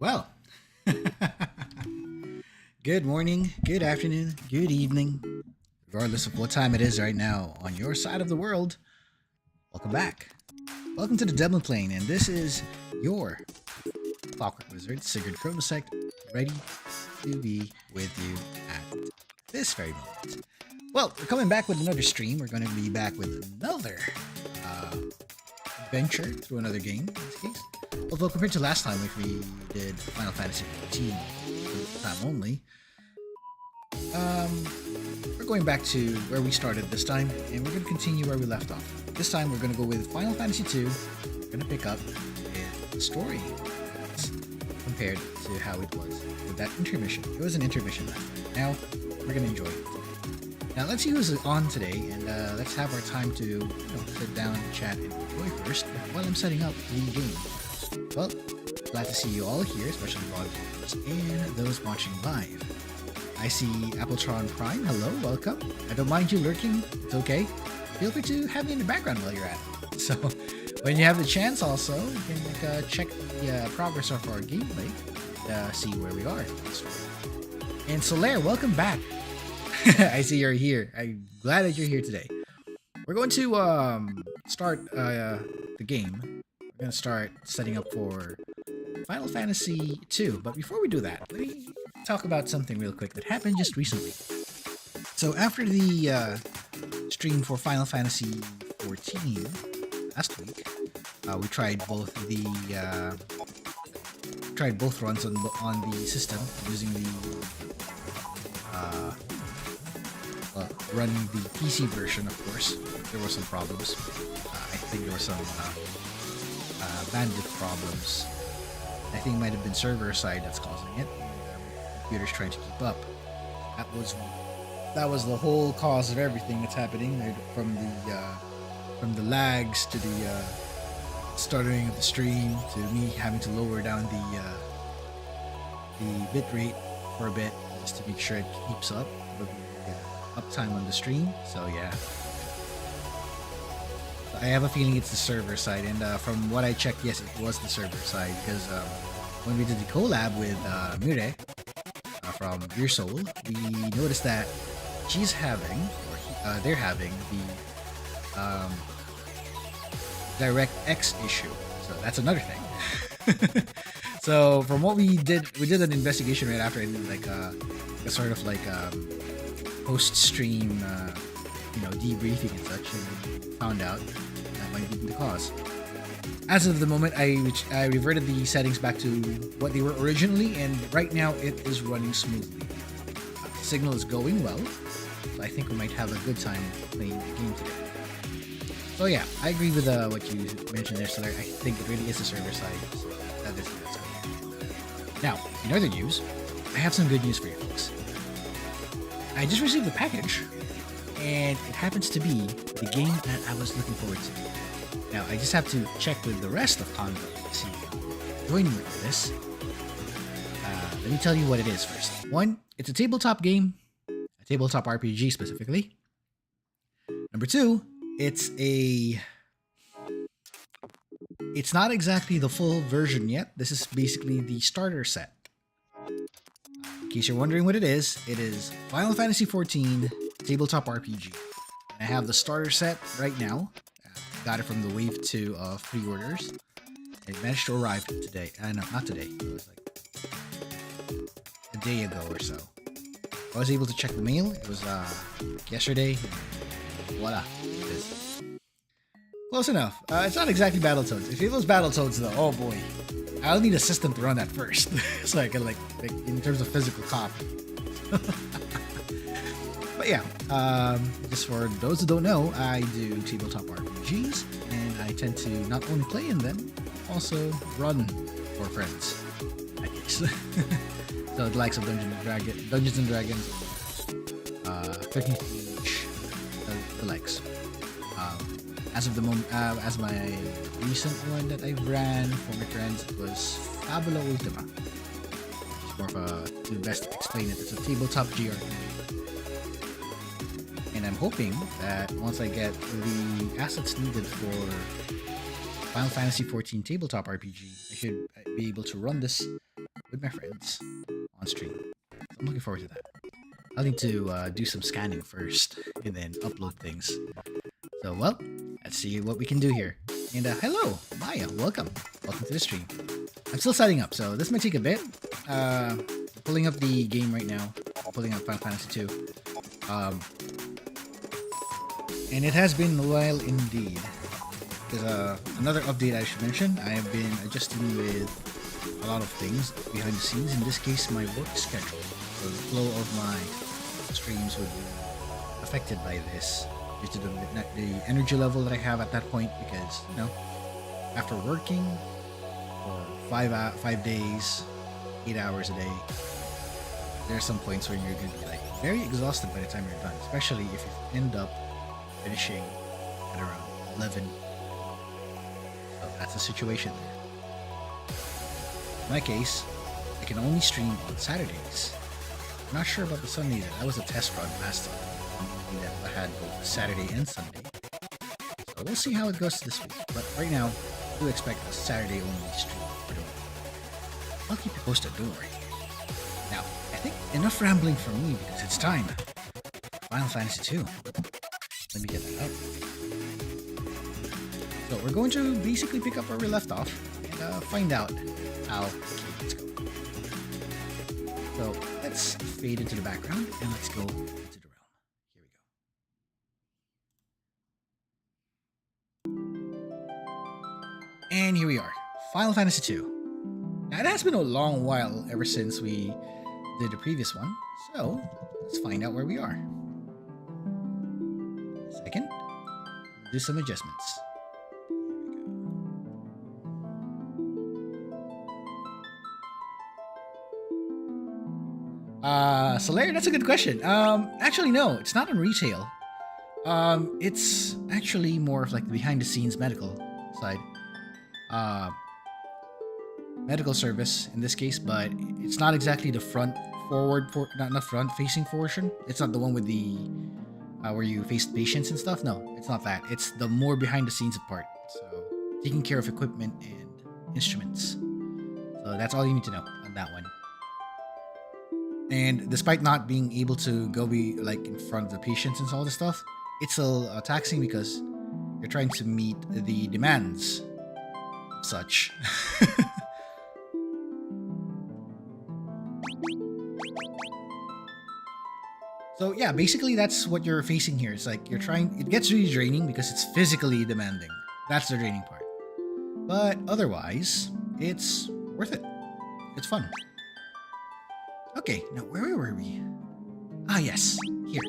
Well, good morning, good afternoon, good evening, regardless of what time it is right now on your side of the world. Welcome back. Welcome to the demo plane, and this is your Clockwork Wizard, Sigurd Chronosecht, ready to be with you at this very moment. Well, we're coming back with another stream. We're going to be back with another adventure through another game, in this case. Although compared to last time, if we did Final Fantasy 14 time only, we're going back to where we started this time, and we're going to continue where we left off. This time, we're going to go with Final Fantasy 2. We're going to pick up with the story compared to how it was with that intermission. It was an intermission last time. Now, we're going to enjoy it. Now, let's see who's on today, and let's have our time to sit down and chat and enjoy first while I'm setting up the game. Well, glad to see you all here, especially broadcasters and those watching live. I see Appletron Prime. Hello, welcome. I don't mind you lurking. It's okay. Feel free to have me in the background while you're at it. So, when you have the chance, also, you can check the progress of our gameplay, see where we are. And Solaire, welcome back. I see you're here. I'm glad that you're here today. We're going to start the game. We're going to start setting up for Final Fantasy 2. But before we do that, let me talk about something real quick that happened just recently. So after the stream for Final Fantasy 14 last week, we tried both runs on the system using the running the PC version. Of course, there were some problems. I think there were some bandwidth problems. I think it might have been server side that's causing it. Computers trying to keep up. That was the whole cause of everything that's happening. From the lags to the stuttering of the stream to me having to lower down the bit rate for a bit just to make sure it keeps up with the uptime on the stream. So yeah, I have a feeling it's the server side, and from what I checked, yes, it was the server side, because when we did the collab with Mure from Your Soul, we noticed that she's having, or they're having the DirectX issue. So that's another thing. So from what we did an investigation right after, and like a sort of like post-stream, debriefing and such, and we found out that might be the cause. As of the moment, I reverted the settings back to what they were originally, and right now it is running smoothly. The signal is going well, so I think we might have a good time playing the game today. So yeah, I agree with what you mentioned there, so I think it really is the server side. So that is what's going on. Now, in other news, I have some good news for you folks. I just received the package, and it happens to be the game that I was looking forward to. Now, I just have to check with the rest of Canva to see if you're joining me for this. Let me tell you what it is first. One, it's a tabletop game, a tabletop RPG specifically. Number two, it's not exactly the full version yet. This is basically the starter set. In case you're wondering what it is Final Fantasy 14 tabletop RPG. I have the starter set right now. Got it from the Wave 2 of pre-orders. It managed to arrive today. No, not today. It was like a day ago or so. I was able to check the mail. It was yesterday. Voila. It is. Close enough. It's not exactly Battletoads. If it was Battletoads though, oh boy. I'll need a system to run that first. So I can like in terms of physical copy. But yeah, just for those who don't know, I do tabletop RPGs, and I tend to not only play in them, also run for friends, at least. So the likes of Dungeons and Dragons, 13th Age, the likes. As of the moment, as my recent one that I ran for my friends was Fabula Ultima. It's more of a, to best explain it, it's a tabletop GRPG. And I'm hoping that once I get the assets needed for Final Fantasy 14 tabletop RPG, I should be able to run this with my friends on stream. I'm looking forward to that. I'll need to do some scanning first and then upload things. So, well, let's see what we can do here. And hello, Maya, welcome. Welcome to the stream. I'm still setting up, so this might take a bit. Pulling up the game right now. Pulling up Final Fantasy 2. And it has been a while indeed. There's another update I should mention. I have been adjusting with a lot of things behind the scenes. In this case, my work schedule. So the flow of my streams would be affected by this due to the energy level that I have at that point. Because, you know, after working for 5 days, 8 hours a day, there are some points where you're going to be like very exhausted by the time you're done. Especially if you end up finishing at around 11. So that's the situation there. In my case, I can only stream on Saturdays. I'm not sure about the Sunday. That was a test run last time. I had both Saturday and Sunday. So we'll see how it goes this week. But right now, I do expect a Saturday only stream. I'll keep you posted, don't worry. Now, I think enough rambling from me because it's time. Final Fantasy 2. Let me get that up. So we're going to basically pick up where we left off and find out how it's going. So let's fade into the background and let's go into the realm. Here we go. And here we are. Final Fantasy 2. Now it has been a long while ever since we did the previous one. So let's find out where we are. Second, do some adjustments. Solaire, that's a good question. Actually, no, it's not on retail. It's actually more of like the behind the scenes medical side. Medical service in this case, but it's not exactly the not the front facing portion. It's not the one with the where you face patients and stuff. No, it's not that. It's the more behind the scenes part. So taking care of equipment and instruments. So that's all you need to know on that one. And despite not being able to go be like in front of the patients and all this stuff, it's still taxing because you're trying to meet the demands of such. So yeah, basically that's what you're facing here. It's like it gets really draining because it's physically demanding. That's the draining part. But otherwise, it's worth it. It's fun. Okay, now where were we? Ah, yes, here.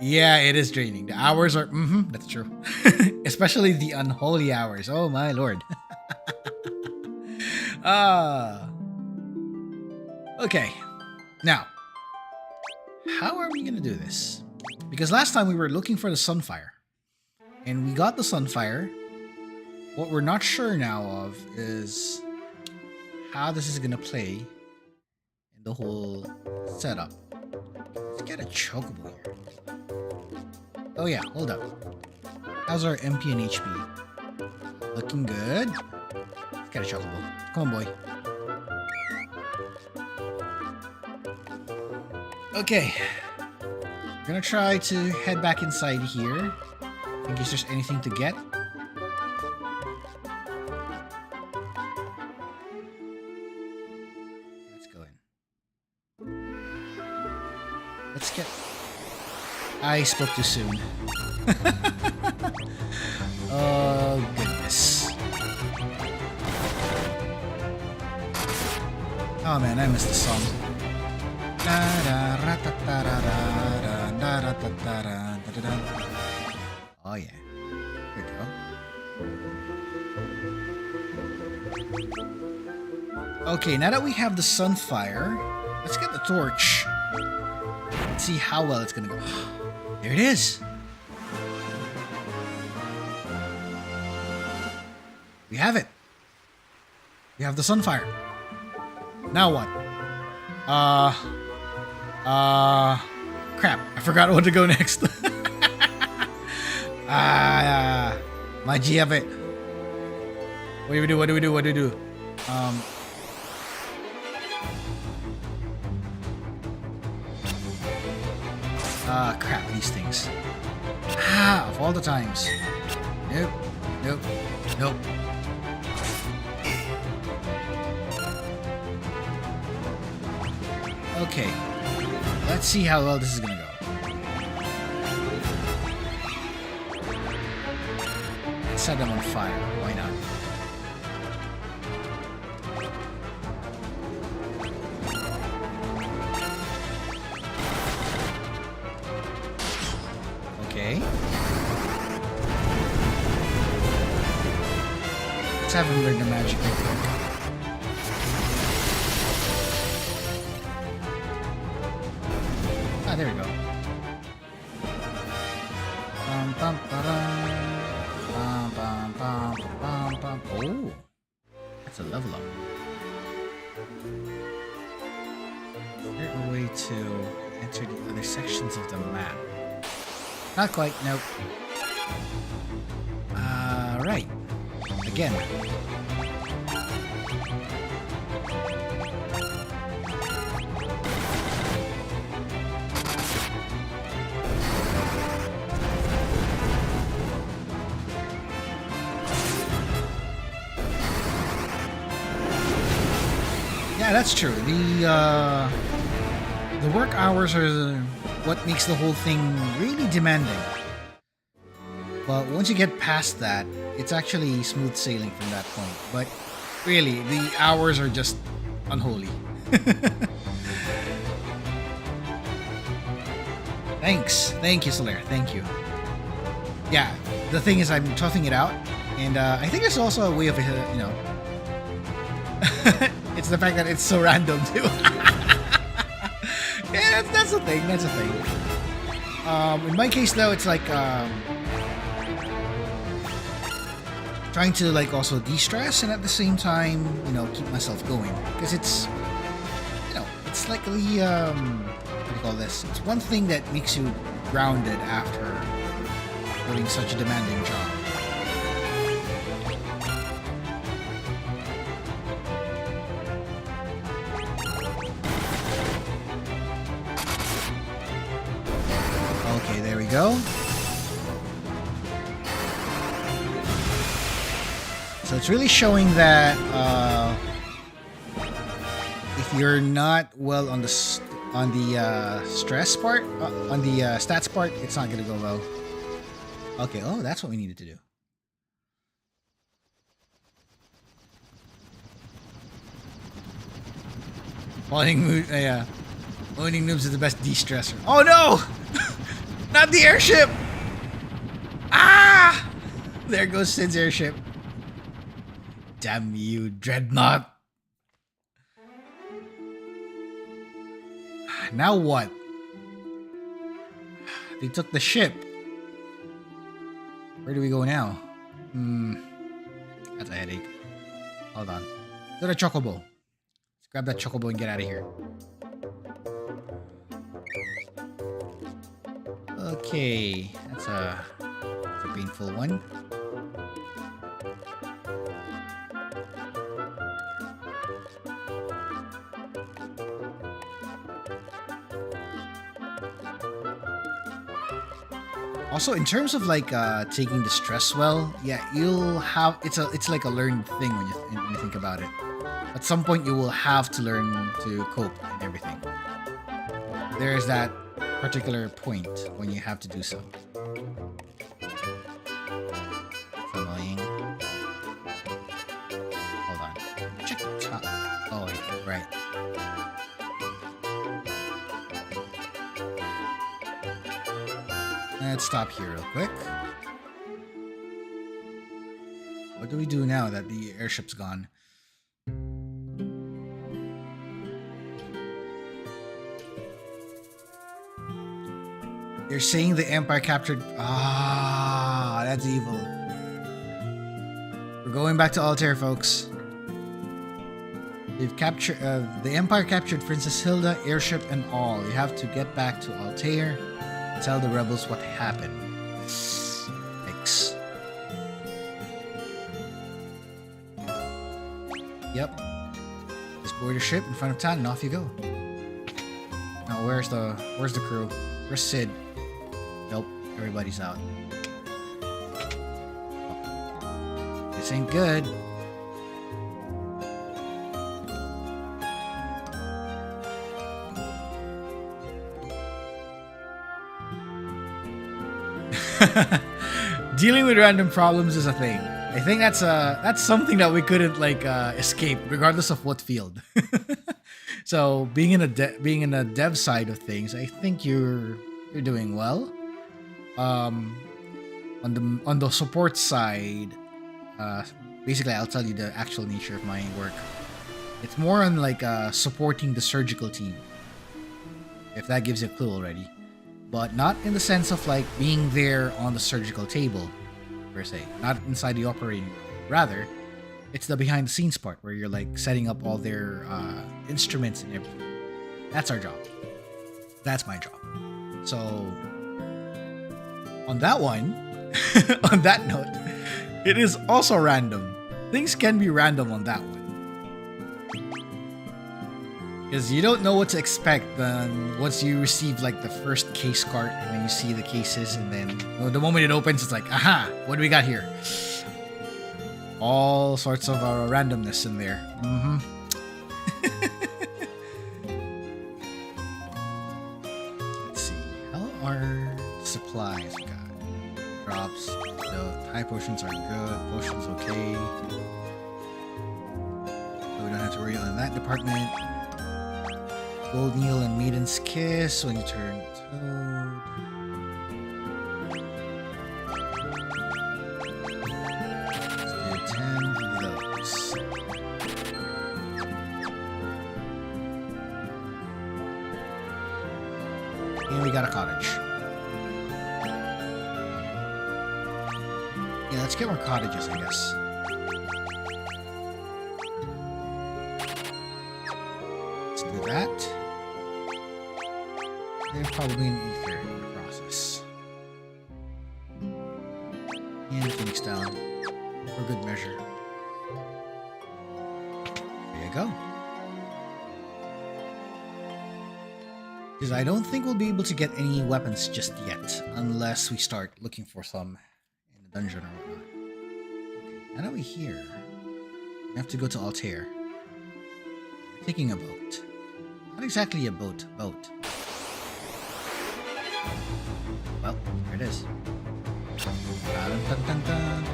Yeah, it is draining. The hours are, that's true. Especially the unholy hours. Oh my lord. Okay. Now, how are we gonna do this? Because last time we were looking for the Sunfire. And we got the Sunfire. What we're not sure now of is how this is gonna play in the whole setup. Let's get a chocobo here. Oh yeah, hold up. How's our MP and HP? Looking good. Let's get a chocobo. Come on, boy. Okay. We're gonna try to head back inside here in case there's anything to get. Let's go in. Let's get... I spoke too soon. Oh, goodness. Oh man, I missed the song. Oh yeah. Here we go. Okay, now that we have the Sunfire, let's get the torch. Let's see how well it's gonna go. There it is. We have it. We have the Sunfire. Now what? Crap. I forgot what to go next. My GF it. What do we do? Crap, these things. Ah, of all the times. Nope, nope, nope. Okay, let's see how well this is gonna go. Let's set them on fire, why not? Okay. Let's have him learn the magic real quick. Ah, there we go. Bum, bum, ba-dum. Bum, bum, bum, bum, bum. Oh, that's a level up. Is there a way to enter the other sections of the map? Not quite, nope. Right. Again. Yeah, that's true. The work hours are what makes the whole thing really demanding. But once you get past that, it's actually smooth sailing from that point. But really, the hours are just unholy. Thanks. Thank you, Solaire. Thank you. Yeah, the thing is I'm toughing it out. And I think it's also a way of, you know... it's the fact that it's so random, too. Yeah, that's the thing. That's the thing. In my case, though, it's like... trying to like also de-stress and at the same time, you know, keep myself going, because it's, you know, it's like the what do you call this? It's one thing that makes you grounded after doing such a demanding job. Okay, there we go. So it's really showing that if you're not well on the stress part, on the stats part, it's not gonna go well. Okay, oh, that's what we needed to do. Morning noobs is the best de-stressor. Oh no! Not the airship! Ah! There goes Sid's airship. Damn you, Dreadnought. Now what? They took the ship. Where do we go now? That's a headache. Hold on. Go to Chocobo. Let's grab that Chocobo and get out of here. Okay. That's a painful one. Also, in terms of like taking the stress well, yeah, you'll have it's like a learned thing when you think about it. At some point, you will have to learn to cope and everything. There is that particular point when you have to do so. It's annoying. Hold on. Check the top. Oh, wait, right. Let's stop here real quick. What do we do now that the airship's gone? You're saying the Empire captured... Ah, that's evil. We're going back to Altair, folks. They've captured... the Empire captured Princess Hilda, airship and all. You have to get back to Altair. Tell the rebels what happened. Thanks. Yep. Just board your ship in front of town and off you go. Now where's the crew? Where's Sid? Nope, everybody's out. Oh. This ain't good. Dealing with random problems is a thing. I think that's something that we couldn't like escape, regardless of what field. So being in a dev side of things, I think you're doing well. On the support side, basically I'll tell you the actual nature of my work. It's more on like supporting the surgical team, if that gives you a clue already. But not in the sense of like being there on the surgical table, per se. Not inside the operating room. Rather, it's the behind the scenes part where you're like setting up all their instruments and everything. That's our job. That's my job. So, on that one, on that note, it is also random. Things can be random on that one. Because you don't know what to expect once you receive like the first case cart and then you see the cases and then the moment it opens it's like, aha, what do we got here? All sorts of randomness in there. Let's see. How are supplies we got? Drops. The high potions are good. Potions okay. So we don't have to worry on that department. Gold Needle and Maiden's Kiss when you turn Toad. Let's do 10 of those. And we got a cottage. Yeah, let's get more cottages, I guess. Let's do that. They're probably an ether in the process. And Phoenix down for good measure. There you go. Because I don't think we'll be able to get any weapons just yet, unless we start looking for some in the dungeon or whatnot. Okay, now that we're here, we have to go to Altair. We're taking a boat. Not exactly a boat. Well, there it is. Dun, dun, dun, dun.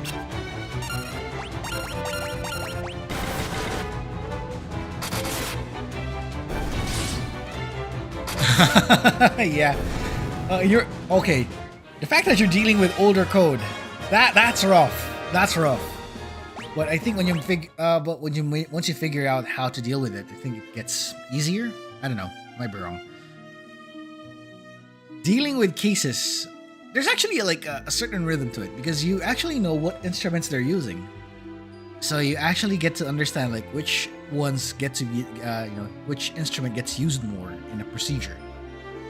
Yeah. You're okay. The fact that you're dealing with older code, that's rough. That's rough. But I think when you once you figure out how to deal with it, I think it gets easier. I don't know. Might be wrong. Dealing with cases, there's actually like a certain rhythm to it because you actually know what instruments they're using. So you actually get to understand like which ones get to be, which instrument gets used more in a procedure.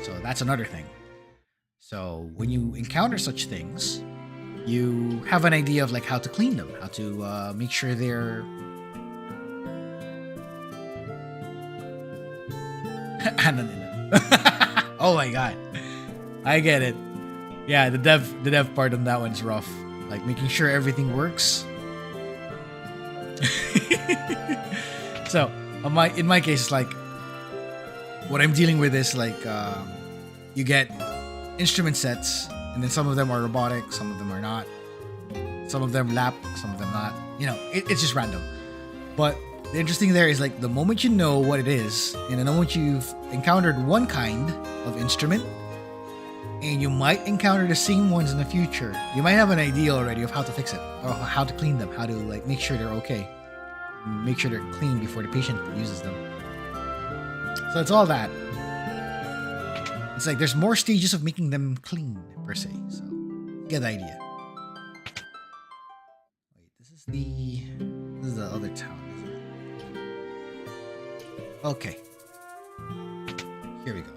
So that's another thing. So when you encounter such things, you have an idea of like how to clean them, how to make sure they're oh my god, I get it. Yeah, the dev part on that one's rough. Like making sure everything works. So in my case, like what I'm dealing with is like you get instrument sets, and then some of them are robotic, some of them are not. Some of them lap, some of them not. You know, it's just random. But the interesting there is like the moment you know what it is, and the moment you've encountered one kind of instrument, and you might encounter the same ones in the future, you might have an idea already of how to fix it, or how to clean them, how to like make sure they're okay, make sure they're clean before the patient uses them. So it's all that. It's like there's more stages of making them clean per se. So you get the idea. Wait, this is the other town, isn't it? Okay. Here we go.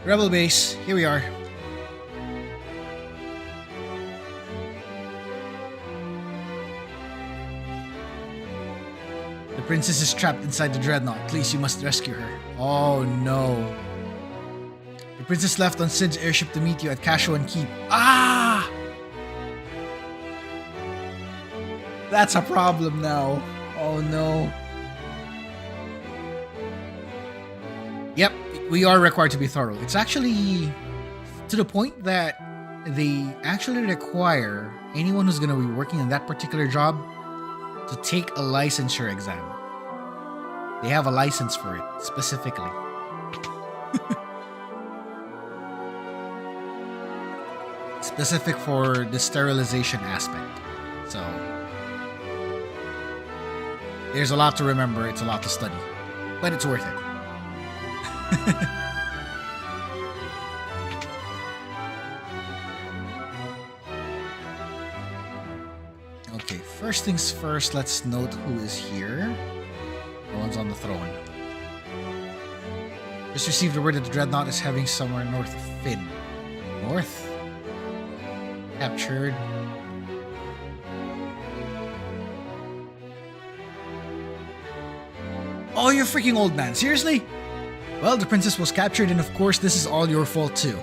Rebel base, here we are. Princess is trapped inside the Dreadnought. Please, you must rescue her. Oh no. The princess left on Sid's airship to meet you at Kashuan Keep. Ah! That's a problem now. Oh no. Yep, we are required to be thorough. It's actually to the point that they actually require anyone who's going to be working on that particular job to take a licensure exam. They have a license for it, specifically. Specific for the sterilization aspect. So, there's a lot to remember, it's a lot to study. But it's worth it. Okay, first things first, let's note who is here. No one's on the throne. Just received the word that the Dreadnought is heading somewhere north of Finn. North? Captured. Oh, you freaking old man. Seriously? Well, the princess was captured and of course this is all your fault too.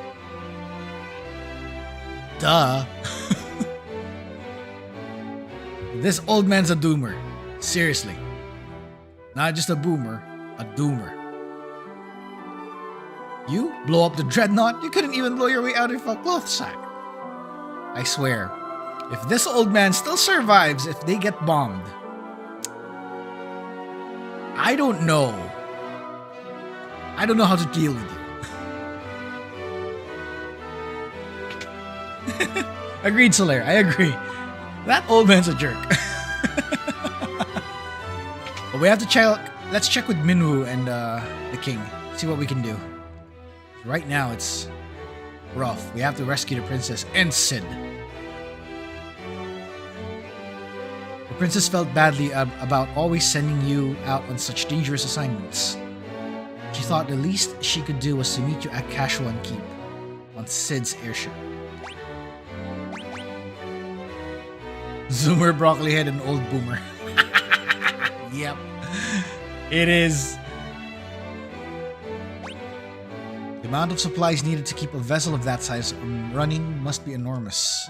Duh. This old man's a doomer. Seriously. Not just a boomer, a doomer. You blow up the Dreadnought? You couldn't even blow your way out of a cloth sack. I swear, if this old man still survives if they get bombed, I don't know. I don't know how to deal with you. Agreed, Solaire. I agree. That old man's a jerk. But we have to check. Let's check with Minwoo and the king. See what we can do. Right now, it's rough. We have to rescue the princess and Sid. The princess felt badly about always sending you out on such dangerous assignments. She thought the least she could do was to meet you at Kashuan Keep on Sid's airship. Zoomer, broccoli head, and old boomer. Yep. It is. The amount of supplies needed to keep a vessel of that size running must be enormous.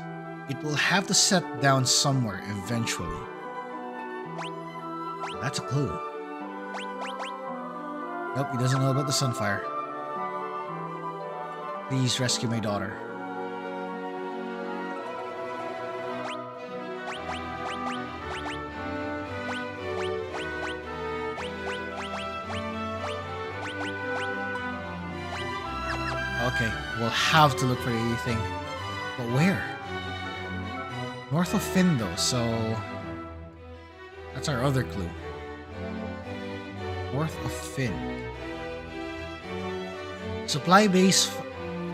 It will have to set down somewhere eventually. That's a clue. Nope, he doesn't know about the Sunfire. Please rescue my daughter. Okay, we'll have to look for anything. But where? North of Finn, though, so that's our other clue. North of Finn. Supply base.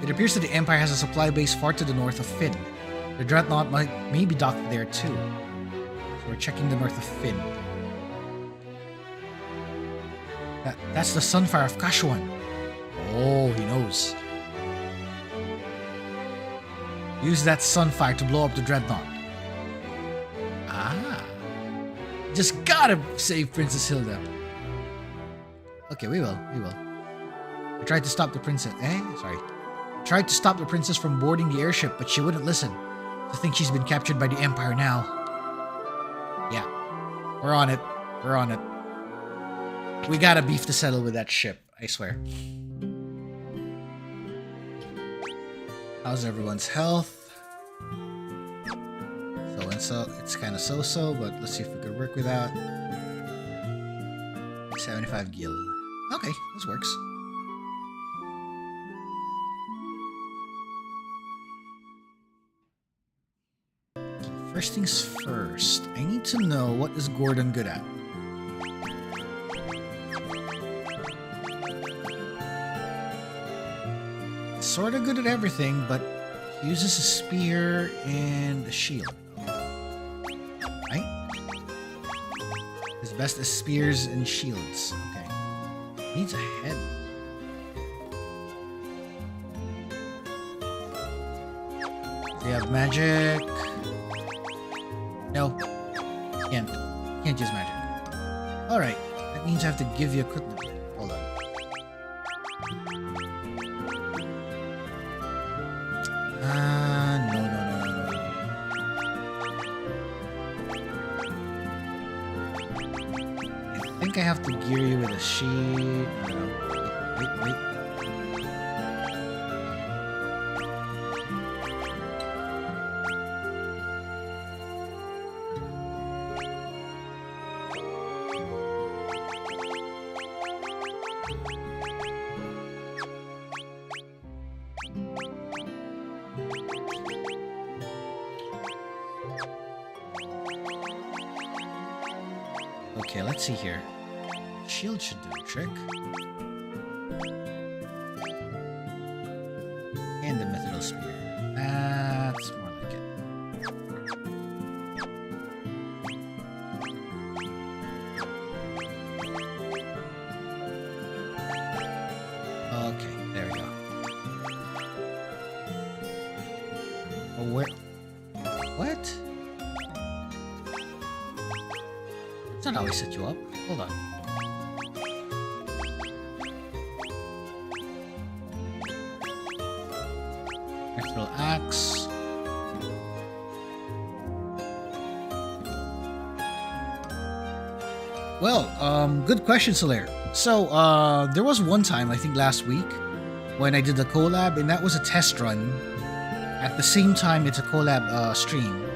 It appears that the Empire has a supply base far to the north of Finn. The Dreadnought may be docked there too. So we're checking the north of Finn. That's the Sunfire of Kashuan. Oh, he knows. Use that Sunfire to blow up the Dreadnought. Ah. Just gotta save Princess Hilda. Okay, we will. I tried to stop the princess. Tried to stop the princess from boarding the airship, but she wouldn't listen. I think she's been captured by the Empire now. Yeah. We're on it. We got a beef to settle with that ship, I swear. How's everyone's health? So and so. It's kind of so-so, but let's see if we can work with that. 75 gil. Okay, this works. First things first, I need to know what is Gordon good at. Sort of good at everything, but he uses a spear and a shield. Right? His best is spears and shields. Okay. Needs a head. We have magic. No. Can't use magic. Alright, that means I have to give you equipment. Hold on. No. I think I have to gear you with a sheet. No. Wait. Okay, let's see here. Shield should do the trick. And the mithril spear. That's more like it. Okay, there we go. Oh, where? What? That's not how we set you up. Hold on. Mithril axe. Well, good question, Solaire. So, there was one time, I think last week, when I did the collab, and that was a test run. At the same time, it's a collab stream.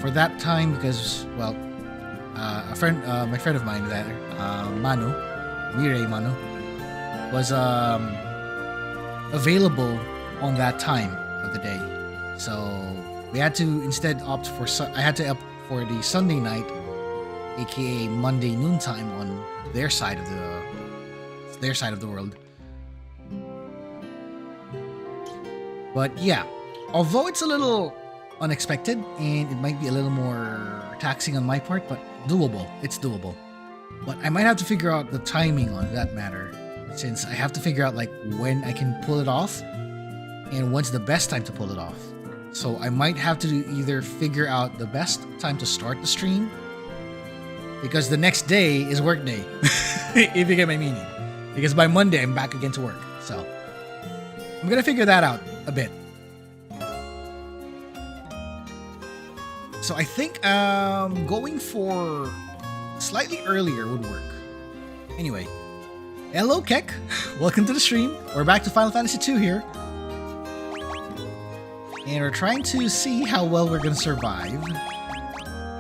For that time, because, well, my friend of mine there, Manu, was available on that time of the day. So we had to instead opt for. I had to opt for the Sunday night, aka Monday noontime on their side of the world. But yeah, although it's a little unexpected and it might be a little more taxing on my part, but doable. It's doable. But I might have to figure out the timing on that matter, since I have to figure out like when I can pull it off and when's the best time to pull it off. So I might have to either figure out the best time to start the stream, because the next day is work day, if you get my meaning. Because by Monday I'm back again to work. So I'm gonna figure that out a bit. So I think going for slightly earlier would work. Anyway, hello Keck, welcome to the stream. We're back to Final Fantasy II here. And we're trying to see how well we're going to survive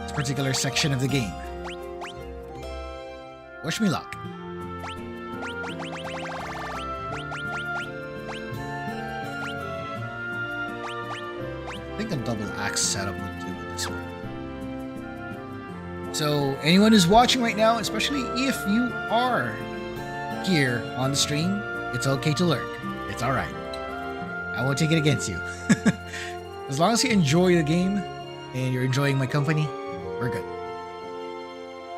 this particular section of the game. Wish me luck. I think a double axe setup would do with this one. So anyone who's watching right now, especially if you are here on the stream, it's okay to lurk. It's alright. I won't take it against you. As long as you enjoy the game and you're enjoying my company, we're good.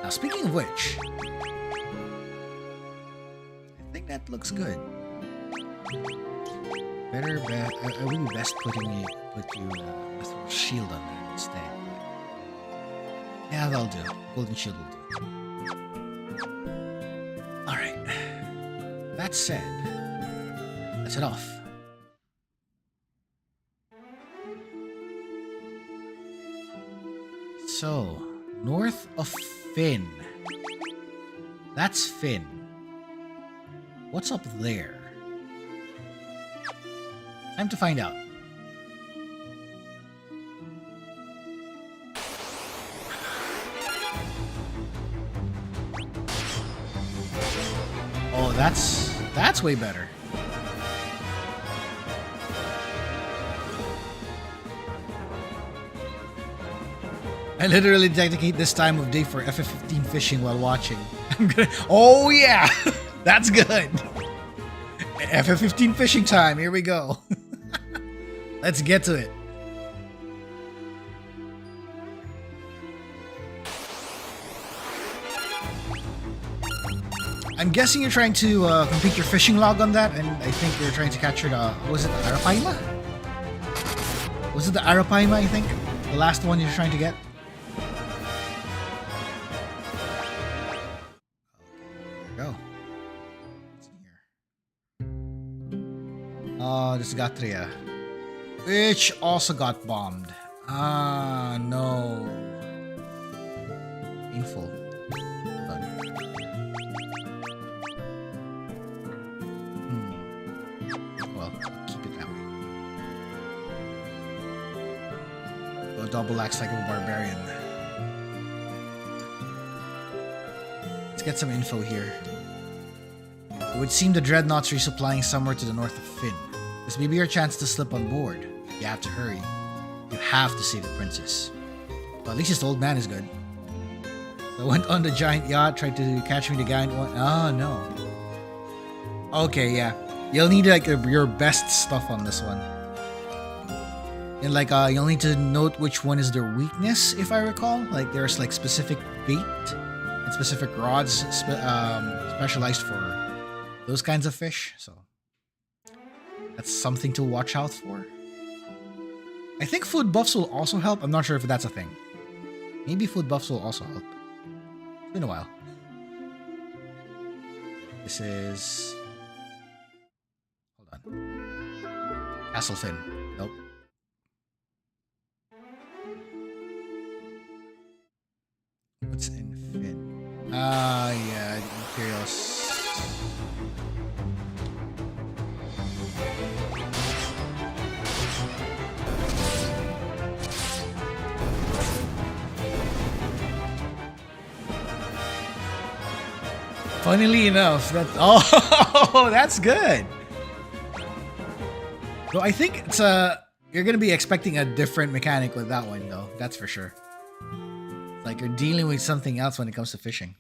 Now, speaking of which, I think that looks good. I would be best put you with a shield on there instead. Yeah, that'll do. Golden shield will do. Alright. That said, let's head off. So, north of Finn. That's Finn. What's up there? Time to find out. Oh, that's way better. I literally dedicate this time of day for FF15 fishing while watching. I'm gonna. Oh yeah, that's good. FF15 fishing time. Here we go. Let's get to it. I'm guessing you're trying to complete your fishing log on that, and I think you're trying to capture the. Was it the Arapaima? Was it the Arapaima? I think the last one you're trying to get. Oh, this Gatria. Which also got bombed. Ah, no. Painful. Well, keep it that way. Go double axe like a barbarian. Let's get some info here. It would seem the Dreadnought's resupplying somewhere to the north of Finn. This may be your chance to slip on board. You have to hurry. You have to save the princess. Well, at least this old man is good. So I went on the giant yacht, tried to catch me the guy. Oh, no. Okay, yeah. You'll need like your best stuff on this one. And like, you'll need to note which one is their weakness, if I recall. Like, there's like specific bait and specific rods specialized for those kinds of fish. So that's something to watch out for. I think food buffs will also help. I'm not sure if that's a thing. Maybe food buffs will also help. It's been a while. This is... Hold on. Castle Finn. Nope. What's in Finn? Yeah, Imperials. Funnily enough, that's good. So I think it's you're gonna be expecting a different mechanic with that one, though. That's for sure. It's like you're dealing with something else when it comes to fishing.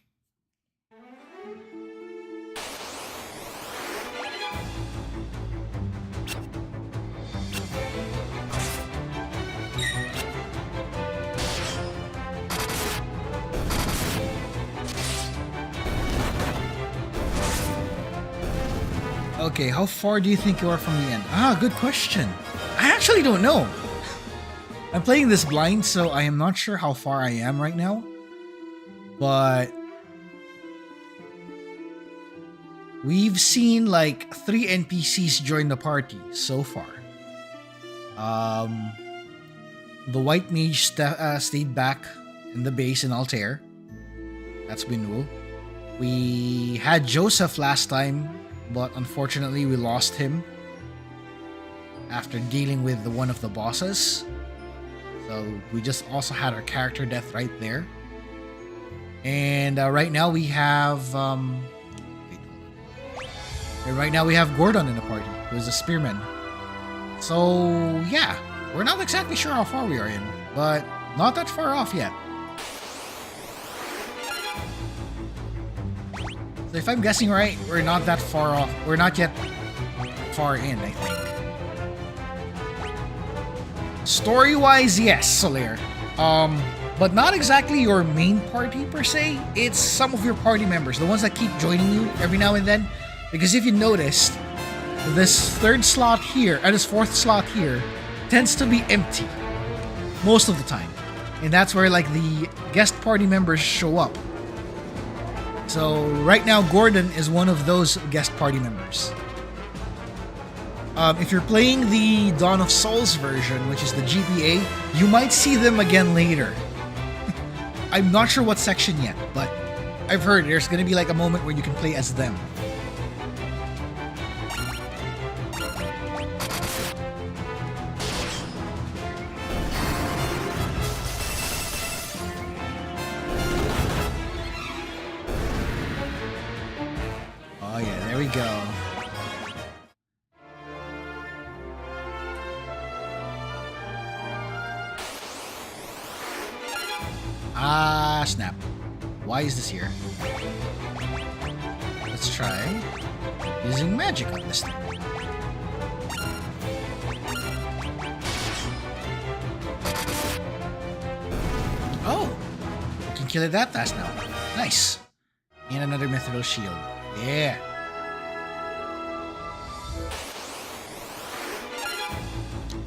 Okay, how far do you think you are from the end? Ah, good question. I actually don't know. I'm playing this blind, so I am not sure how far I am right now. But we've seen like 3 NPCs join the party so far. The white mage stayed back in the base in Altair. That's Binwoo. We had Joseph last time, but unfortunately we lost him after dealing with one of the bosses. So we just also had our character death right there. And right now we have Gordon in the party, who's a spearman. So yeah, we're not exactly sure how far we are in, but not that far off yet. So if I'm guessing right, we're not that far off. We're not yet far in, I think. Story-wise, yes, Solaire. But not exactly your main party per se. It's some of your party members, the ones that keep joining you every now and then. Because if you noticed, this third slot here and this fourth slot here tends to be empty most of the time. And that's where like the guest party members show up. So right now, Gordon is one of those guest party members. If you're playing the Dawn of Souls version, which is the GPA, you might see them again later. I'm not sure what section yet, but I've heard there's going to be like a moment where you can play as them. Oh yeah, there we go. Ah, snap. Why is this here? Let's try using magic on this thing. Oh! We can kill it that fast now. Nice. And another mithril shield. Yeah.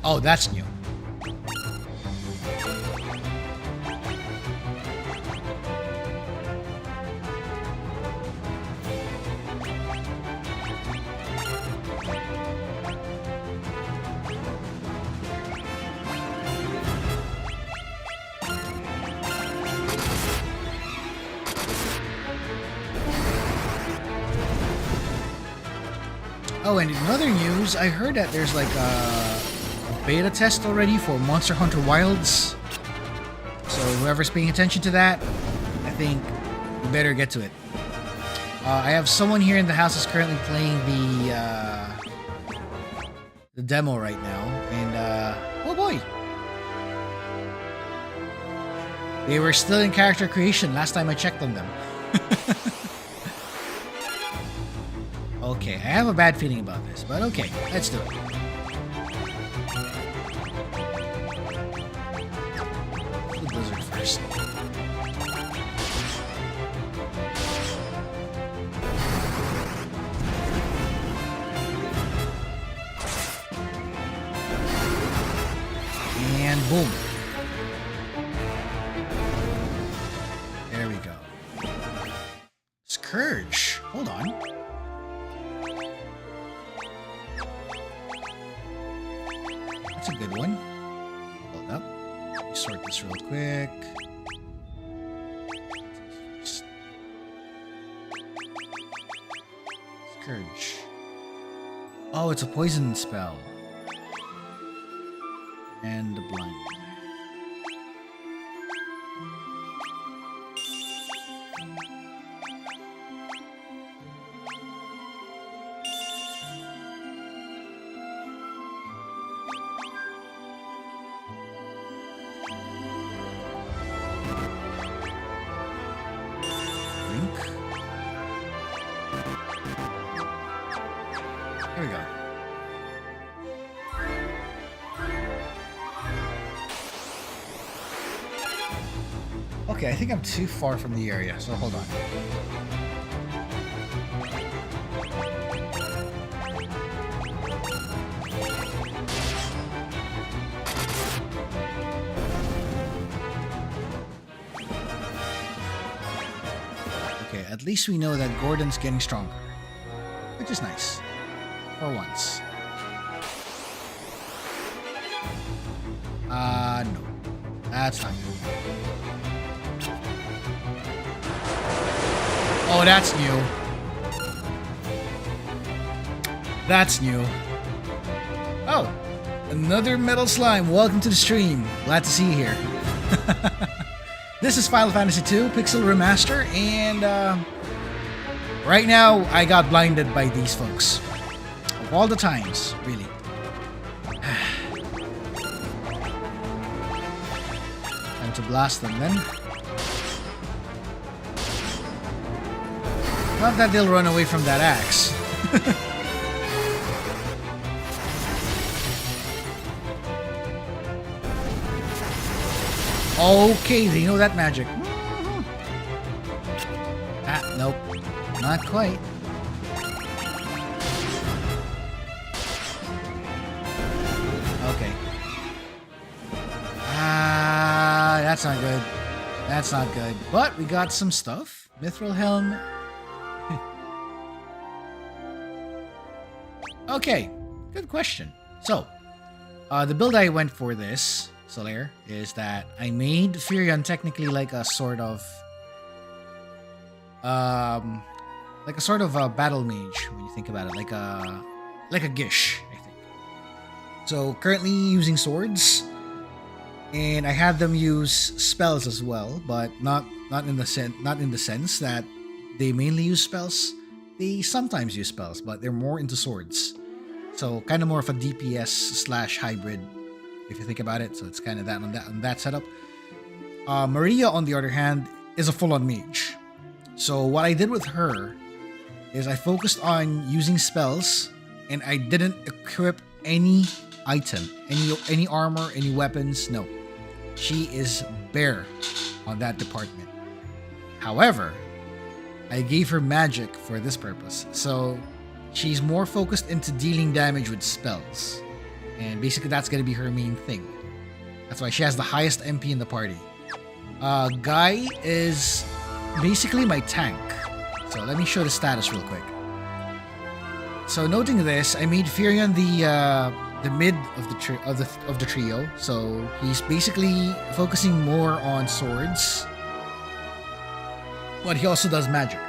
Oh, that's new. Oh, and in other news, I heard that there's like a beta test already for Monster Hunter Wilds. So whoever's paying attention to that, I think you better get to it. I have someone here in the house who's currently playing the demo right now, and oh boy, they were still in character creation last time I checked on them. Okay, I have a bad feeling about this, but okay, let's do it. The blizzard first. And boom. There we go. Scourge. Hold on. That's a good one. Hold up. Let me sort this real quick. Scourge. Oh, it's a poison spell. And the blind. Here we go. Okay, I think I'm too far from the area, so hold on. Okay, at least we know that Gordon's getting stronger, which is nice. For once. No. That's not good. Oh, that's new. That's new. Oh, another metal slime. Welcome to the stream. Glad to see you here. This is Final Fantasy II Pixel Remaster, and right now I got blinded by these folks. Of all the times, really. Time to blast them then. Not that they'll run away from that axe. Okay, they know that magic. Ah, nope. Not quite. Okay. Ah, that's not good. That's not good. But we got some stuff. Mithril Helm. Okay, good question. So, the build I went for this, Solaire, is that I made Firion technically like a sort of a battle mage when you think about it, like a Gish, I think. So currently using swords, and I had them use spells as well, but not in the sense that they mainly use spells. They sometimes use spells, but they're more into swords. So kind of more of a DPS / hybrid, if you think about it. So it's kind of that on that setup. Maria, on the other hand, is a full-on mage. So what I did with her is I focused on using spells, and I didn't equip any item, any armor, any weapons. No, she is bare on that department. However, I gave her magic for this purpose. So she's more focused into dealing damage with spells. And basically that's going to be her main thing. That's why she has the highest MP in the party. Guy is basically my tank. So let me show the status real quick. So noting this, I made Firion the mid of the trio. So he's basically focusing more on swords. But he also does magic.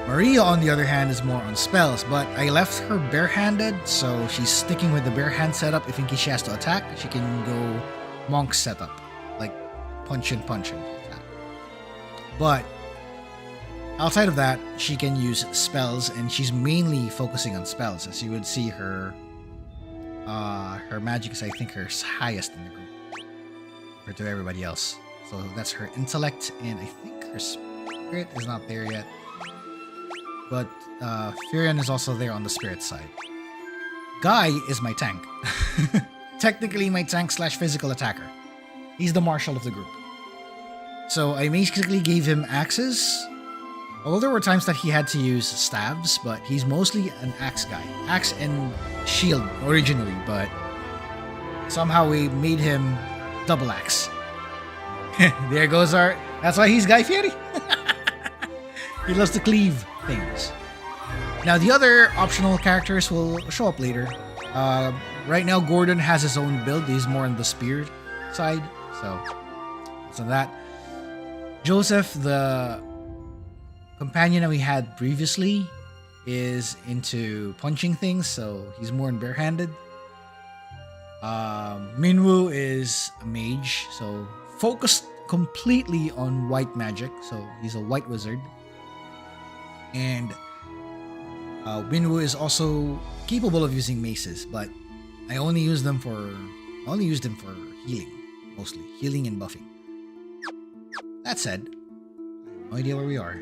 Maria, on the other hand, is more on spells, but I left her barehanded, so she's sticking with the bare hand setup. If in case she has to attack, she can go monk setup, like punch and punch and attack. But outside of that, she can use spells, and she's mainly focusing on spells. As you would see, her magic is, I think, her highest in the group compared to everybody else. So that's her intellect, and I think her spirit is not there yet. But Firion is also there on the spirit side. Guy is my tank. Technically my tank / physical attacker. He's the marshal of the group. So I basically gave him axes. Although there were times that he had to use staves, but he's mostly an axe guy. Axe and shield originally, but somehow we made him double axe. There goes our... That's why he's Guy Fieri. He loves to cleave things. Now, the other optional characters will show up later. Right now, Gordon has his own build. He's more on the spear side. So that. Joseph, the companion that we had previously, is into punching things, so he's more in barehanded. Minwoo is a mage, so focused completely on white magic, so he's a white wizard. And Minwoo is also capable of using maces, but I only used them for healing, mostly healing and buffing. That said, I have no idea where we are.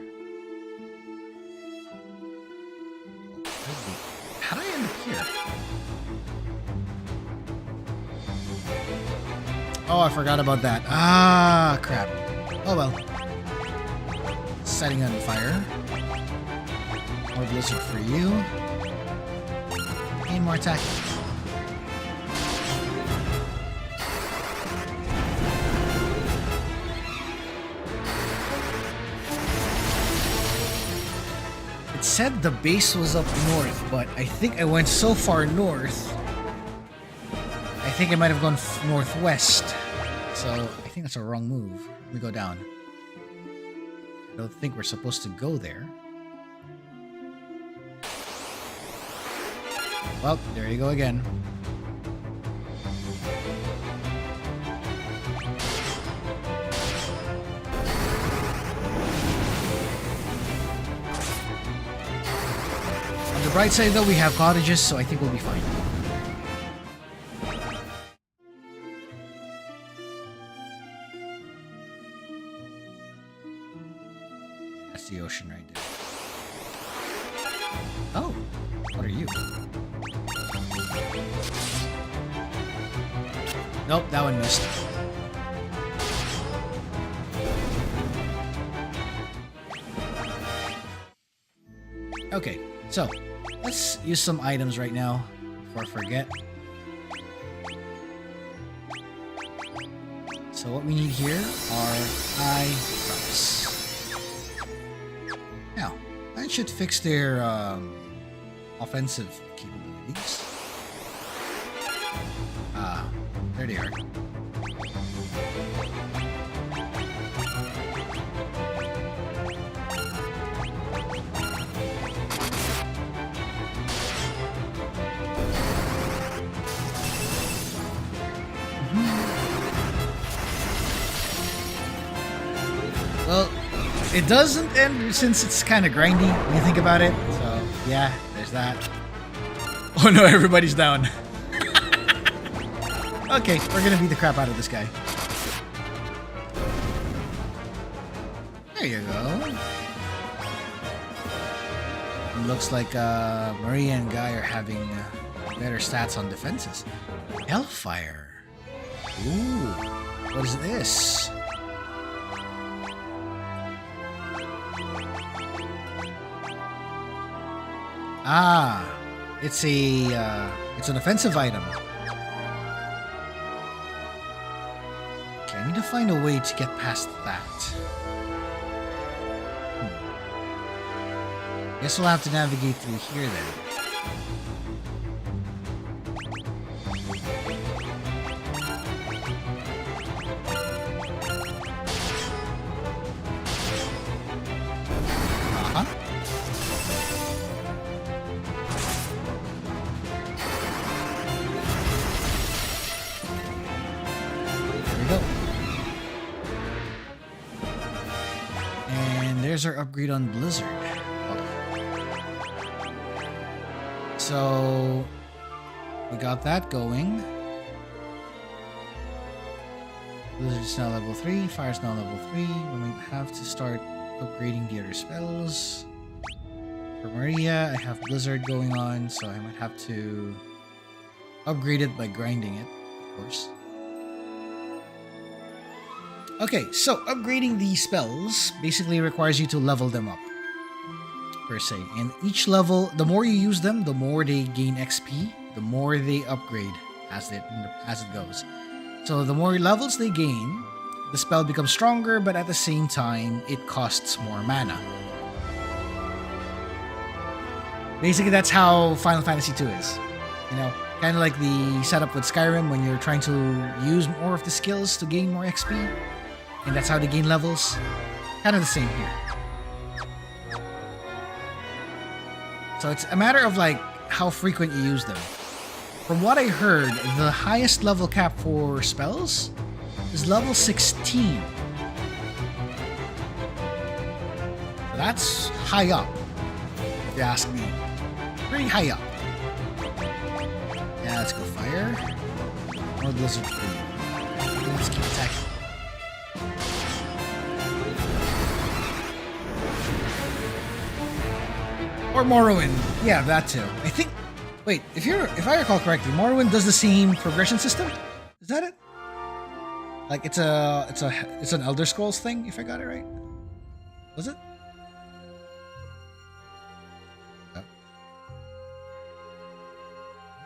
How did I end up here? Oh, I forgot about that. Ah, crap. Oh well. Setting on fire. More blizzard for you. And more attack. It said the base was up north, but I think I went so far north. I think I might have gone northwest. So I think that's a wrong move. Let me go down. I don't think we're supposed to go there. Well, there you go again. On the bright side though, we have cottages, so I think we'll be fine. That's the ocean right there. Oh, what are you? Nope, that one missed. Okay, so let's use some items right now before I forget. So what we need here are eye drops. Now, that should fix their offensive capabilities. There they are. Well, it doesn't end since it's kind of grindy when you think about it. So, yeah, there's that. Oh no, everybody's down. Okay, we're gonna beat the crap out of this guy. There you go. Looks like Maria and Guy are having better stats on defenses. Hellfire. Ooh, what is this? Ah, it's an offensive item. Okay, I need to find a way to get past that. Guess we'll have to navigate through here then. Uh-huh. Where's our upgrade on Blizzard? So we got that going. Blizzard is now level 3, Fire's now level 3. We might have to start upgrading the other spells. For Maria, I have Blizzard going on, so I might have to upgrade it by grinding it, of course. Okay, so upgrading these spells basically requires you to level them up, per se. And each level, the more you use them, the more they gain XP, the more they upgrade as it goes. So the more levels they gain, the spell becomes stronger, but at the same time, it costs more mana. Basically, that's how Final Fantasy II is. You know, kind of like the setup with Skyrim when you're trying to use more of the skills to gain more XP. And that's how they gain levels. Kind of the same here. So it's a matter of like how frequent you use them. From what I heard, the highest level cap for spells is level 16. That's high up, if you ask me. Pretty high up. Yeah, let's go fire. More blizzard for you. Let's keep attacking. Or Morrowind. Yeah, that too. I think. Wait, if I recall correctly, Morrowind does the same progression system. Is that it? Like it's an Elder Scrolls thing, if I got it right. Was it? Oh.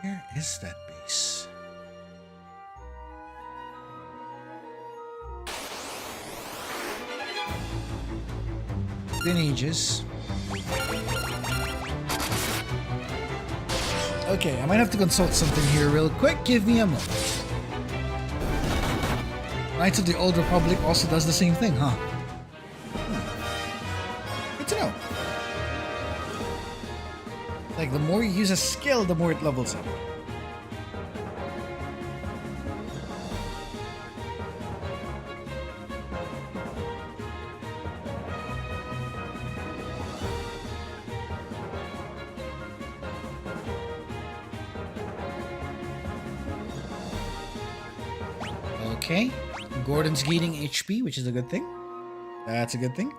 Where is that base? Been ages. Okay, I might have to consult something here real quick. Give me a moment. Knights of the Old Republic also does the same thing, huh? Good to know. Like, the more you use a skill, the more it levels up. Okay, Gordon's gaining HP, which is a good thing. That's a good thing.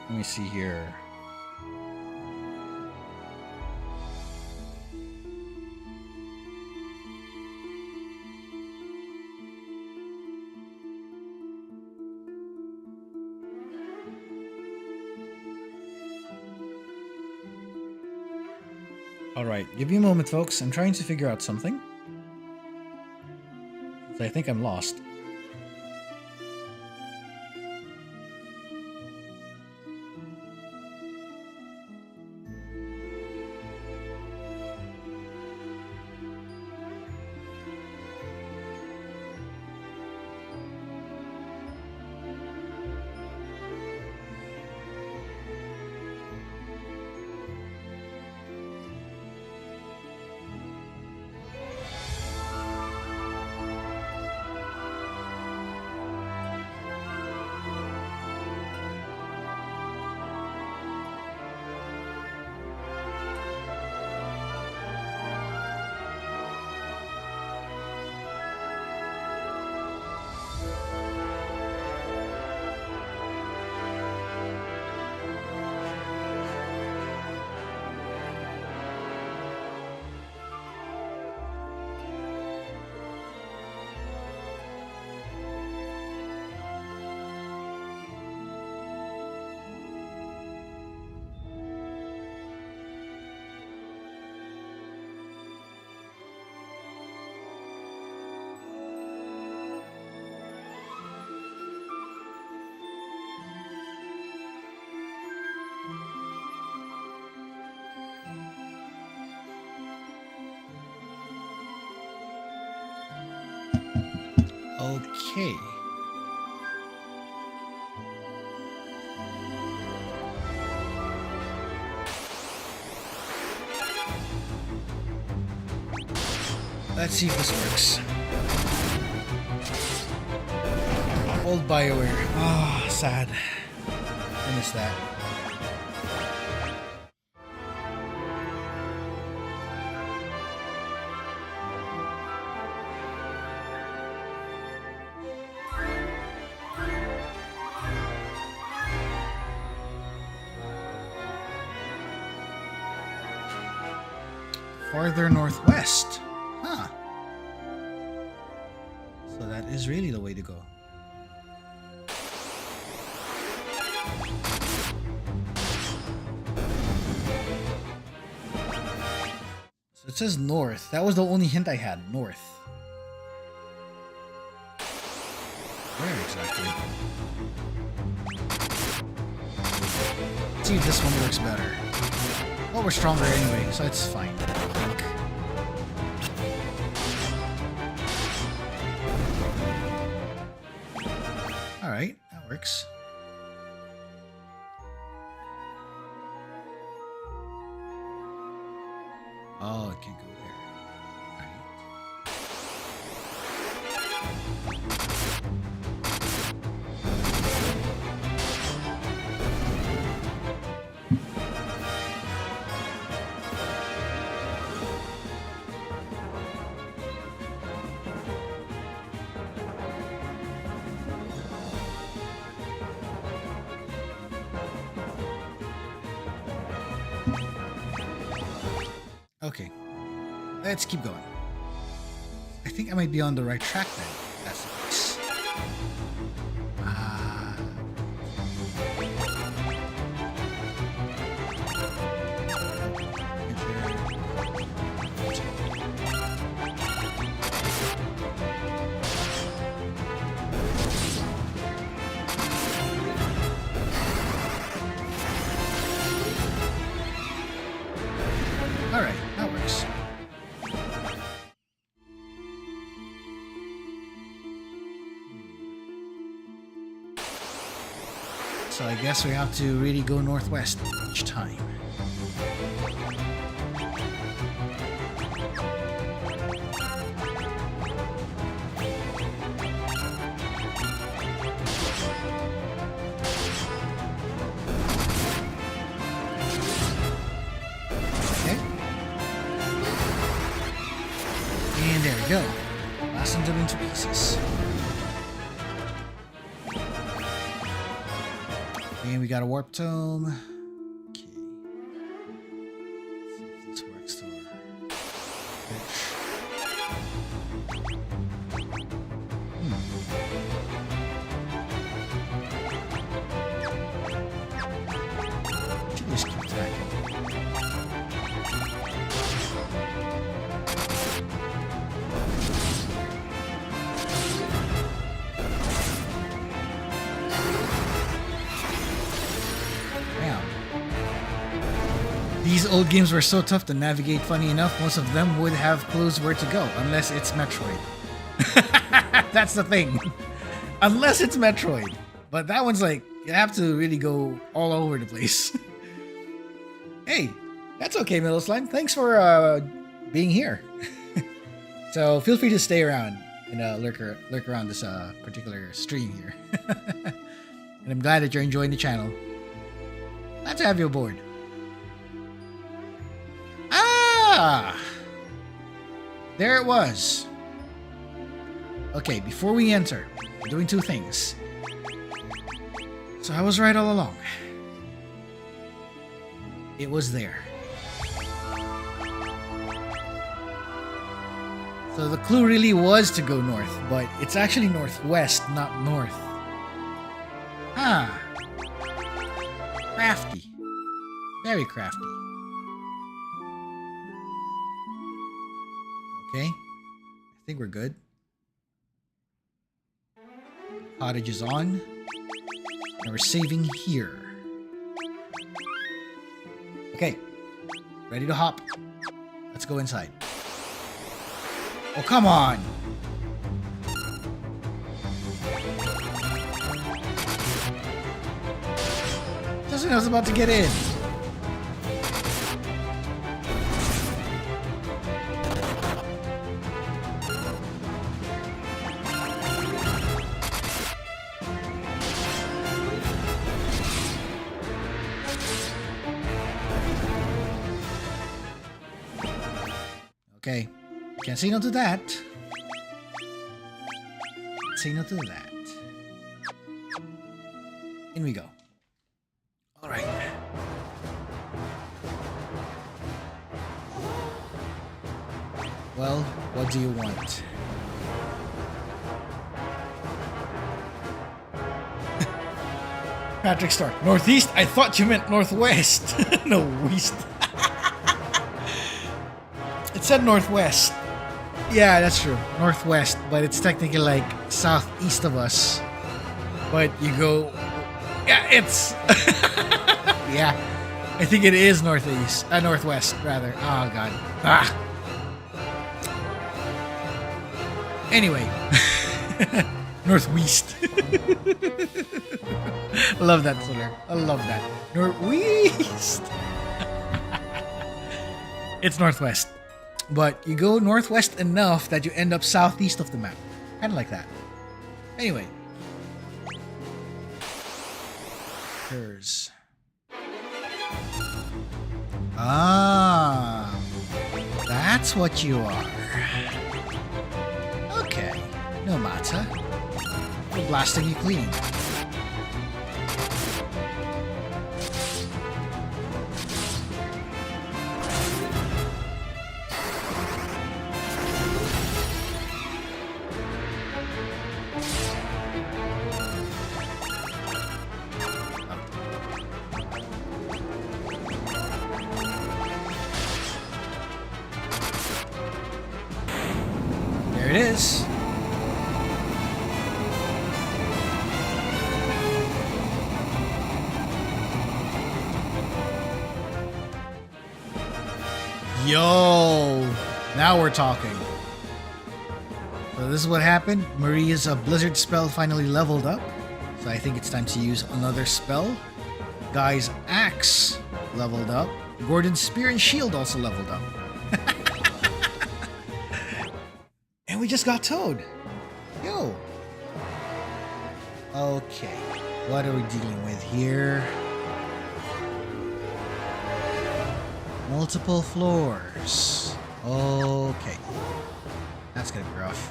Let me see here. Alright, give me a moment, folks. I'm trying to figure out something. I think I'm lost. Okay. Let's see if this works. Old BioWare. Ah, sad. I missed that. Farther northwest. Huh. So that is really the way to go. So it says north. That was the only hint I had. North. Where exactly? Let's see if this one works better. Well, we're stronger anyway, so it's fine. Alright, that works. Oh, it can't go there. Alright. Okay, let's keep going. I think I might be on the right track then. That's the case. Alright, that works. So I guess we have to really go northwest each time. And there we go. Blasting them into pieces. And we got a warp tome. Okay. Let's see if this works to Should just keep attacking. These old games were so tough to navigate, funny enough, most of them would have clues where to go, unless it's Metroid. That's the thing. Unless it's Metroid. But that one's like, you have to really go all over the place. Hey, that's okay, Middle Slime. Thanks for being here. So feel free to stay around and lurk around this particular stream here. And I'm glad that you're enjoying the channel. Glad to have you aboard. Ah! There it was. Okay, before we enter, we're doing two things. So I was right all along. It was there. So the clue really was to go north, but it's actually northwest, not north. Ah. Crafty. Very crafty. Okay. I think we're good. Cottage is on. And we're saving here. Okay. Ready to hop. Let's go inside. Oh, come on! Just when I was about to get in. Okay. Can't say no to that. Say no to that. In we go. Alright. Well, what do you want? Patrick Stark. Northeast? I thought you meant northwest. No, west. It said northwest. Yeah, that's true. Northwest, but it's technically like southeast of us. But you go... Yeah, it's... Yeah. I think it is northeast. Northwest, rather. Oh, God. Ah. Anyway. Northwest. I love that slur. I love that. Northwest. It's northwest. But you go northwest enough that you end up southeast of the map. Kind of like that. Anyway. Hers. Ah. That's what you are. Okay. No matter. We're blasting you clean. There it is. Yo, now we're talking. So this is what happened. Maria's blizzard spell finally leveled up. So I think it's time to use another spell. Guy's axe leveled up. Gordon's spear and shield also leveled up. And we just got towed. Yo. Okay. What are we dealing with here? Multiple floors. Okay. That's gonna be rough.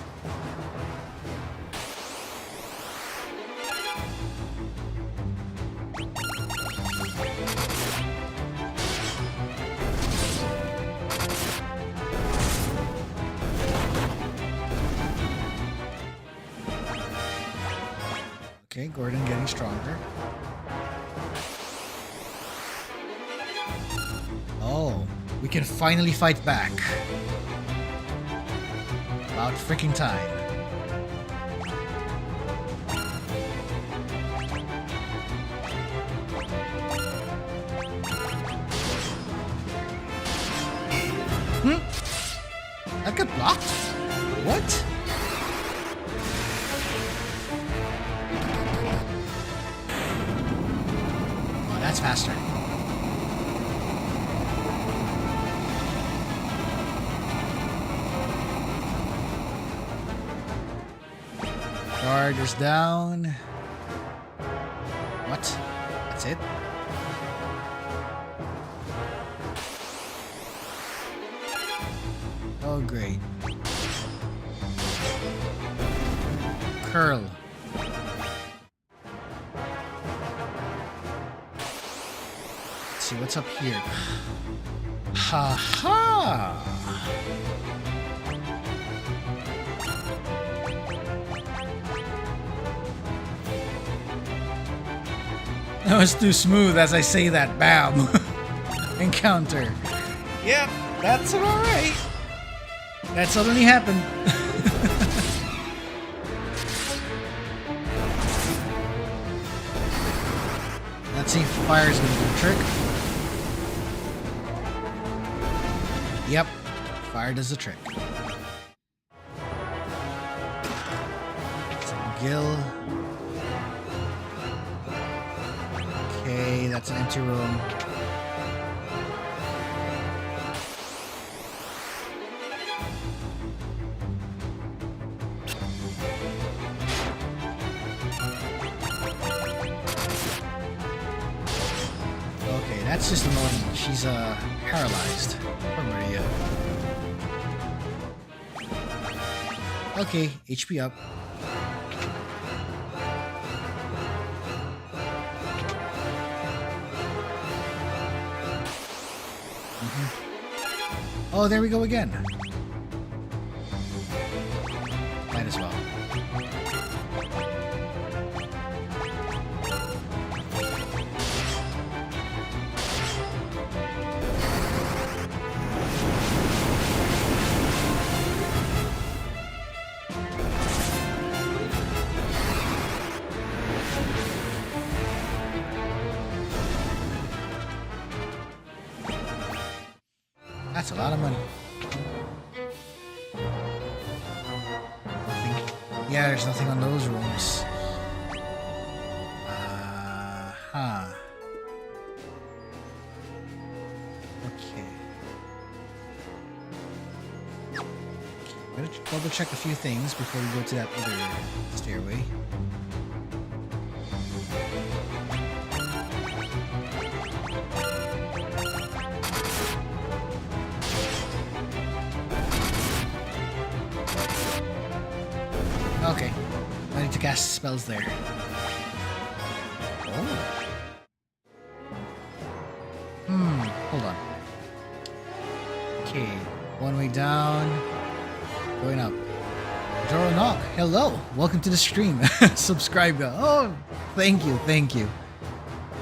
Okay, Gordon getting stronger. Oh, we can finally fight back. About freaking time. That got blocked? What? Oh, that's faster. Guard is down. What? That's it? Oh, great. Curl. Let's see what's up here. Ha ha! That was too smooth as I say that. Bam! Encounter. Yep, that's alright. That suddenly happened. Let's see if fire's gonna do the trick. Yep, fire does the trick. Gil. Okay, that's an empty room. Okay, that's just annoying. She's paralyzed. Poor Maria. Okay, HP up. Oh, there we go again. Might as well. That's a lot of money. Nothing. Yeah, there's nothing on those rooms. Okay. I'm gonna double check a few things before we go to that other stairway. Okay, I need to cast spells there. Oh. Hold on. Okay, one way down, going up. Dreadnought, hello, welcome to the stream. Subscribe. Oh, thank you.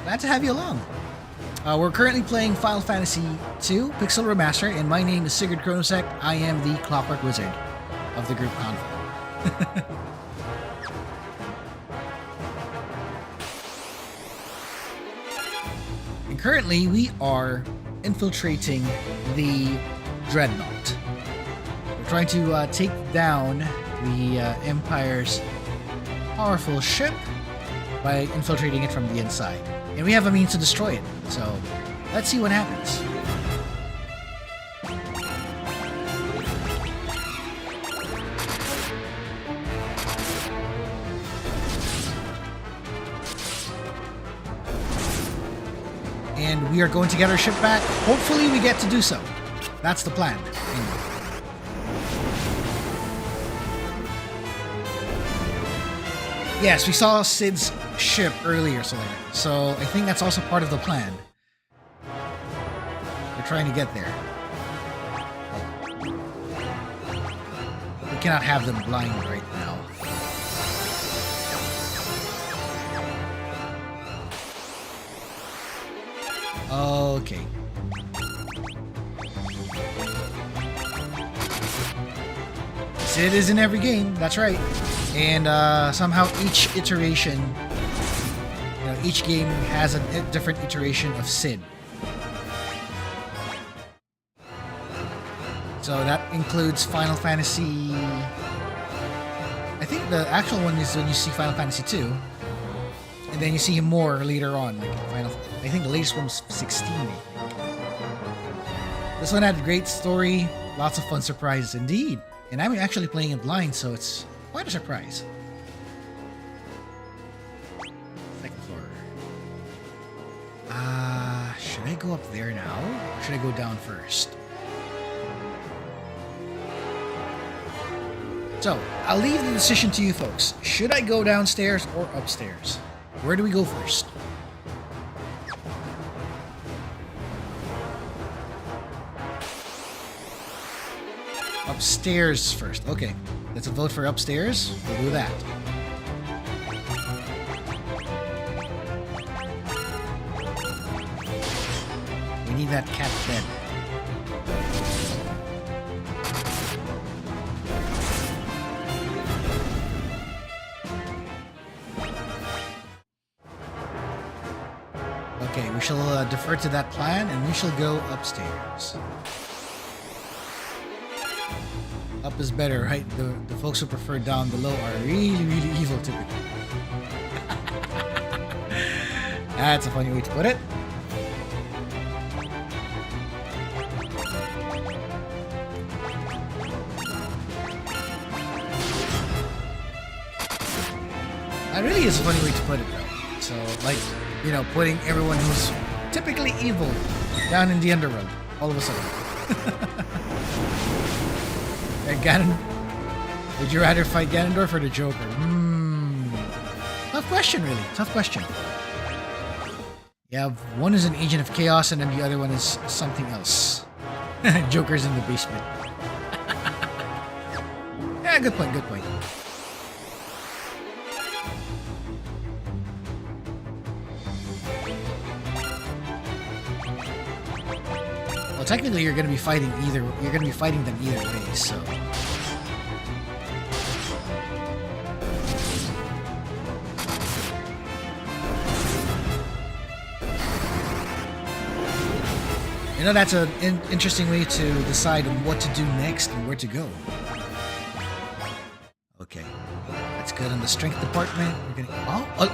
Glad to have you along. We're currently playing Final Fantasy II Pixel Remaster, and my name is Sigurd Chronosecht. I am the Clockwork Wizard of the group CANVO. And currently we are infiltrating the Dreadnought. We're trying to take down the Empire's powerful ship by infiltrating it from the inside. And we have a means to destroy it, so let's see what happens. And we are going to get our ship back. Hopefully we get to do so. That's the plan. Anyway. Yes, we saw Sid's ship earlier, so I think that's also part of the plan. We're trying to get there. We cannot have them blind right now. Okay. Sid is in every game, that's right. And somehow each iteration, each game has a different iteration of Sid. So that includes Final Fantasy... I think the actual one is when you see Final Fantasy 2. And then you see him more later on, like Final... I think the latest one was 16, I think. This one had a great story, lots of fun surprises indeed. And I'm actually playing it blind, so it's quite a surprise. Second floor. Should I go up there now? Or should I go down first? So, I'll leave the decision to you folks. Should I go downstairs or upstairs? Where do we go first? Upstairs first. Okay, let's vote for upstairs. We'll do that. We need that cat bed. Okay, we shall defer to that plan and we shall go upstairs. Up is better, right? The folks who prefer down below are really, really evil typically. That's a funny way to put it. That really is a funny way to put it though. So, like, putting everyone who's typically evil down in the underworld all of a sudden. Ganon. Would you rather fight Ganondorf or the Joker? Tough question, really. Tough question. Yeah, one is an agent of chaos, and then the other one is something else. Joker's in the basement. Yeah, good point, good point. Well, technically, you're gonna be fighting them either way, so. You know, that's an interesting way to decide on what to do next and where to go. Okay, that's good on the strength department. We're gonna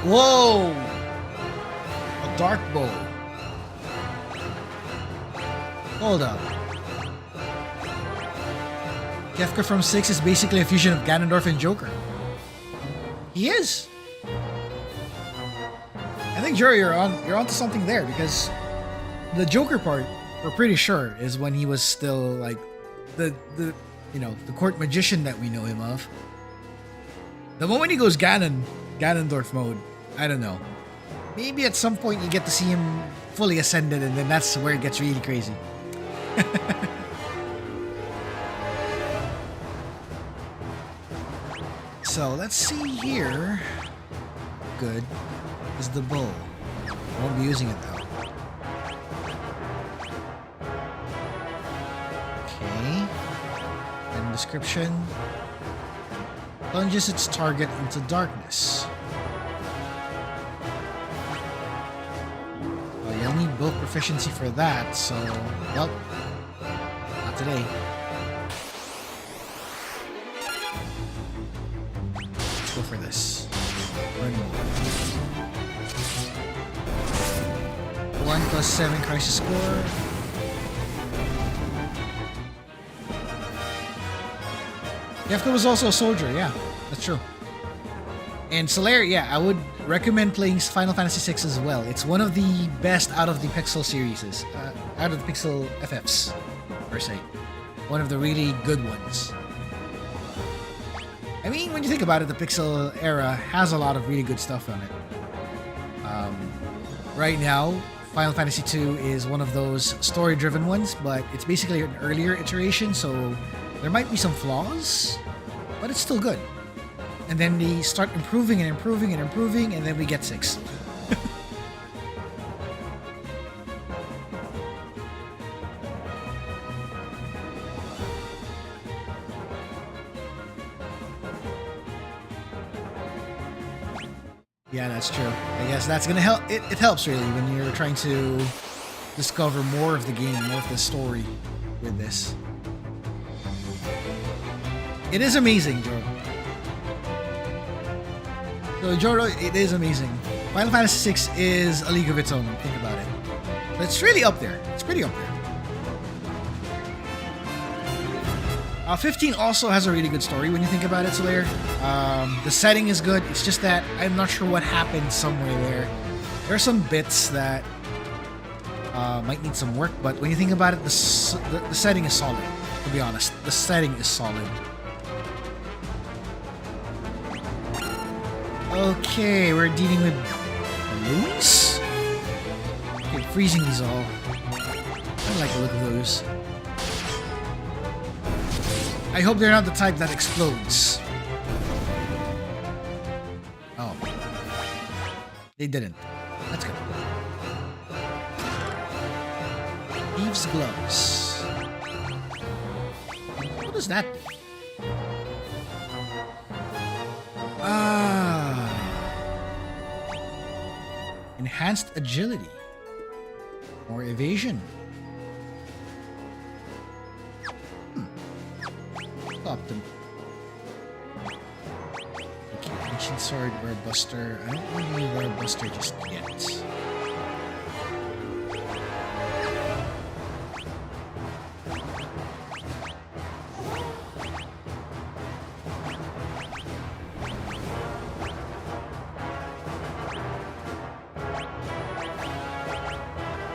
whoa! A dark bow. Hold up. Kefka from 6 is basically a fusion of Ganondorf and Joker. He is. I think Joe, you're onto something there, because the Joker part, we're pretty sure, is when he was still like the court magician that we know him of. The moment he goes Ganondorf mode, I don't know. Maybe at some point you get to see him fully ascended, and then that's where it gets really crazy. So let's see here. Good is the bow. I won't be using it though. Okay. And description. Plunges its target into darkness. Well, you'll need both proficiency for that, so well, not today. Let's go for this. 1 plus 7 crisis score. Kefka was also a soldier, yeah, that's true. And Solaire, yeah, I would recommend playing Final Fantasy VI as well. It's one of the best out of the Pixel series, out of the Pixel FFs, per se. One of the really good ones. I mean, when you think about it, the Pixel era has a lot of really good stuff on it. Right now, Final Fantasy II is one of those story-driven ones, but it's basically an earlier iteration, so there might be some flaws, but it's still good. And then they start improving and improving and improving, and then we get 6. Yeah, that's true. I guess that's gonna help. It helps really when you're trying to discover more of the game, more of the story with this. It is amazing, Joro. So, Joro, it is amazing. Final Fantasy VI is a league of its own. Think about it. But it's really up there. It's pretty up there. 15 also has a really good story when you think about it, Solaire. The setting is good. It's just that I'm not sure what happened somewhere there. There are some bits that might need some work, but when you think about it, the setting is solid. To be honest, the setting is solid. Okay, we're dealing with balloons? Okay, freezing these all. I don't like the look of those. I hope they're not the type that explodes. Oh. They didn't. That's good. Thieves' gloves. What does that do? Enhanced agility. More evasion. Stop them. Okay, ancient sword, rare buster. I don't really need rare buster just yet.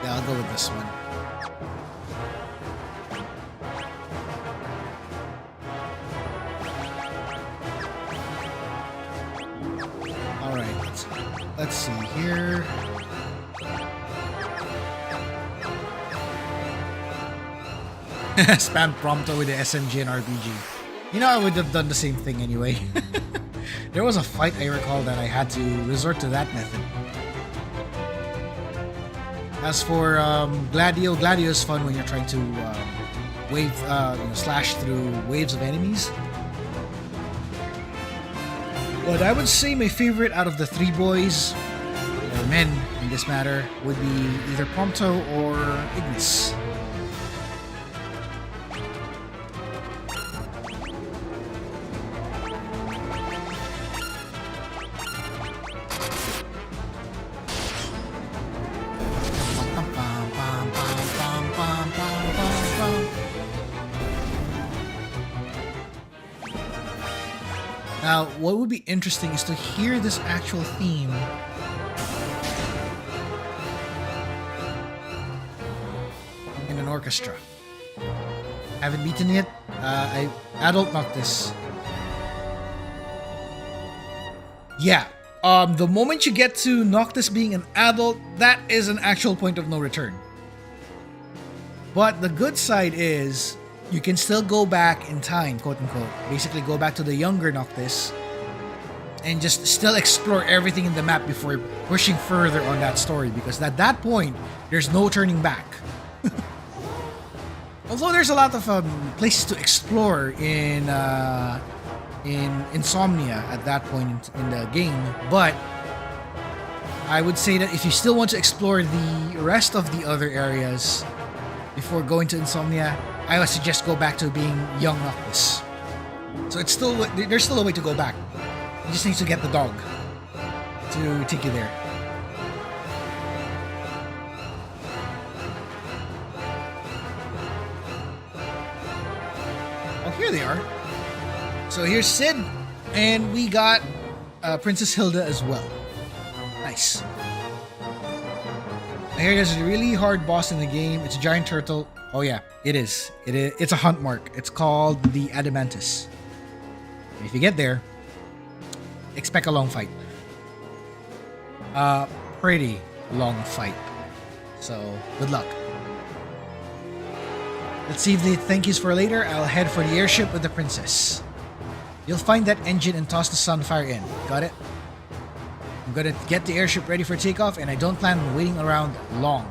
Yeah, I'll go with this one. let's see here. Spam Prompto with the SMG and RPG. You know, I would have done the same thing anyway. There was a fight I recall that I had to resort to that method. As for Gladio is fun when you're trying to slash through waves of enemies. But I would say my favorite out of the three boys, or men in this matter, would be either Prompto or Ignis. Now, what would be interesting is to hear this actual theme in an orchestra. Haven't beaten it. I adult Noctis. Yeah. The moment you get to Noctis being an adult, that is an actual point of no return. But the good side is, you can still go back in time, quote-unquote. Basically, go back to the younger Noctis and just still explore everything in the map before pushing further on that story. Because at that point, there's no turning back. Although there's a lot of places to explore in Insomnia at that point in the game. But I would say that if you still want to explore the rest of the other areas before going to Insomnia, I would suggest go back to being young Noctis. So it's still, there's still a way to go back. You just need to get the dog to take you there. Oh, here they are. So here's Sid, and we got Princess Hilda as well. Nice. I hear there's a really hard boss in the game. It's a giant turtle. Oh yeah, it is. It's a hunt mark. It's called the Adamantus. If you get there, expect a long fight. Pretty long fight. So, good luck. Let's save the thank yous for later. I'll head for the airship with the princess. You'll find that engine and toss the Sunfire in. Got it? I'm gonna get the airship ready for takeoff, and I don't plan on waiting around long.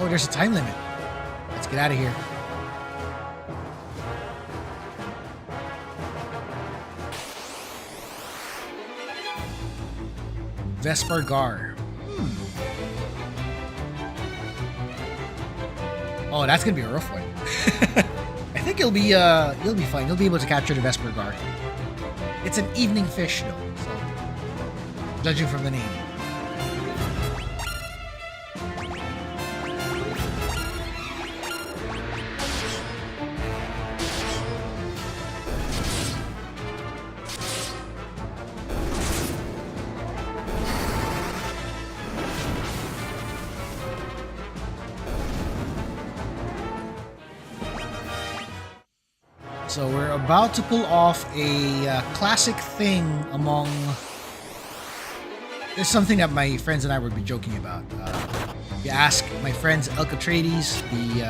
Oh, there's a time limit. Let's get out of here. Vesper Gar. Oh, that's gonna be a rough one. I think you'll be fine. You'll be able to capture the Vesper Gar. It's an evening fish though, so judging from the name. So we're about to pull off a classic thing among... There's something that my friends and I would be joking about. You ask my friends Elk Atreides, the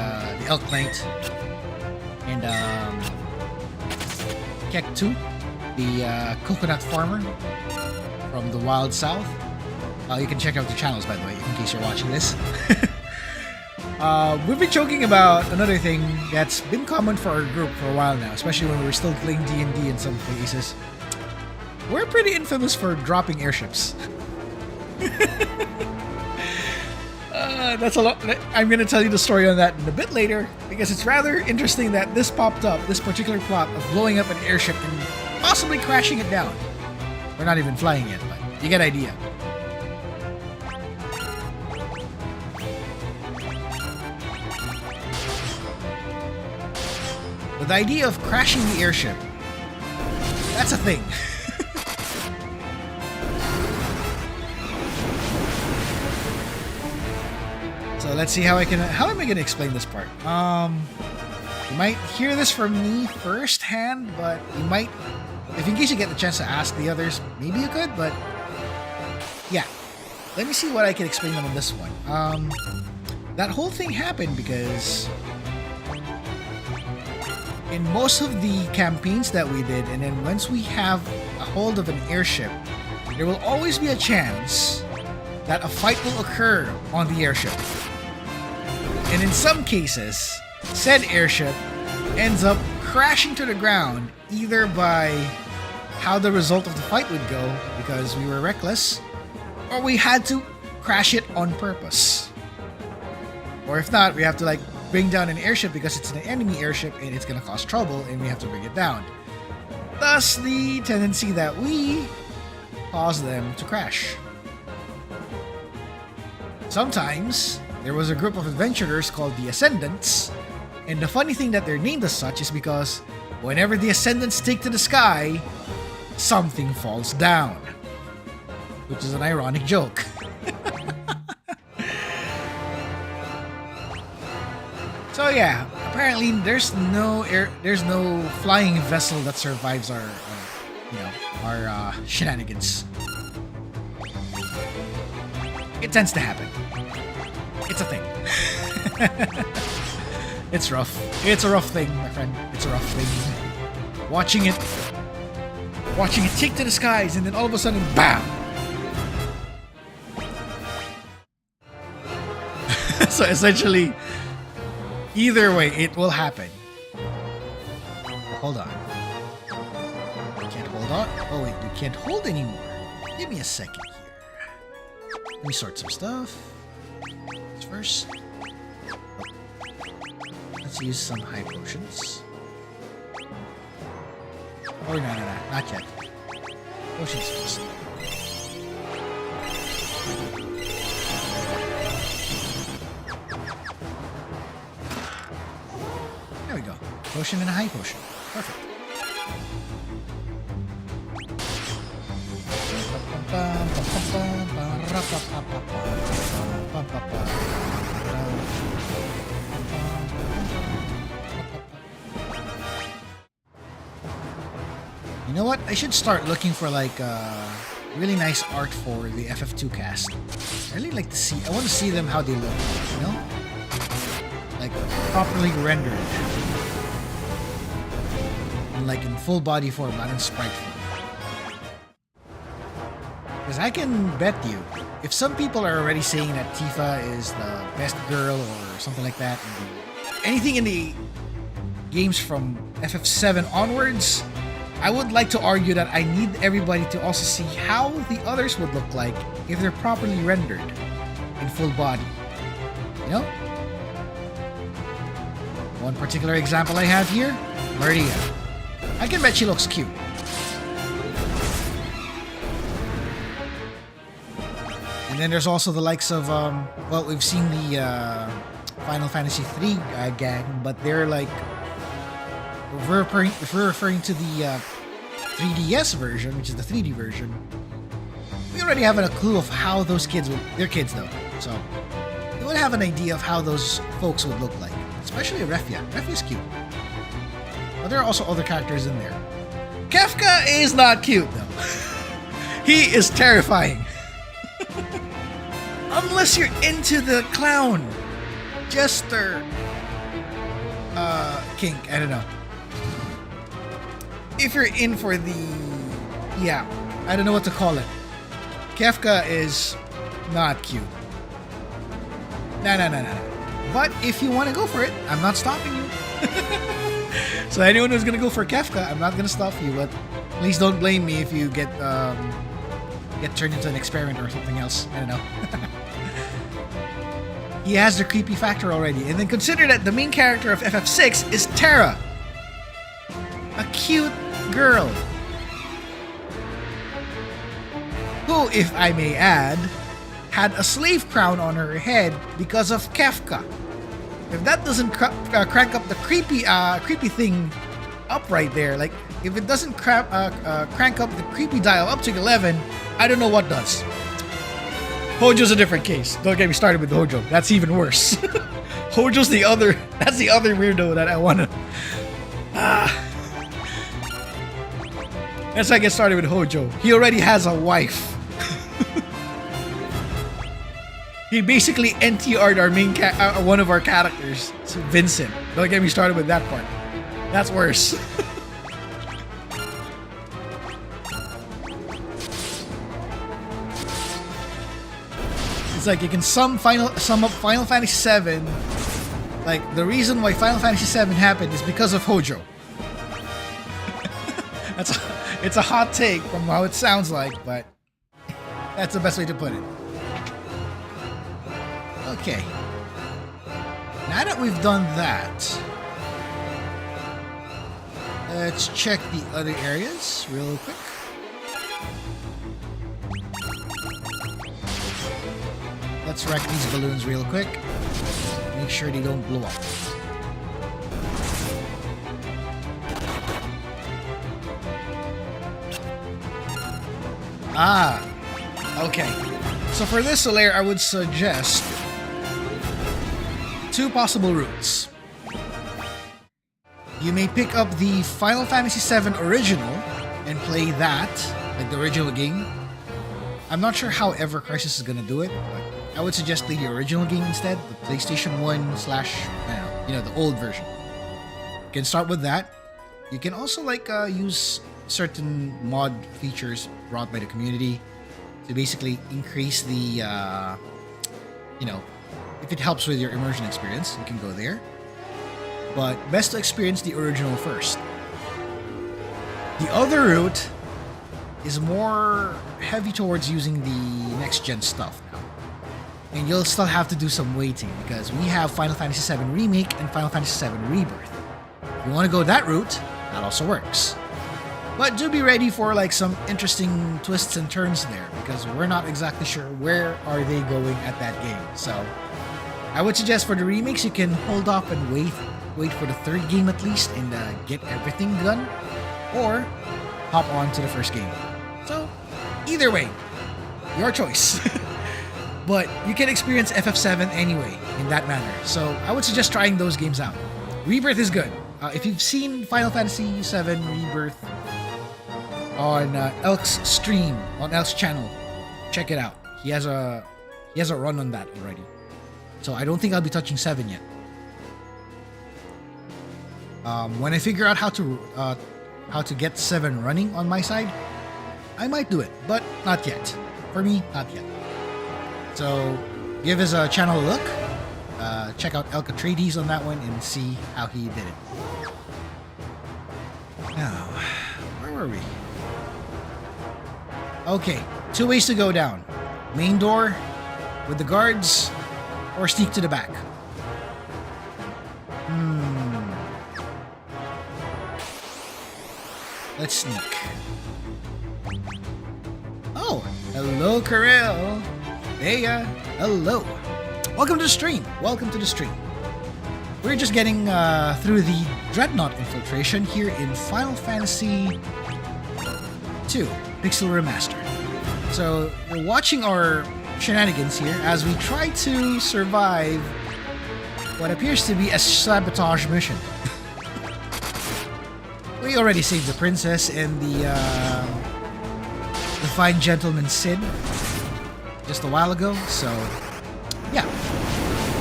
Elk Knight, and Kek2, the coconut farmer from the Wild South. You can check out the channels, by the way, in case you're watching this. We've been joking about another thing that's been common for our group for a while now, especially when we're still playing D&D in some places. We're pretty infamous for dropping airships. That's a lot. I'm going to tell you the story on that in a bit later, because it's rather interesting that this popped up, this particular plot of blowing up an airship and possibly crashing it down. We're not even flying yet, but you get the idea. But the idea of crashing the airship, that's a thing. So let's see how am I gonna explain this part? You might hear this from me firsthand, but you might, if in case you get the chance to ask the others, maybe you could, but yeah. Let me see what I can explain on this one. That whole thing happened because in most of the campaigns that we did, and then once we have a hold of an airship, there will always be a chance that a fight will occur on the airship. And in some cases, said airship ends up crashing to the ground either by how the result of the fight would go because we were reckless, or we had to crash it on purpose. Or if not, we have to like bring down an airship because it's an enemy airship and it's gonna cause trouble and we have to bring it down. Thus the tendency that we cause them to crash. Sometimes there was a group of adventurers called the Ascendants, and the funny thing that they're named as such is because whenever the Ascendants take to the sky, something falls down. Which is an ironic joke. So yeah, apparently there's no flying vessel that survives our shenanigans. It tends to happen. It's a thing. It's rough. It's a rough thing, my friend. It's a rough thing. Watching it take to the skies and then all of a sudden, BAM! So essentially, either way, it will happen. Hold on. You can't hold on? Oh wait, you can't hold anymore. Give me a second here. Let me sort some stuff. First, let's use some high potions. Oh no, not yet. Potions first. There we go. Potion and a high potion. Perfect. You know what? I should start looking for like really nice art for the FF2 cast. I really like to see. I want to see them how they look. You know, like properly rendered, and like in full body form, not in sprite form. Because I can bet you, if some people are already saying that Tifa is the best girl or something like that, anything in the games from FF7 onwards, I would like to argue that I need everybody to also see how the others would look like if they're properly rendered in full body. You know? One particular example I have here, Maria. I can bet she looks cute. And then there's also the likes of, well, we've seen the Final Fantasy III gang, but they're like, if we're referring to the 3DS version, which is the 3D version, we already have a clue of how those kids would, they're kids though, so we would have an idea of how those folks would look like, especially Refia. Refia's cute. But there are also other characters in there. Kefka is not cute though. He is terrifying. Unless you're into the clown, jester, kink, I don't know. If you're in for the, yeah, I don't know what to call it. Kefka is not cute. No. But if you want to go for it, I'm not stopping you. So anyone who's gonna go for Kefka, I'm not gonna stop you. But please don't blame me if you get turned into an experiment or something else. I don't know. He has the creepy factor already, and then consider that the main character of FF6 is Terra, a cute girl who, if I may add, had a slave crown on her head because of Kefka. If that doesn't crank up the creepy thing up right there, like if it doesn't crank up the creepy dial up to 11, I don't know what does. Hojo's a different case. Don't get me started with Hojo. That's even worse. Hojo's the other. That's the other weirdo that I wanna. Let's not get started with Hojo. He already has a wife. He basically NTR'd our main one of our characters, so Vincent. Don't get me started with that part. That's worse. It's like you can sum up Final Fantasy VII. Like the reason why Final Fantasy VII happened is because of Hojo. It's a hot take from how it sounds like, but that's the best way to put it. Okay. Now that we've done that, let's check the other areas real quick. Let's wreck these balloons real quick. Make sure they don't blow up. Ah, okay. So for this layer, I would suggest two possible routes. You may pick up the Final Fantasy VII original and play that, like the original game. I'm not sure how Ever Crisis is gonna do it, but I would suggest play the original game instead, the PlayStation 1 / the old version. You can start with that. You can also use certain mod features brought by the community to basically increase the, if it helps with your immersion experience, you can go there. But best to experience the original first. The other route is more heavy towards using the next-gen stuff now. And you'll still have to do some waiting because we have Final Fantasy VII Remake and Final Fantasy VII Rebirth. If you want to go that route, that also works. But do be ready for some interesting twists and turns there because we're not exactly sure where are they going at that game. So I would suggest for the remakes you can hold off and wait for the third game at least and get everything done, or hop on to the first game. So either way, your choice. But you can experience FF7 anyway in that manner. So I would suggest trying those games out. Rebirth is good. If you've seen Final Fantasy VII Rebirth on Elk's stream, on Elk's channel, check it out. He has a run on that already. So I don't think I'll be touching 7 yet. When I figure out how to get 7 running on my side, I might do it, but not yet. For me, not yet. So give his channel a look. Check out Elk Atreides on that one and see how he did it. Now, where were we? Okay, 2 ways to go down. Main door with the guards, or sneak to the back. Let's sneak. Oh, hello, Karel. Hey, hello. Welcome to the stream. Welcome to the stream. We're just getting through the Dreadnought infiltration here in Final Fantasy II Pixel Remaster. So you're watching our shenanigans here as we try to survive what appears to be a sabotage mission. We already saved the princess and the fine gentleman Sid just a while ago, so yeah.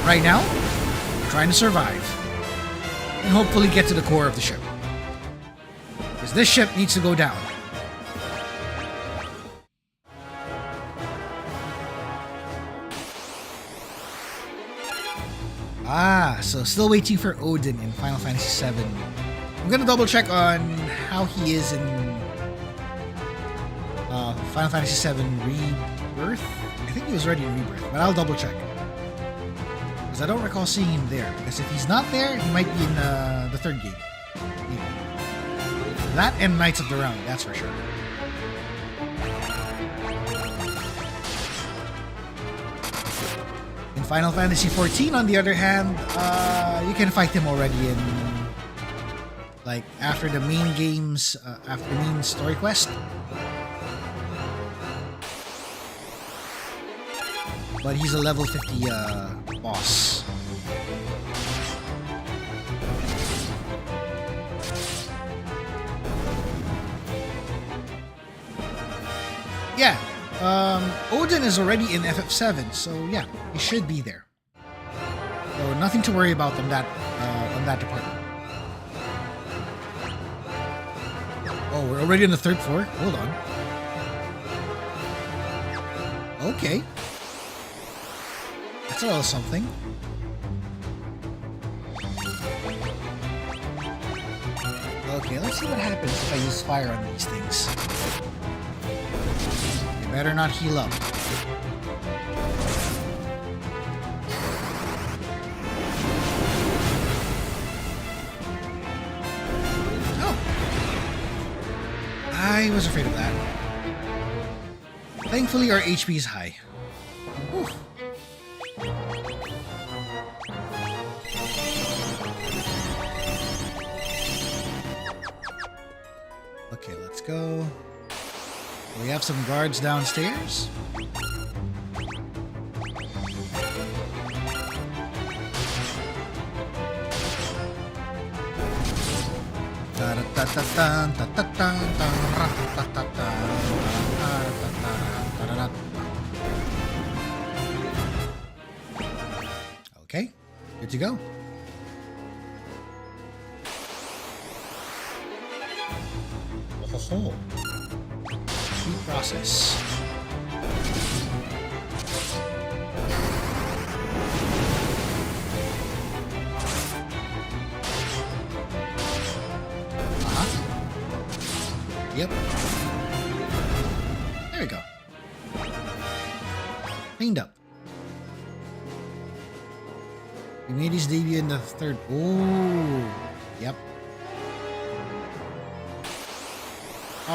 Right now, we're trying to survive and hopefully get to the core of the ship. Because this ship needs to go down. So still waiting for Odin in Final Fantasy VII. I'm gonna double check on how he is in Final Fantasy VII Rebirth. I think he was already in Rebirth, but I'll double check. Because I don't recall seeing him there. Because if he's not there, he might be in the third game. Maybe. That and Knights of the Round, that's for sure. In Final Fantasy XIV, on the other hand, you can fight him already in after the main games, after the main story quest. But he's a level 50 boss. Yeah, Odin is already in FF7, so yeah, he should be there. So nothing to worry about on that department. Oh, we're already on the 3rd floor? Hold on. Okay. That's a little something. Okay, let's see what happens if I use fire on these things. You better not heal up. I was afraid of that. Thankfully, our HP is high. Whew. Okay, let's go. We have some guards downstairs. Okay, good to go. Oh, sweet process. Yep. There we go. Cleaned up. We made his debut in the 3rd. Oh, yep.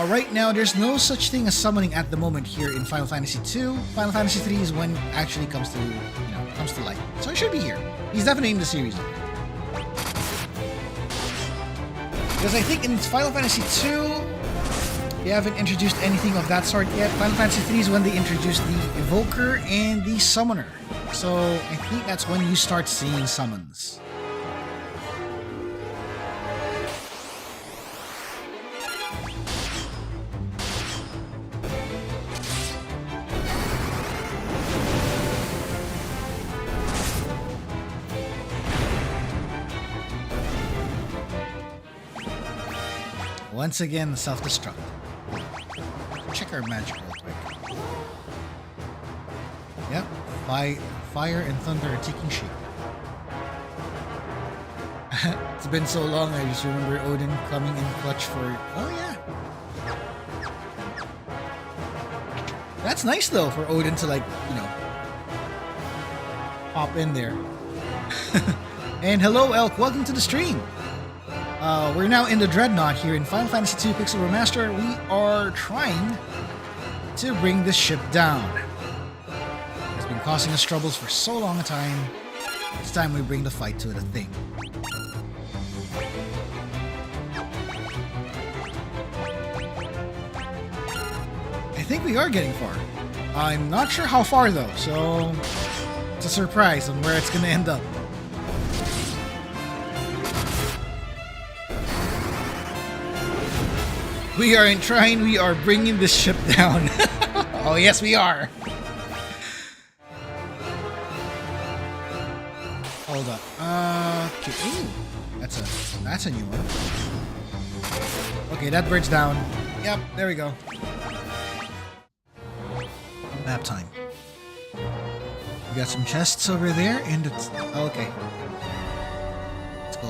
Right now, there's no such thing as summoning at the moment here in Final Fantasy II. Final Fantasy III is when it actually comes to, comes to light. So it should be here. He's definitely in the series. Because I think in Final Fantasy II, they haven't introduced anything of that sort yet. Final Fantasy III is when they introduced the Evoker and the Summoner. So I think that's when you start seeing summons. Once again, self-destruct. Check our magic real quick. Yep, fire and thunder are taking shape. It's been so long, I just remember Odin coming in clutch for... Oh yeah. That's nice though, for Odin to pop in there. And hello Elk, welcome to the stream. We're now in the Dreadnought here in Final Fantasy II Pixel Remaster. We are trying to bring this ship down. It's been causing us troubles for so long a time. It's time we bring the fight to the thing. I think we are getting far. I'm not sure how far though, so it's a surprise on where it's gonna end up. We aren't trying, we are bringing this ship down. Oh yes, we are. Hold up. Okay. Ooh, that's a new one. Okay, that bird's down. Yep, there we go. Map time. We got some chests over there, and it's okay. Let's go.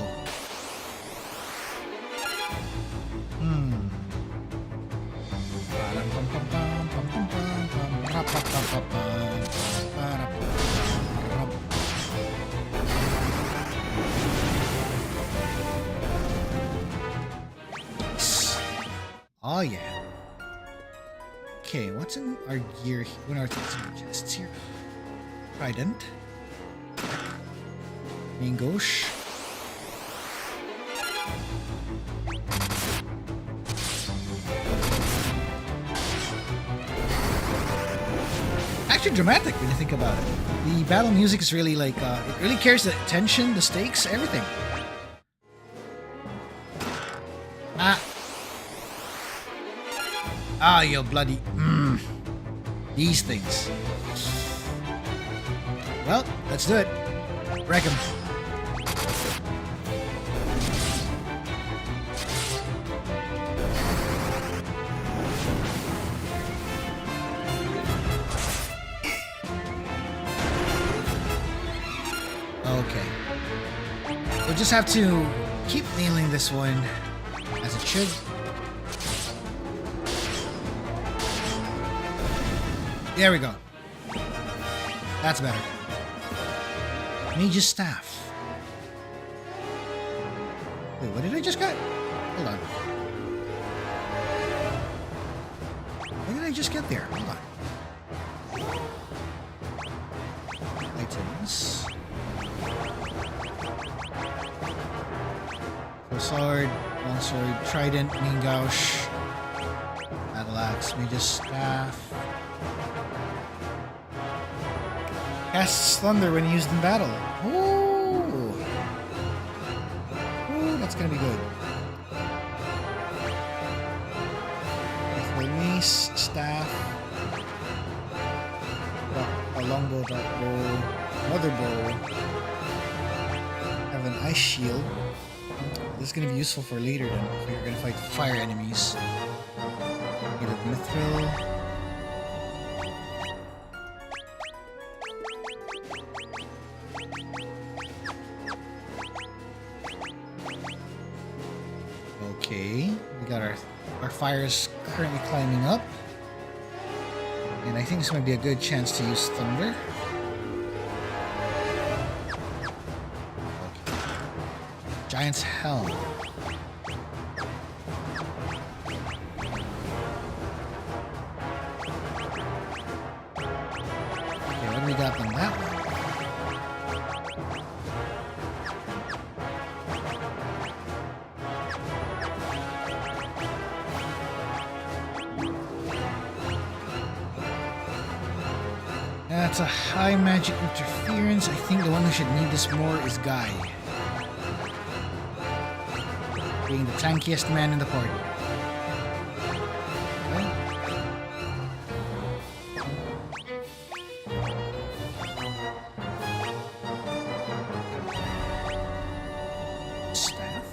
Oh yeah. Okay, what's in our gear? What are our chests here? Trident. Mingosh. Actually dramatic when you think about it. The battle music is really it really carries the tension, the stakes, everything. Ah, you bloody... These things. Well, let's do it. Wreck him. Okay. We'll just have to keep nailing this one as it should. There we go. That's better. Mage's Staff. Wait, what did I just get? Hold on. What did I just get there? Hold on. Items. Sword, longsword, trident, main gouge, battle axe, Mage's Staff. Casts thunder when used in battle. Ooh. Ooh, that's gonna be good. With mace, staff, a longbow, dark bow, another bow. Have an ice shield. This is gonna be useful for later then, if you're gonna fight fire enemies. Get a mithril. Okay, we got our fires currently climbing up. And I think this might be a good chance to use thunder. Okay. Giant's Helm. Okay, what do we got on that one? That's a high magic interference. I think the one who should need this more is Guy. Being the tankiest man in the party. Okay. Staff.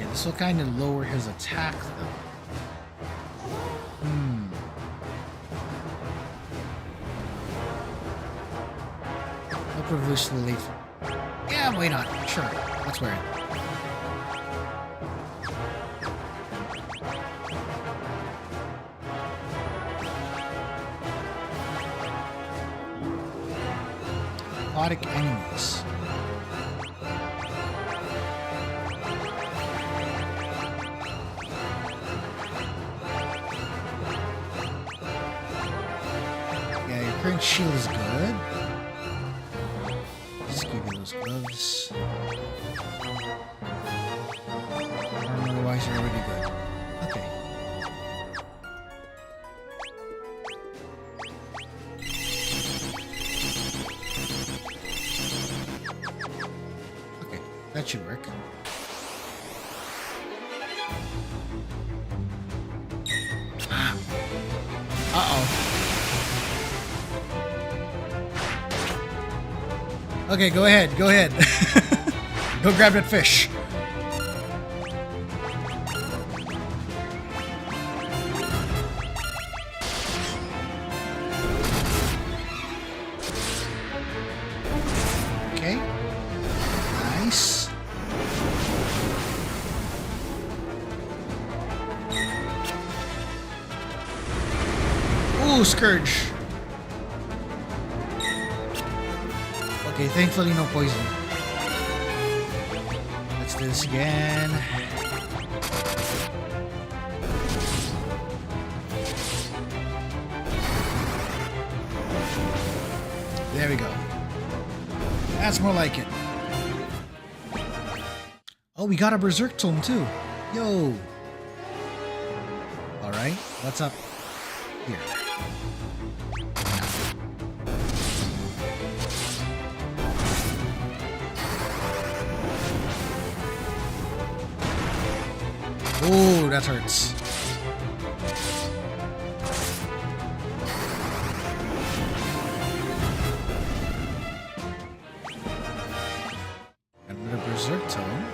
This will kind of lower his attack, though. Hope we're loosely late. Yeah, why not? Sure, let's wear it. Aquatic enemies. Current shield is good. Just give you those gloves. Otherwise, you're already good. Okay. Okay, that should work. Uh-oh. Okay, go ahead, go ahead. Go grab that fish. Okay. Nice. Ooh, Scourge. Okay, thankfully no poison. Let's do this again. There we go. That's more like it. Oh, we got a Berserk Tome too. Yo. Alright, what's up here? Oh, that hurts. Another Berserk Tome.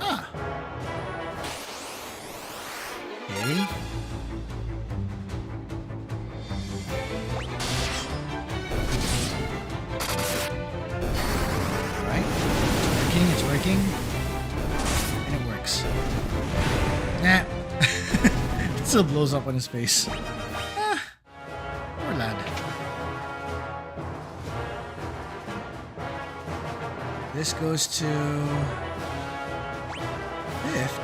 Ah. Okay. It's working. And it works. Nah. It still blows up on his face. Ah. Poor lad. This goes to 5th.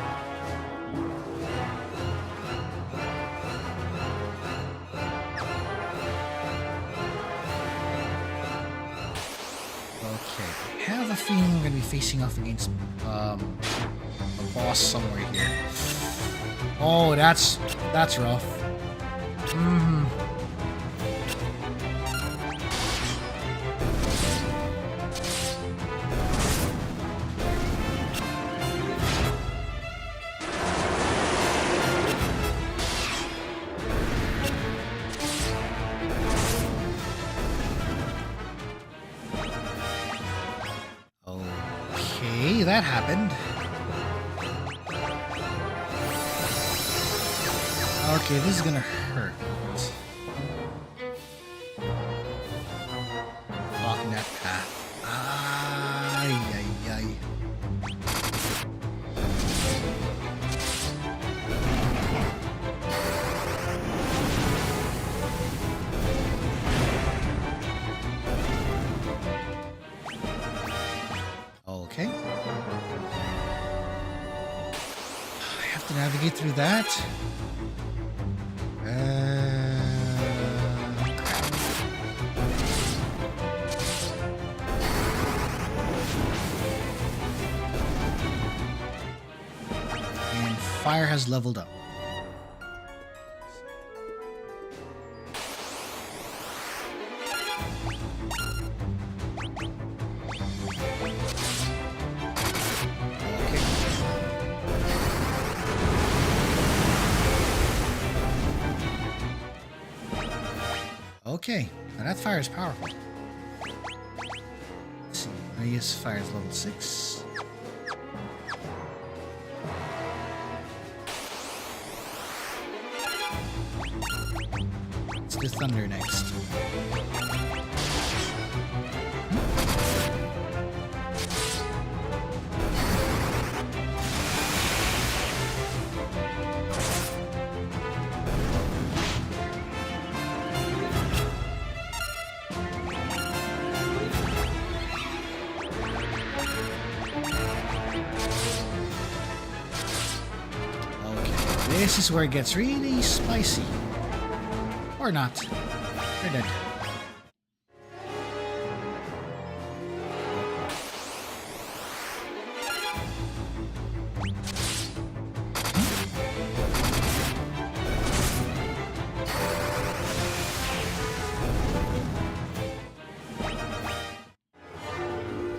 I have a feeling I'm going to be facing off against a boss somewhere here. Oh, that's rough. Okay, that happened. Okay, this is gonna hurt. Blocking that path. Ay, ay, ay. Okay. I have to navigate through that. And fire has leveled up. Okay, now that fire is powerful. Let's see, I use fire is level 6. Let's do thunder next. This is where it gets really spicy. Or not. You're dead.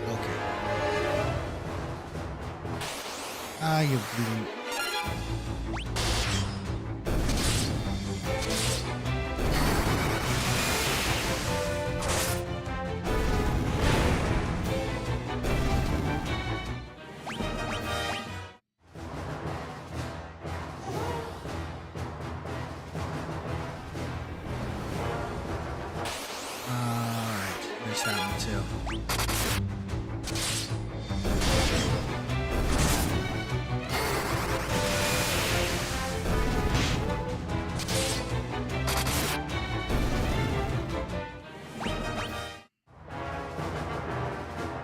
Okay. Ah, you blew. That one too.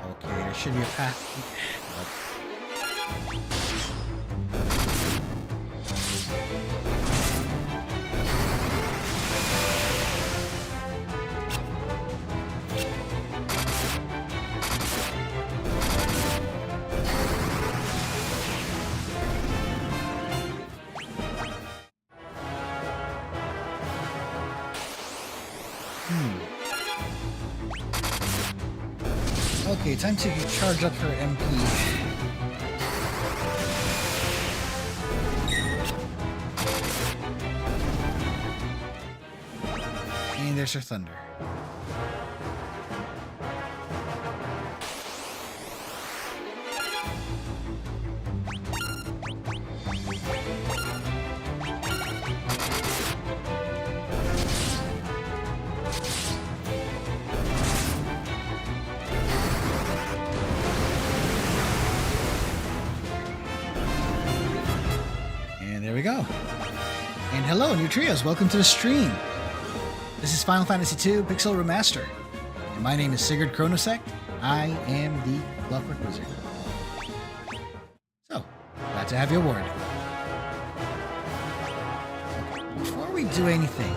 Okay, there should be a path. Okay, time to charge up her MP. And there's her thunder. There we go. And hello, new trios. Welcome to the stream. This is Final Fantasy II Pixel Remaster. And my name is Sigurd Chronosecht. I am the Clockwork Wizard. So, glad to have you aboard. Before we do anything,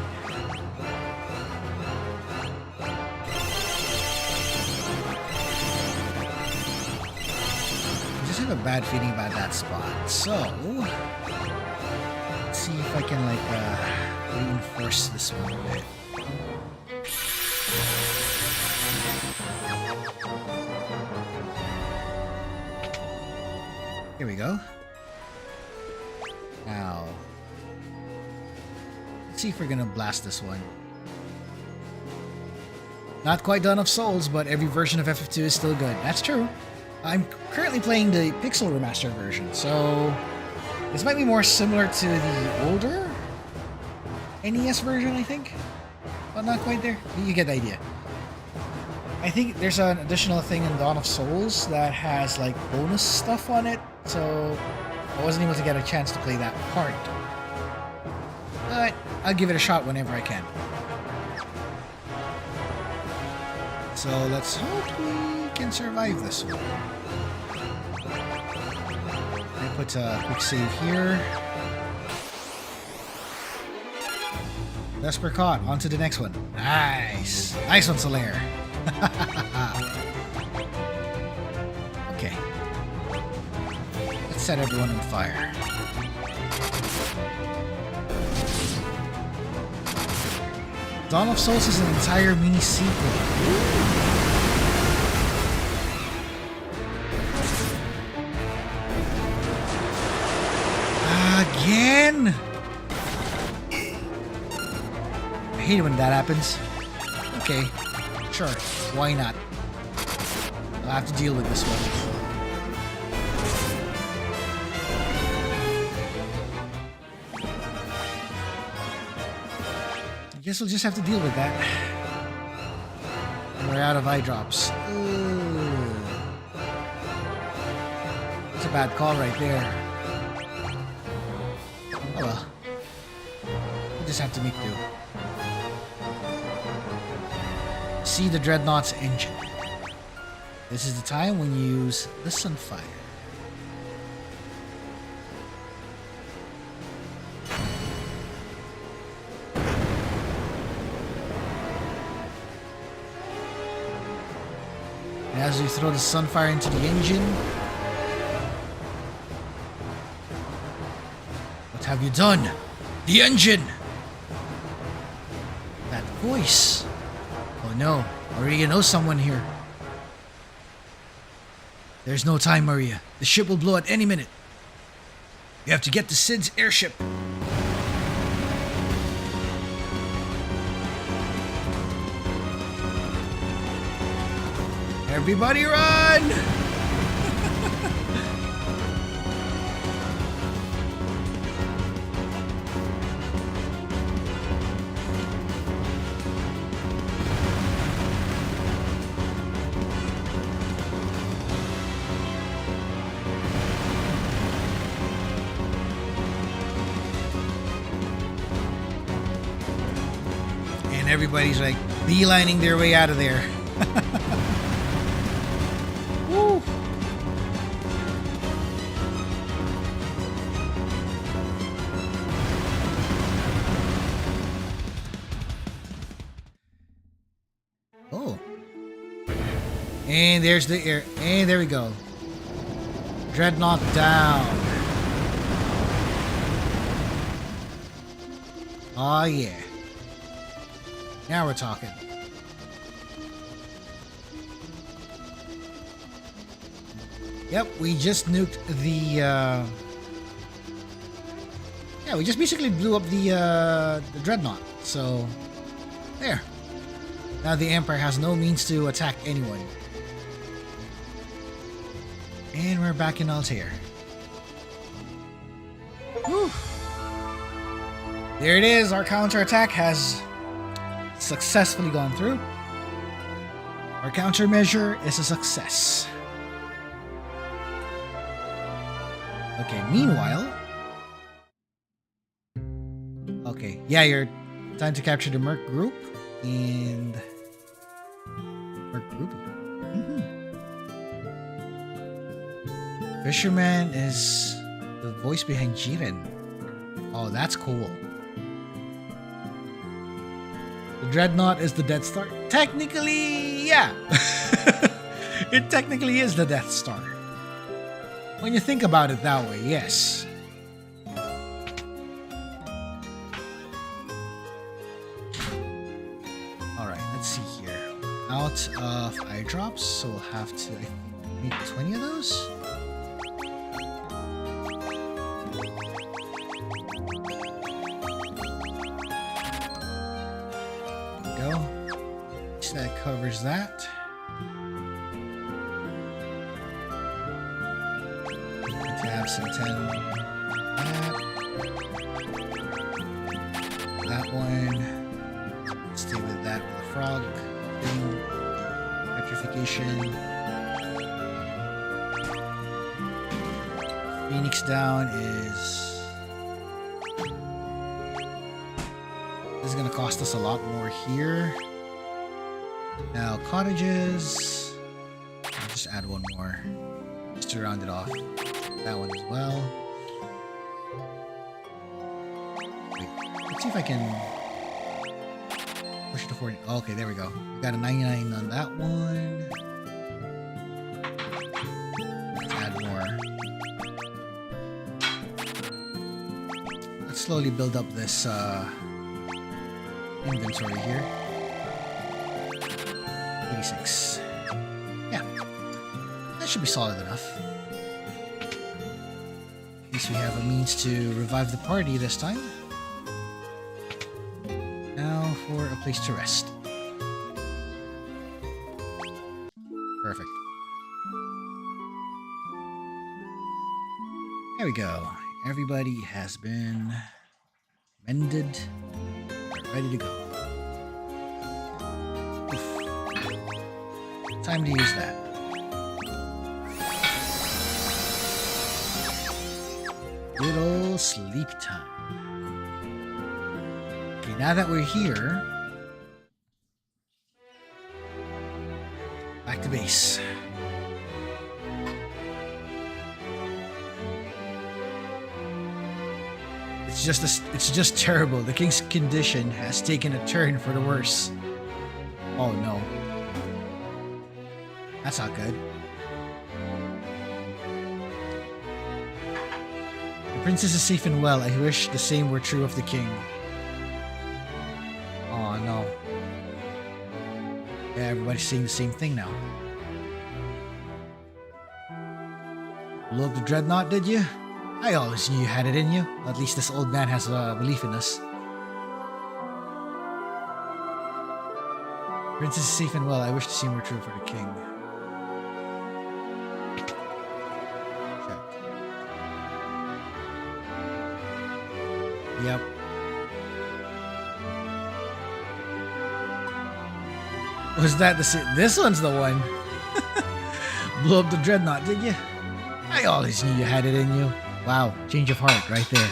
I just have a bad feeling about that spot. So, see if I can reinforce this one a bit. Here we go. Now, let's see if we're gonna blast this one. Not quite done of souls, but every version of FF2 is still good. That's true. I'm currently playing the Pixel Remaster version, so this might be more similar to the older NES version, I think. But not quite there. You get the idea. I think there's an additional thing in Dawn of Souls that has like bonus stuff on it, so I wasn't able to get a chance to play that part. But I'll give it a shot whenever I can. So let's hope we can survive this one. I put a quick save here. Vesper caught. On to the next one. Nice. Nice one, Solaire. Okay. Let's set everyone on fire. Dawn of Souls is an entire mini sequel. Again? I hate it when that happens. Okay, sure, why not? I'll have to deal with this one. I guess we'll just have to deal with that. And we're out of eye drops. That's a bad call right there. Oh well. We'll just have to make do. See the Dreadnought's engine. This is the time when you use the Sunfire. And as you throw the Sunfire into the engine, what have you done? The engine! That voice. Oh no, Maria knows someone here. There's no time, Maria. The ship will blow at any minute. You have to get to Sid's airship. Everybody run! And everybody's like beelining their way out of there. Woo. Oh. And there's the air. And there we go. Dreadnought down. Oh yeah. Now we're talking. Yep, we just nuked the yeah, we just basically blew up the Dreadnought. So there. Now the Empire has no means to attack anyone. And we're back in Altair. Whew. There it is, our counterattack has successfully gone through. Our countermeasure is a success. Okay, meanwhile... Okay, yeah, you're time to capture the Merc group and... Merc group? Fisherman is the voice behind Jiren. Oh, that's cool. The Dreadnought is the Death Star. Technically, yeah. It technically is the Death Star. When you think about it that way, yes. Alright, let's see here. Out of eye drops, so we'll have to make 20 of those. That covers that. Tab some 10. That one. Stay with that with the frog thing. Petrification. Phoenix down is. This is gonna cost us a lot more here. Now, cottages. I'll just add one more just to round it off. That one as well. Wait, let's see if I can push it to 40. Oh, okay, there we go. We got a 99 on that one. Let's add more. Let's slowly build up this inventory here. 86. Yeah. That should be solid enough. At least we have a means to revive the party this time. Now for a place to rest. Perfect. There we go. Everybody has been mended. Ready to go. Time to use that. Good old sleep time. Okay, now that we're here, back to base. It's just terrible. The king's condition has taken a turn for the worse. Oh no. That's not good. The princess is safe and well. I wish the same were true of the king. Oh no. Yeah, everybody's saying the same thing now. Blew up the Dreadnought, did you? I always knew you had it in you. At least this old man has a belief in us. Princess is safe and well. I wish the same were true for the king. Check. Yep. Was that the... This one's the one. Blew up the Dreadnought, did you? I always knew you had it in you. Wow, change of heart right there.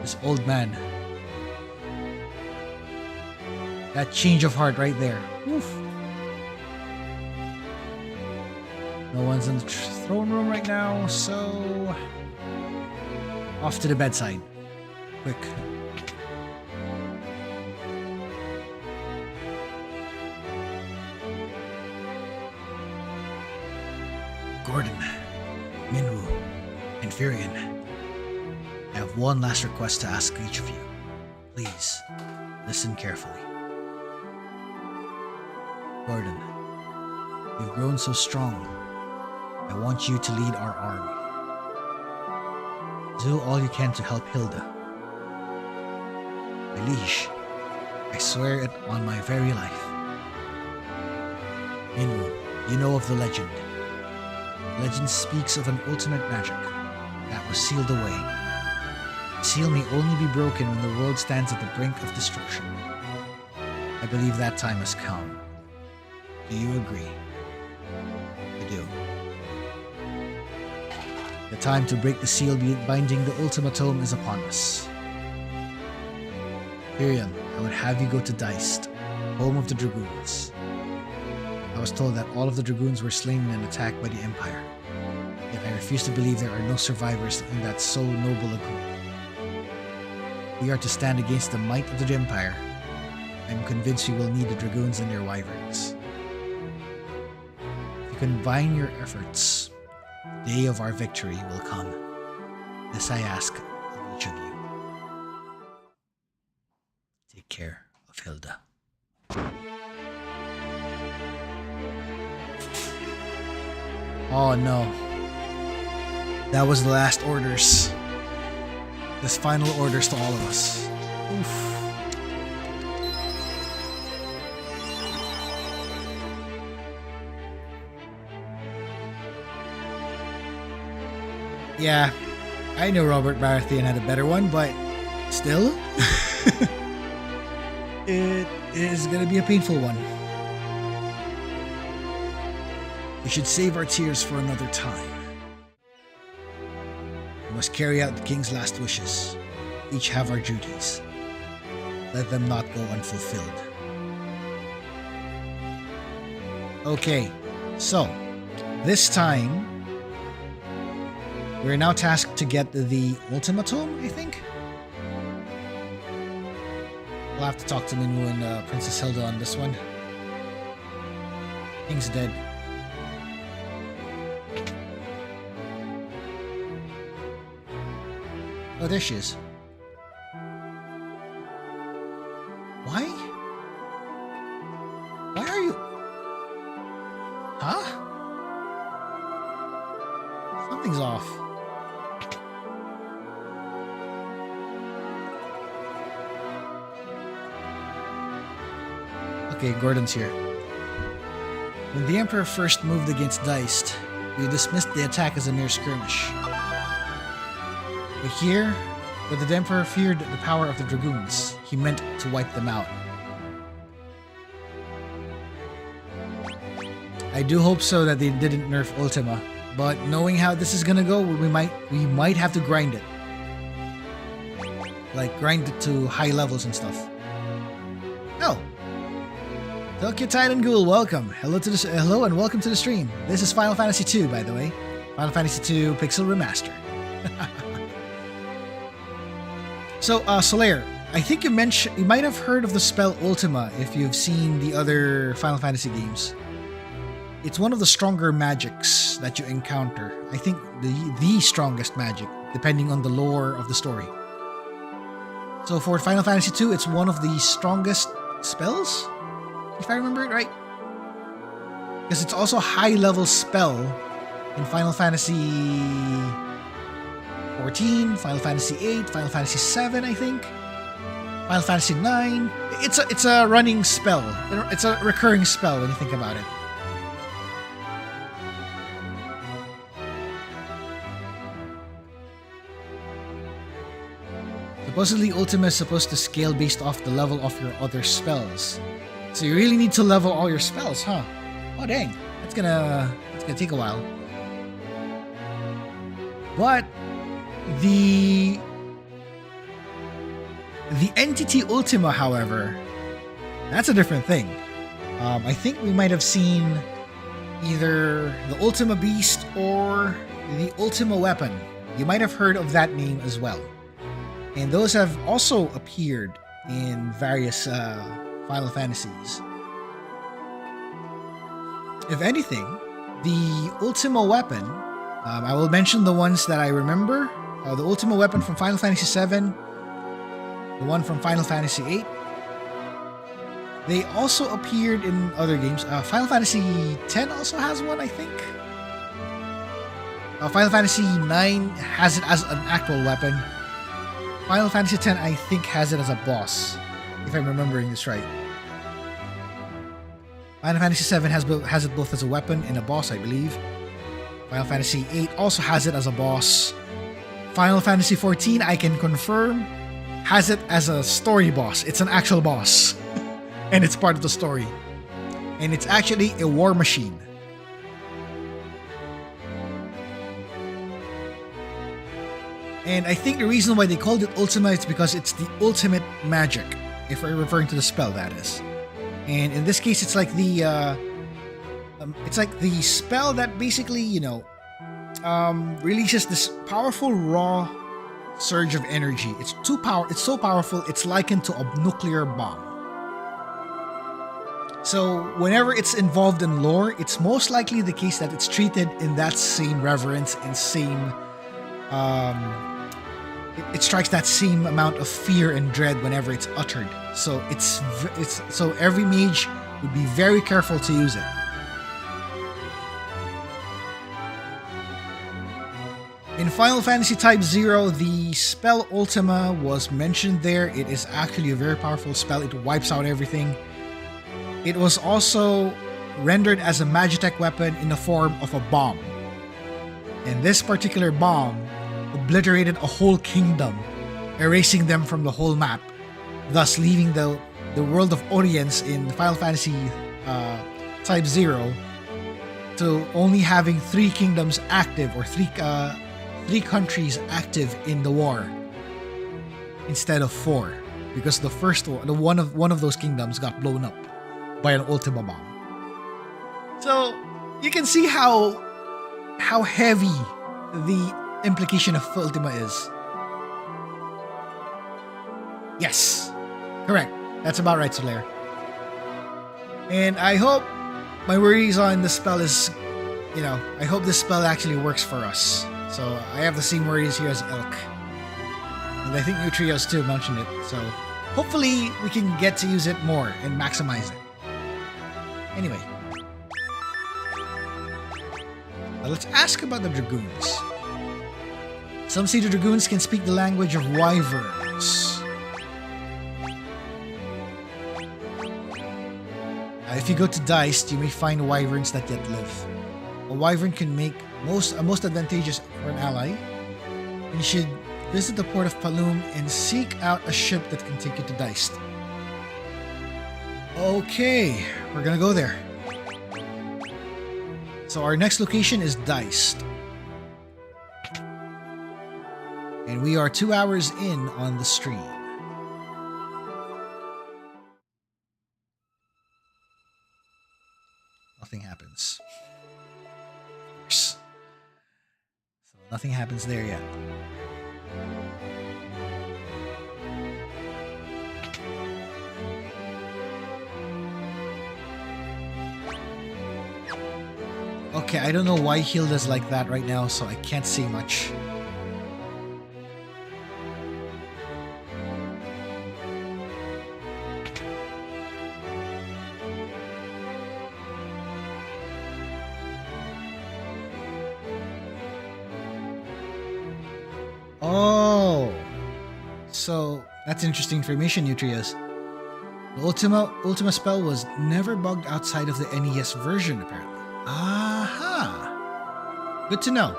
This old man. That change of heart right there. Oof. No one's in the throne room right now, so... Off to the bedside. Quick. Gordon, Minwoo, and Firion, I have one last request to ask each of you. Please, listen carefully. Gordon, you've grown so strong. I want you to lead our army. Do all you can to help Hilda. My liege, I swear it on my very life. Minwu, you know of the legend. The legend speaks of an ultimate magic that was sealed away. The seal may only be broken when the world stands at the brink of destruction. I believe that time has come. Do you agree? I do. The time to break the seal binding the ultimatum is upon us. Firion, I would have you go to Deist, home of the Dragoons. I was told that all of the Dragoons were slain in an attack by the Empire. Yet I refuse to believe there are no survivors in that so noble a group. We are to stand against the might of the Empire. I am convinced we will need the Dragoons and their wyverns. If you combine your efforts, the day of our victory will come. This I ask of each of you. Take care of Hilda. Oh no. That was the last orders. This final orders to all of us. Oof. Yeah, I know Robert Baratheon had a better one, but still, it is going to be a painful one. We should save our tears for another time. We must carry out the king's last wishes. Each have our duties. Let them not go unfulfilled. Okay, so this time we're now tasked to get the ultimatum, I think. We'll have to talk to Minwu and Princess Hilda on this one. King's dead. Oh, there she is. Why? Why are you... Huh? Something's off. Okay, Gordon's here. When the Emperor first moved against Deist, we dismissed the attack as a mere skirmish. But here, where the Emperor feared the power of the Dragoons, he meant to wipe them out. I do hope so that they didn't nerf Ultima, but knowing how this is gonna go, we might have to grind it. Like, grind it to high levels and stuff. Oh! Tokyo Titan Ghoul, welcome. Hello and welcome to the stream. This is Final Fantasy II, by the way. Final Fantasy II Pixel Remaster. So, Solaire, I think you might have heard of the spell Ultima if you've seen the other Final Fantasy games. It's one of the stronger magics that you encounter. I think the strongest magic, depending on the lore of the story. So for Final Fantasy II, it's one of the strongest spells, if I remember it right. Because it's also a high-level spell in Final Fantasy 14, Final Fantasy 8, Final Fantasy 7, I think. Final Fantasy 9. It's a running spell. It's a recurring spell when you think about it. Supposedly, Ultima is supposed to scale based off the level of your other spells. So you really need to level all your spells, huh? Oh dang, that's gonna take a while. But the entity Ultima, however, that's a different thing. I think we might have seen either the Ultima Beast or the Ultima Weapon. You might have heard of that name as well. And those have also appeared in various Final Fantasies. If anything, the Ultima Weapon, I will mention the ones that I remember. The Ultima Weapon from Final Fantasy VII, the one from Final Fantasy VIII. They also appeared in other games. Final Fantasy X also has one, I think. Final Fantasy 9 has it as an actual weapon. Final Fantasy 10, I think, has it as a boss, if I'm remembering this right. Final Fantasy 7 has it both as a weapon and a boss, I believe. Final Fantasy 8 also has it as a boss. Final Fantasy 14, I can confirm, has it as a story boss. It's an actual boss. And it's part of the story. And it's actually a war machine. And I think the reason why they called it Ultima is because it's the ultimate magic. If we're referring to the spell, that is. And in this case, it's like the spell that basically, you know, releases this powerful raw surge of energy. It's so powerful, it's likened to a nuclear bomb. So whenever it's involved in lore, it's most likely the case that it's treated in that same reverence and same it strikes that same amount of fear and dread whenever it's uttered. So so every mage would be very careful to use it. In Final Fantasy Type 0, the spell Ultima was mentioned there. It is actually a very powerful spell. It wipes out everything. It was also rendered as a Magitech weapon in the form of a bomb. And this particular bomb obliterated a whole kingdom, erasing them from the whole map, thus leaving the world of Orience in Final Fantasy Type 0 to only having 3 kingdoms active, or 3 countries active in the war instead of 4, because the first one of those kingdoms got blown up by an Ultima bomb. So you can see how heavy the implication of Ultima is. Yes, correct. That's about right, Solaire. And I hope my worries on the spell is, you know, I hope this spell actually works for us. So I have the same worries here as Elk. And I think Nutrios too mentioned it. So hopefully we can get to use it more and maximize it. Anyway. Now let's ask about the Dragoons. Some say the Dragoons can speak the language of Wyverns. If you go to Diced, you may find Wyverns that yet live. A Wyvern can make most advantageous for an ally. You should visit the port of Palum and seek out a ship that can take you to Diced. Okay, we're gonna go there. So our next location is Diced. And we are 2 hours in on the stream. Nothing happens. Of course. So nothing happens there yet. Okay, I don't know why Hilda's like that right now, so I can't say much. Oh, so that's interesting information, Nutrias. The Ultima spell was never bugged outside of the NES version, apparently. Aha! Good to know.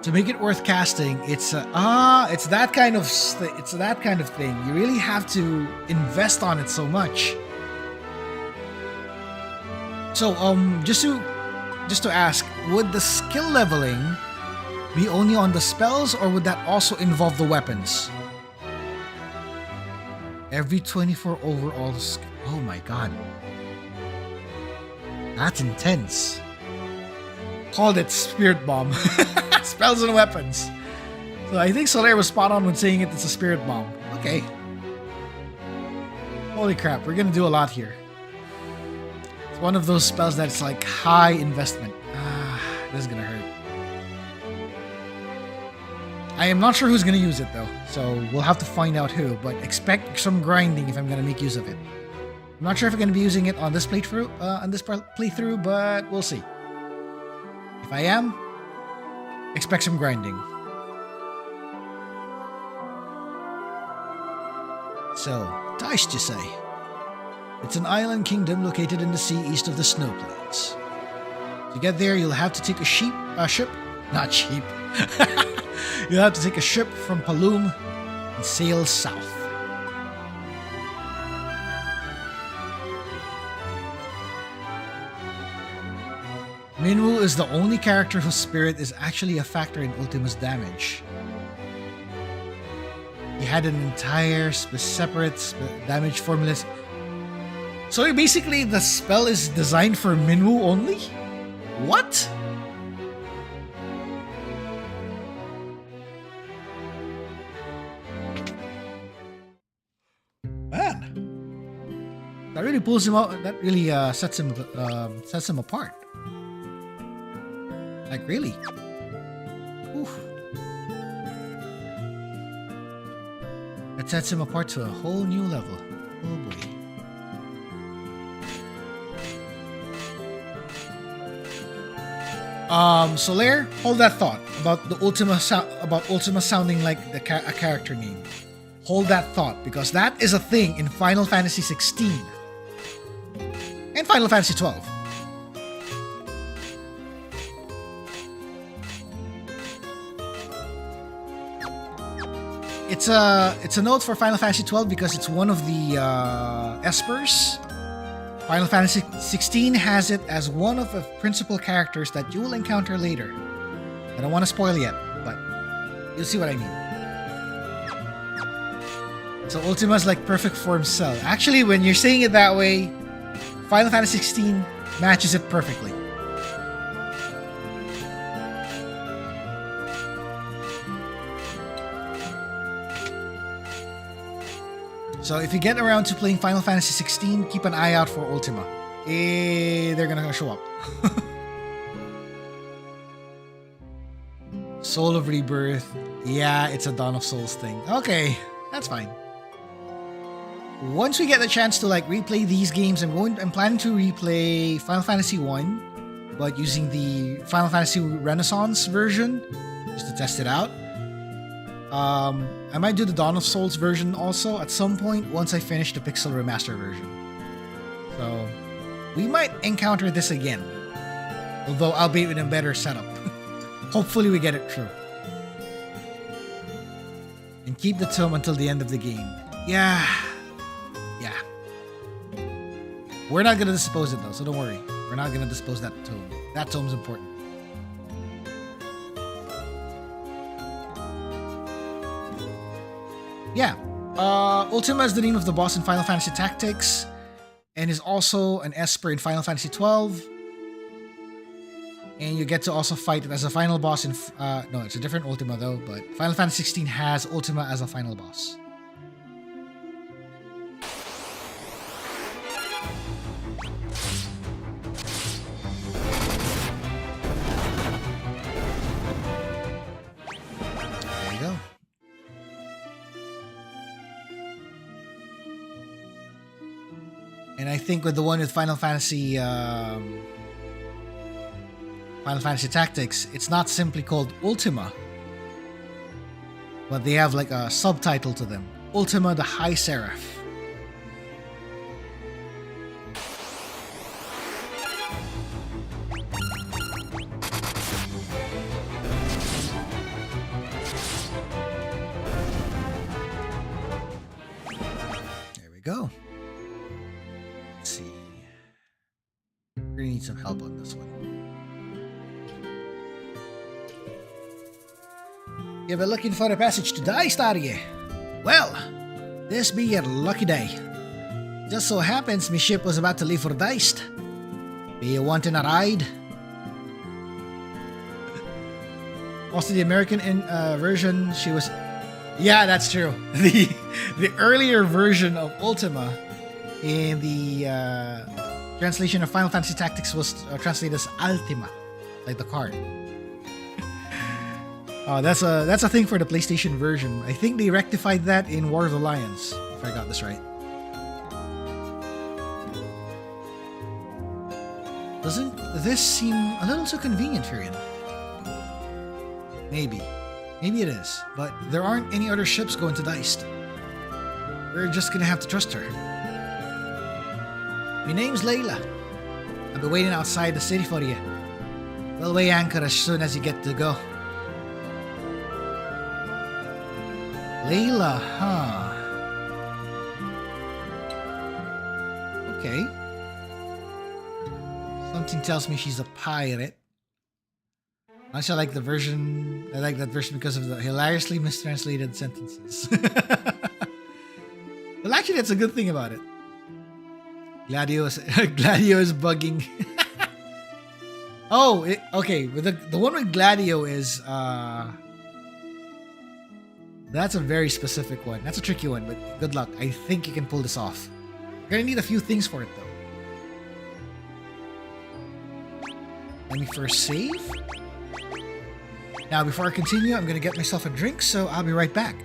To make it worth casting, it's that kind of thing. You really have to invest on it so much. So just to ask, would the skill leveling be only on the spells, or would that also involve the weapons? Every 24 overall skill. Oh my god. That's intense. Called it Spirit Bomb. Spells and weapons. So I think Solaire was spot on when saying it's a Spirit Bomb. Okay. Holy crap, we're gonna do a lot here. It's one of those spells that's like high investment. This is gonna hurt. I am not sure who's gonna use it though, so we'll have to find out who, but expect some grinding if I'm gonna make use of it. I'm not sure if I'm gonna be using it on this playthrough, but we'll see. If I am, expect some grinding. So, Deist, you say? It's an island kingdom located in the sea east of the snow plains. To get there, you'll have to take a ship. Not sheep. You'll have to take a ship from Palum and sail south. Minwu is the only character whose spirit is actually a factor in Ultima's damage. He had an entire separate damage formulas. So basically the spell is designed for Minwu only? What? Man. That really pulls him out. That really sets him apart. Like really. Oof. That sets him apart to a whole new level. Oh boy. Solaire, hold that thought about the Ultima sounding like a character name. Hold that thought, because that is a thing in Final Fantasy 16 and Final Fantasy 12. It's a note for Final Fantasy 12 because it's one of the espers. Final Fantasy 16 has it as one of the principal characters that you will encounter later. I don't want to spoil yet, but you'll see what I mean. So Ultima's like perfect form Cell. Actually, when you're saying it that way, Final Fantasy 16 matches it perfectly. So if you get around to playing Final Fantasy 16, keep an eye out for Ultima. They're gonna show up. Soul of Rebirth. Yeah, it's a Dawn of Souls thing. Okay, that's fine. Once we get the chance to like replay these games, I'm planning to replay Final Fantasy 1, but using the Final Fantasy Renaissance version, just to test it out. I might do the Dawn of Souls version also at some point once I finish the Pixel Remaster version. So, we might encounter this again. Although I'll be in a better setup. Hopefully we get it through. And keep the tome until the end of the game. Yeah. We're not gonna dispose it though, so don't worry. We're not gonna dispose that tome. That tome's important. Yeah, Ultima is the name of the boss in Final Fantasy Tactics, and is also an Esper in Final Fantasy 12. And you get to also fight it as a final boss in... no, it's a different Ultima though, but Final Fantasy 16 has Ultima as a final boss. There you go. And I think with the one with Final Fantasy Tactics, it's not simply called Ultima, but they have like a subtitle to them. Ultima the High Seraph. There we go. Let's see. We're gonna need some help on this one. You been looking for a passage to Deist, are ye? Well, this be your lucky day. Just so happens my ship was about to leave for Deist. Be you wanting a ride? Also, the American version, she was... Yeah, that's true. The earlier version of Ultima in the translation of Final Fantasy Tactics was translated as Ultima, like the card. That's a thing for the PlayStation version. I think they rectified that in War of the Lions, if I got this right. this seem a little too convenient, Firion? Maybe. Maybe it is. But there aren't any other ships going to Deist. We're just gonna have to trust her. My name's Layla. I'll be waiting outside the city for you. We'll weigh anchor as soon as you get to go. Layla, huh? Okay. Something tells me she's a pirate. Actually, I like the version. I like that version because of the hilariously mistranslated sentences. Well, actually, that's a good thing about it. Gladio is bugging. Oh, okay. The one with Gladio is that's a very specific one. That's a tricky one, but good luck. I think you can pull this off. You're gonna need a few things for it, though. Let me first save. Now, before I continue, I'm gonna get myself a drink, so I'll be right back.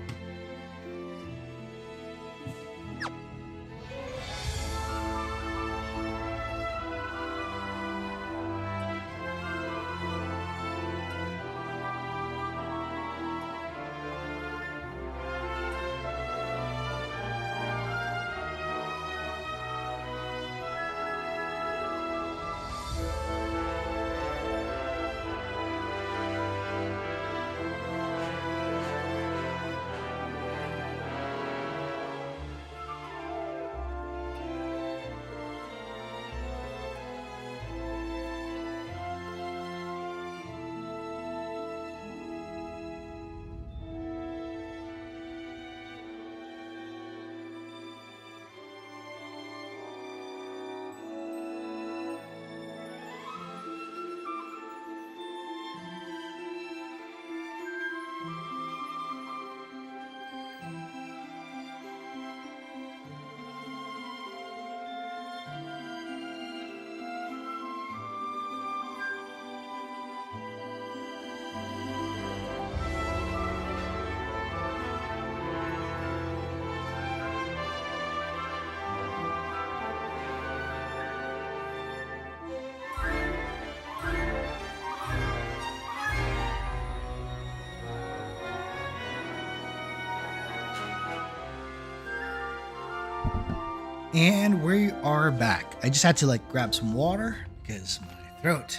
And we are back. I just had to grab some water because my throat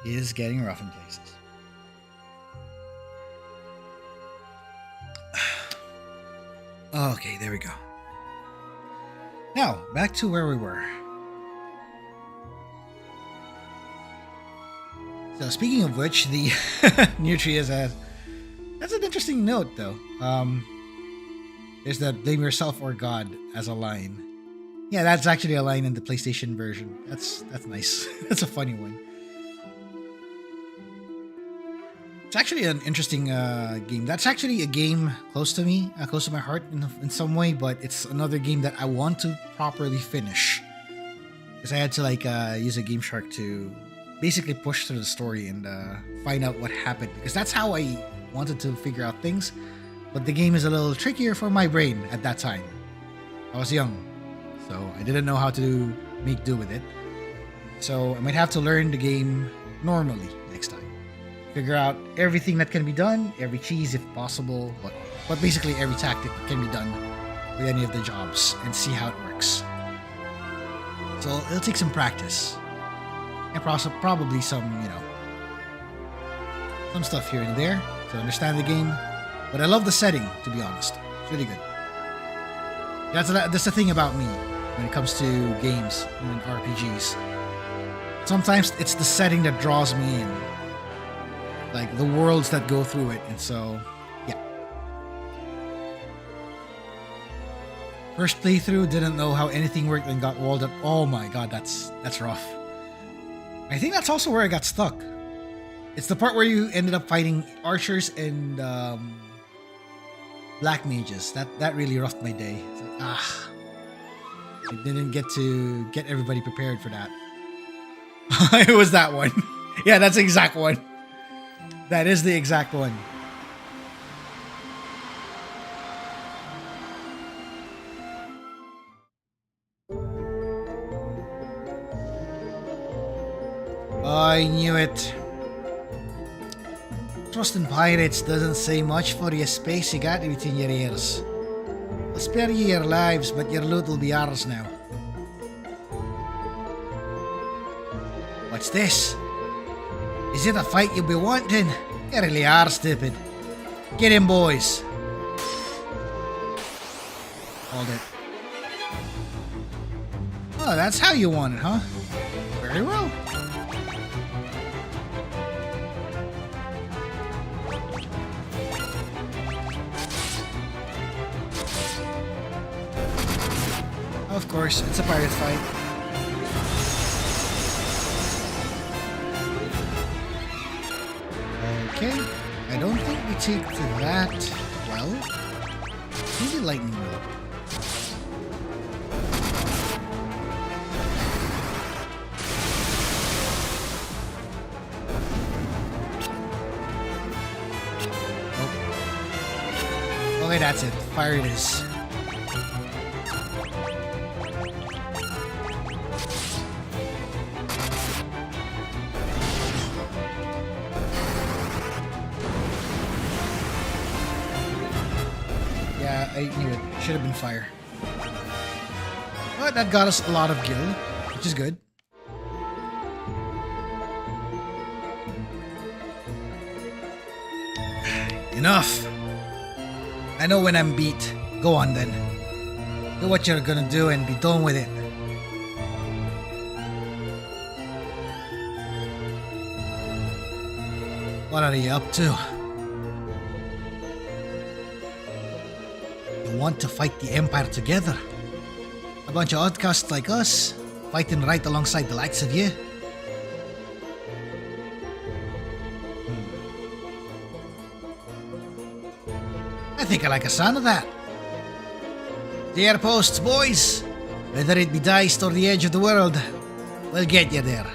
is getting rough in places. Okay, there we go. Now, back to where we were. So speaking of which, the Nutri is that's an interesting note though. There's the blame yourself or God as a line. Yeah, that's actually a line in the PlayStation version. That's nice. That's a funny one. It's actually an interesting game. That's actually a game close to me, close to my heart in some way, but it's another game that I want to properly finish. Because I had to use a Game Shark to basically push through the story and find out what happened. Because that's how I wanted to figure out things. But the game is a little trickier for my brain at that time. I was young, so I didn't know how to make do with it. So I might have to learn the game normally next time. Figure out everything that can be done, every cheese if possible, but basically every tactic that can be done with any of the jobs and see how it works. So it'll take some practice. And probably some, some stuff here and there to understand the game. But I love the setting, to be honest. It's really good. That's the thing about me when it comes to games and RPGs. Sometimes it's the setting that draws me in. Like the worlds that go through it. And so, yeah. First playthrough, didn't know how anything worked and got walled up. Oh my god, that's rough. I think that's also where I got stuck. It's the part where you ended up fighting archers and black mages. That really roughed my day. It's like, I didn't get to get everybody prepared for that. It was that one. Yeah, that's the exact one. That is the exact one. I knew it. Trusting pirates doesn't say much for your space you got between your ears. I'll spare you your lives, but your loot will be ours now. What's this? Is it a fight you'll be wanting? You really are stupid. Get in, boys. Hold it. Oh, that's how you want it, huh? Very well. Of course, it's a pirate fight. Okay, I don't think we take to that well. Maybe lightning will. Oh. Okay, that's it. Fire it is. I knew it. Should have been fire. But that got us a lot of gil, which is good. Enough! I know when I'm beat. Go on then. Do what you're gonna do and be done with it. What are you up to? Want to fight the Empire together. A bunch of outcasts like us, fighting right alongside the likes of you. I think I like the sound of that. The air posts, boys. Whether it be diced or the edge of the world, we'll get you there.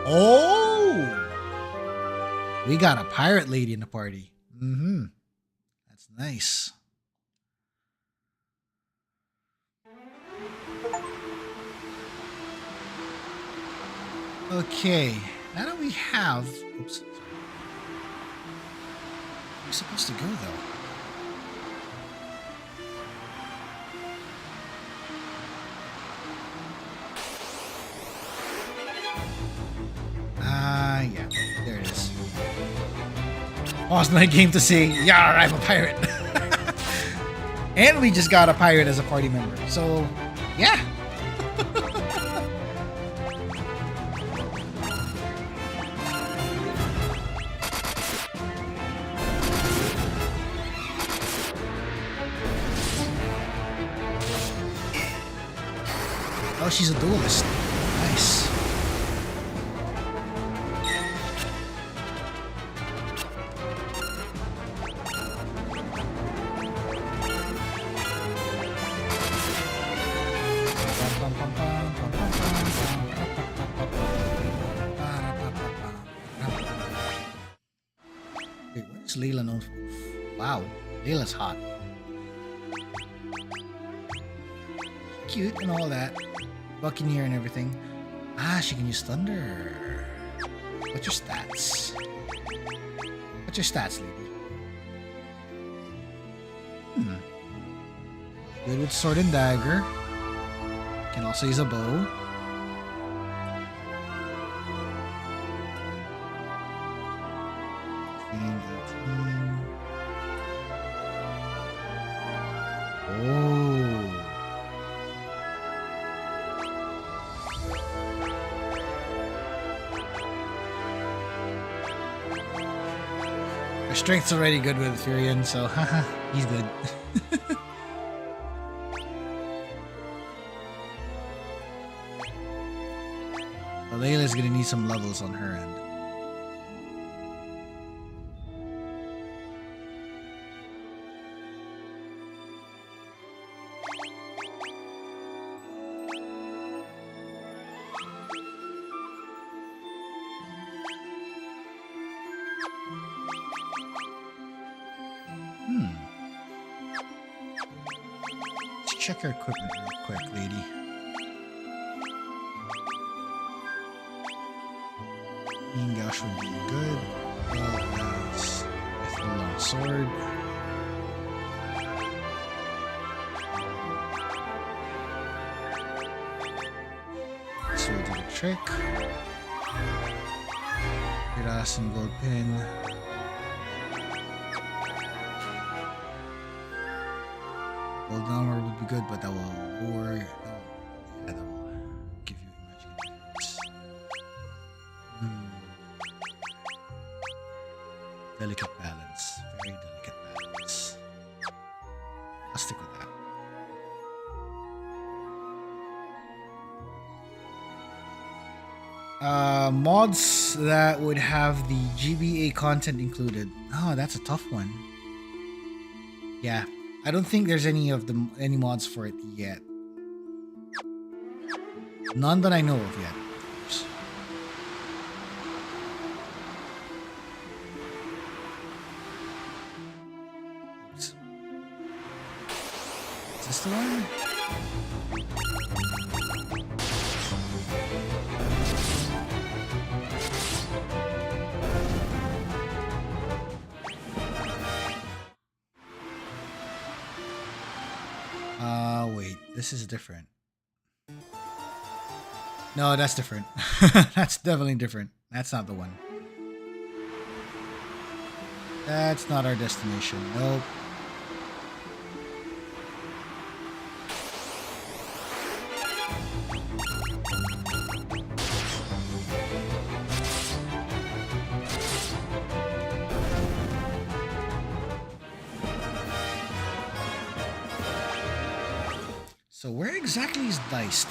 Oh! We got a pirate lady in the party. Mm-hmm. Nice. Okay, now that we have... Oops. Where are we supposed to go, though? Yeah, there it is. Pause my game to say, "Yar, I'm a pirate." And we just got a pirate as a party member. So, yeah. Oh, she's a duelist. Nice. Leela known for? Wow, Leela's hot. Cute and all that. Buccaneer and everything. Ah, she can use thunder. What's your stats? What's your stats, lady? Good with sword and dagger. Can also use a bow. Strength's already good with Firion, so haha, he's good. Well, Layla's gonna need some levels on her end. Check her equipment real quick, lady. Being Gauche would be good. Well as with the long sword. This will do the trick. Grass and gold pin. Gold armor would be good, but that will lower. That will give you magic attacks. Delicate balance. Very delicate balance. I'll stick with that. Mods that would have the GBA content included. Oh, that's a tough one. Yeah, I don't think there's any mods for it yet. None that I know of yet. Oops. Is this the one? Wait, this is different. No, that's different. That's definitely different. That's not the one. That's not our destination. Nope. So where exactly is diced?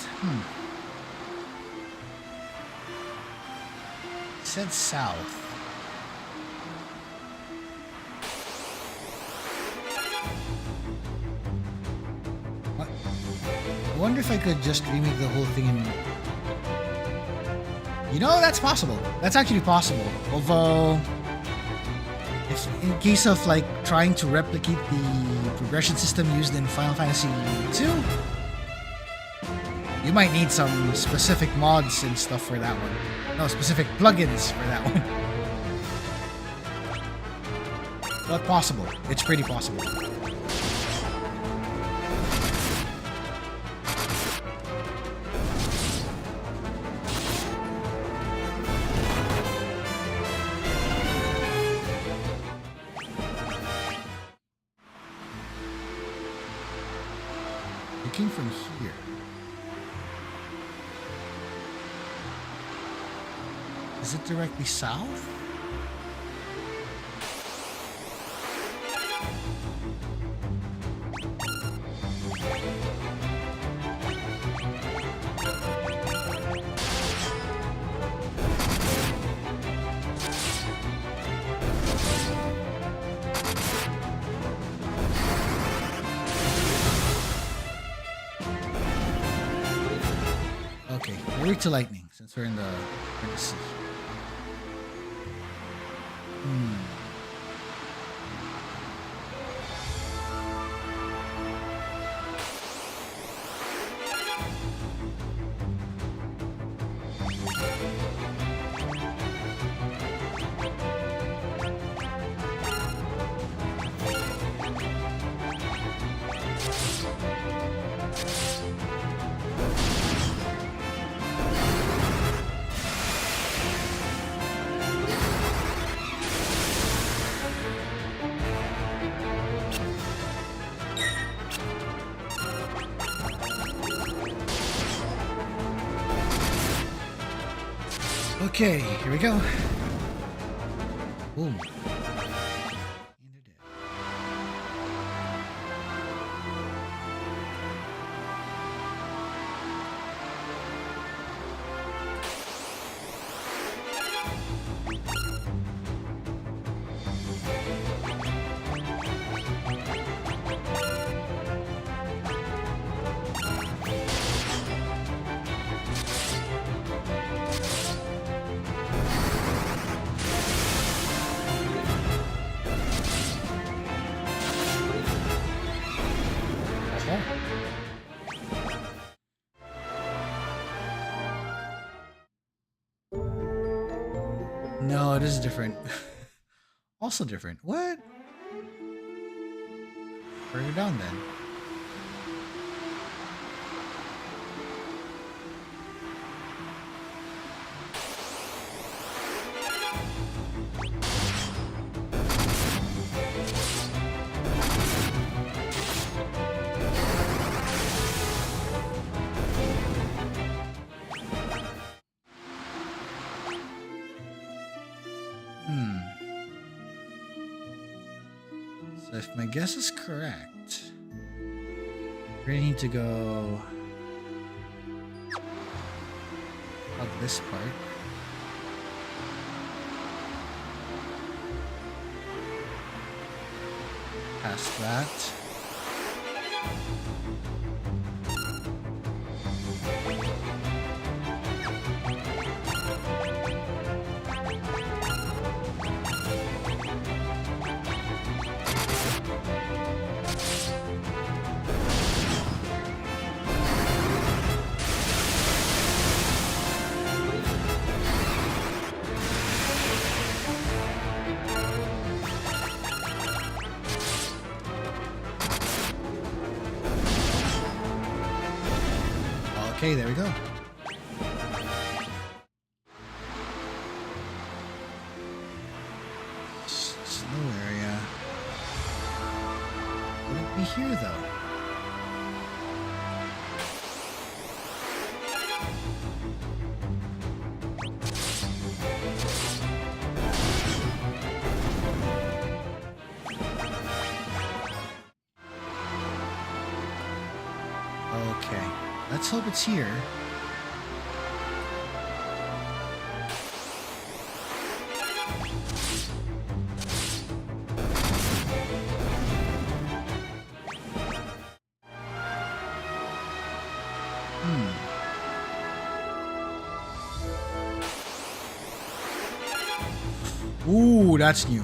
It said south. What? I wonder if I could just remake the whole thing in... You know, that's possible. That's actually possible. Although... if in case of like trying to replicate the progression system used in Final Fantasy II, you might need some specific mods and stuff for that one. No, specific plugins for that one. But possible. It's pretty possible. It came from here. Is it directly south? Okay, we're weak to lightning since we're in the sea. Okay, here we go. Boom. And they're dead. No, it is different. Also different. What? Further down then. So if my guess is correct, we need to go up this part. Past that. Okay, there we go. Snow area. Would it be here though? Okay. Let's hope it's here. Ooh, that's new.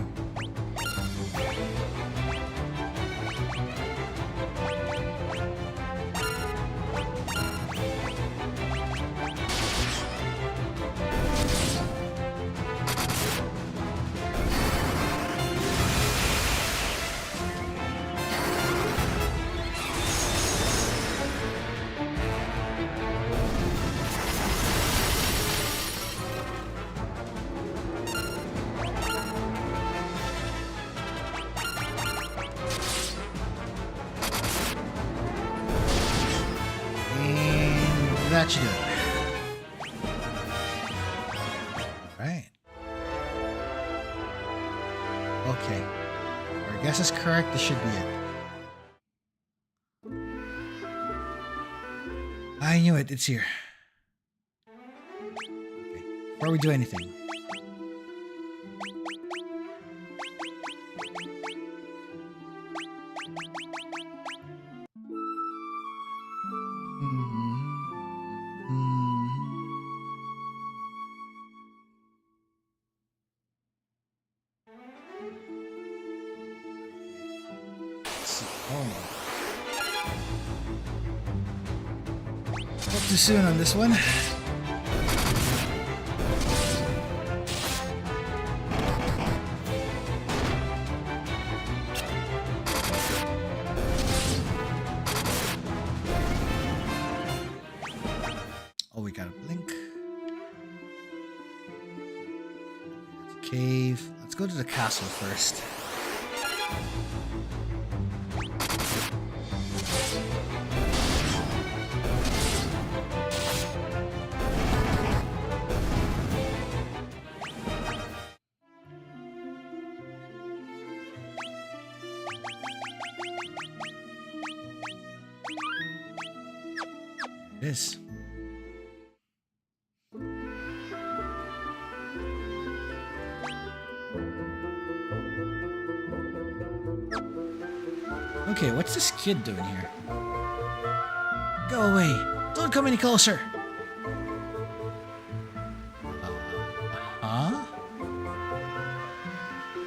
That should do it. Right. Okay. Our guess is correct. This should be it. I knew it. It's here. Okay. Before we do anything. Spoke too soon on this one. Oh, we got a blink. That's a cave. Let's go to the castle first. It is. Okay, what's this kid doing here? Go away! Don't come any closer! Huh?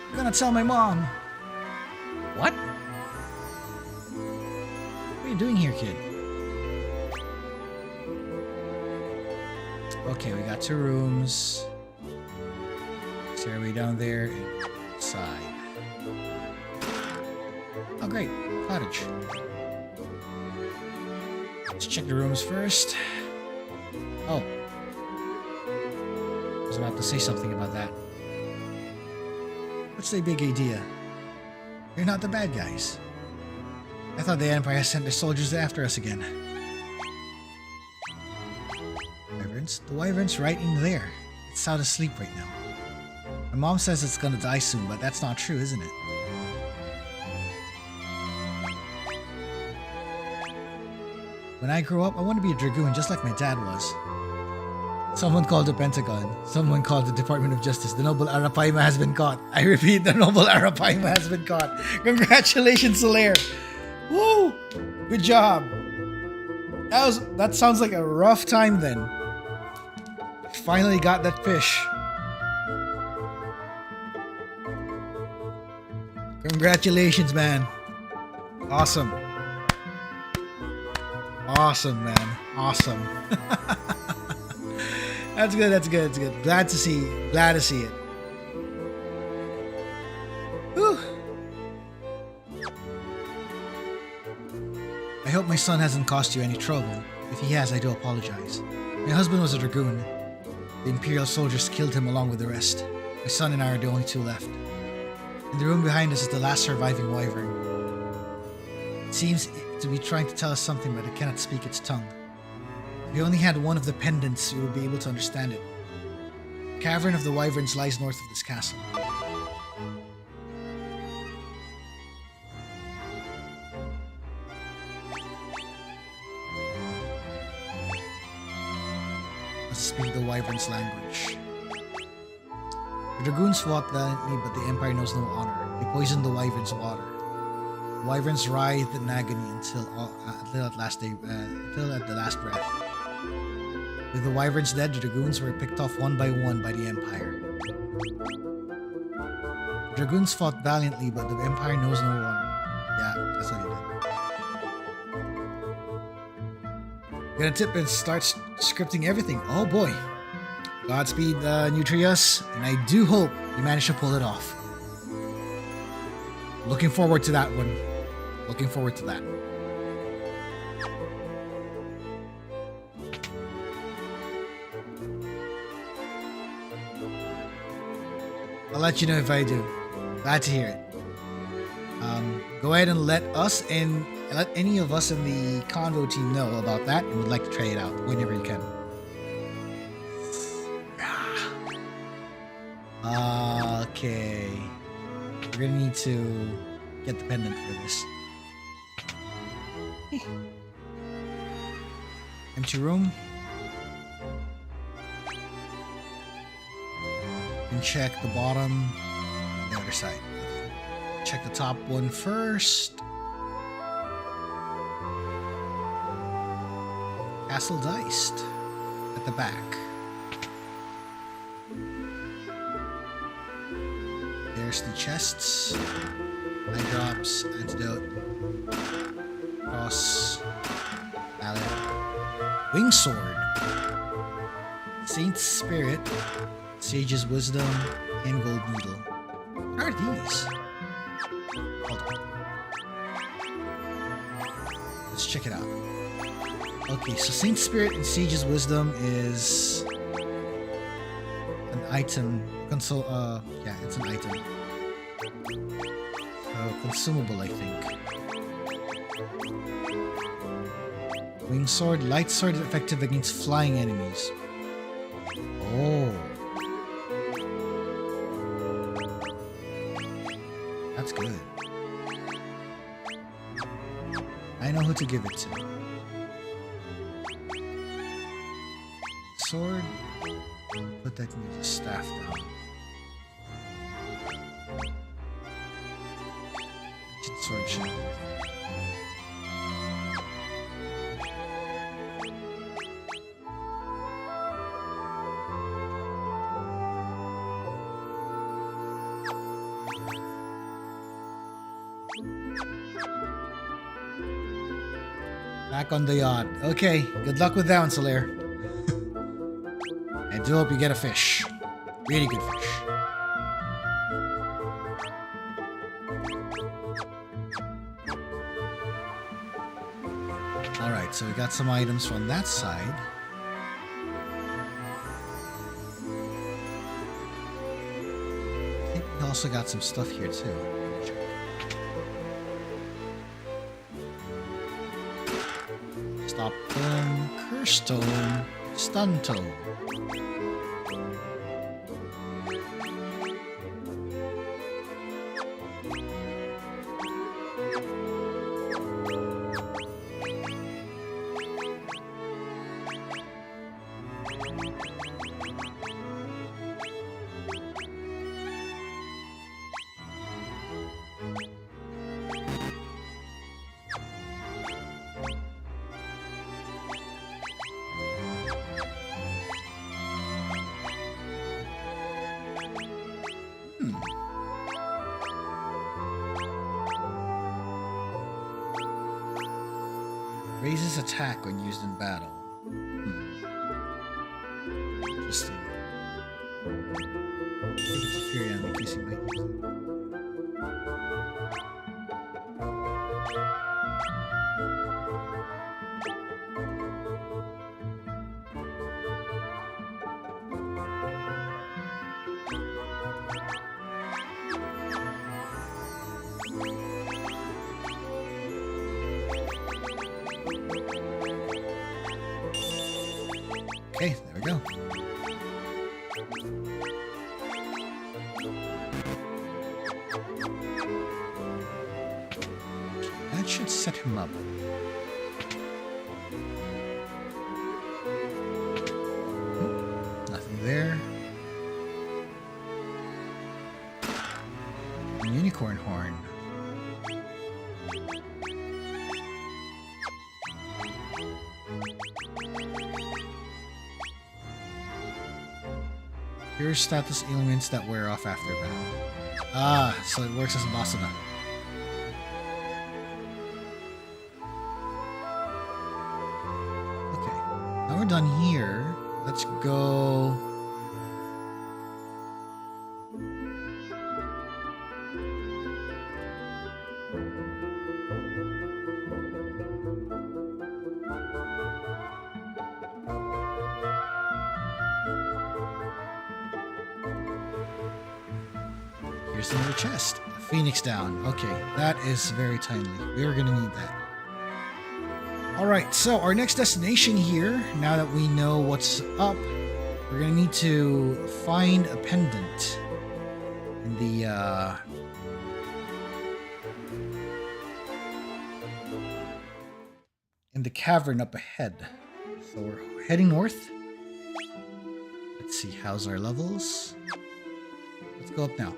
I'm gonna tell my mom! What? What are you doing here, kid? Okay, we got 2 rooms. Stairway down there and side. Oh, great. Cottage. Let's check the rooms first. Oh. I was about to say something about that. What's the big idea? You're not the bad guys. I thought the Empire sent their soldiers after us again. Wyverns? The wyvern's right in there. It's sound asleep right now. My mom says it's gonna die soon, but that's not true, isn't it? When I grow up, I want to be a dragoon just like my dad was. Someone called the Pentagon. Someone called the Department of Justice. The noble Arapaima has been caught. I repeat, the noble Arapaima has been caught. Congratulations, Solaire. Woo! Good job. That sounds like a rough time then. Finally got that fish. Congratulations, man. Awesome. Awesome, man. Awesome. That's good, that's good, that's good. Glad to see it. Whew. I hope my son hasn't caused you any trouble. If he has, I do apologize. My husband was a dragoon. The Imperial soldiers killed him along with the rest. My son and I are the only two left. In the room behind us is the last surviving wyvern. It seems to be trying to tell us something, but it cannot speak its tongue. If we only had one of the pendants, we would be able to understand it. The Cavern of the Wyverns lies north of this castle. Let's speak the Wyverns' language. The dragoons fought valiantly, but the Empire knows no honor. They poisoned the Wyverns' water. The Wyverns writhed in agony until at the last breath. With the Wyverns dead, the dragoons were picked off one by the Empire. The dragoons fought valiantly, but the Empire knows no honor. Yeah, that's what he did. We're gonna tip and start scripting everything. Oh boy. Godspeed, Nutrius, and I do hope you manage to pull it off. Looking forward to that one. Looking forward to that. I'll let you know if I do. Glad to hear it. Go ahead and let any of us in the CANVO team know about that and would like to try it out whenever you can. Okay. We're gonna need to get the pendant for this. Empty room. And check the bottom, the other side. Check the top one first. Castle diced at the back. There's the chests. Eye drops, antidote, cross, mallet, wing sword, Saint's spirit, sage's wisdom, and gold needle. What are these? Hold on. Let's check it out. Okay, so Saint's spirit and sage's wisdom is an item. Yeah, it's an item. Consumable, I think. Wing sword, light sword is effective against flying enemies. Oh. That's good. I know who to give it to. Sword. Put that ninja staff down. Sword shield. Back on the yacht. Okay, good luck with that one, Solaire. I do hope you get a fish. Really good fish. Alright, so we got some items from that side. I think we also got some stuff here too. Stop them, Curse Tome, Stun Tome. Raises attack when used in battle. Interesting. I think it's a Firion increasing my Okay, there we go. That should set him up. Nothing there. Unicorn horn. Here's status ailments that wear off after battle. Ah, so it works as a Basana. Okay, now we're done here. Let's go. Here's another chest. Phoenix down. Okay, that is very timely. We're gonna need that. Alright, so our next destination here, now that we know what's up, we're gonna need to find a pendant in the cavern up ahead. So we're heading north. Let's see, how's our levels? Let's go up now.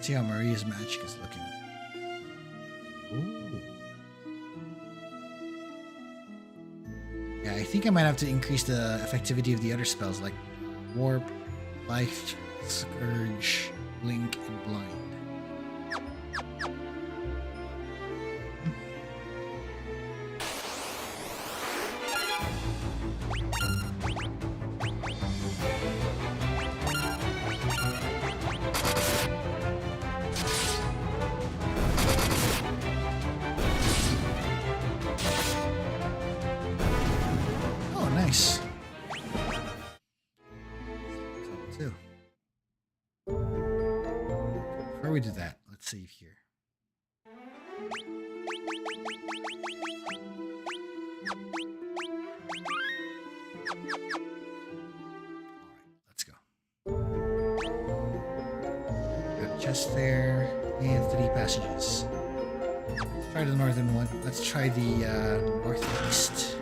See how Maria's magic is looking. Ooh. Yeah, I think I might have to increase the effectivity of the other spells like Warp, Life, Scourge, Blink, and Blind. Nice. Two. Before we do that, let's save here. Alright, let's go. Got a chest there, and 3 passages. Let's try the northern one. Let's try the northeast.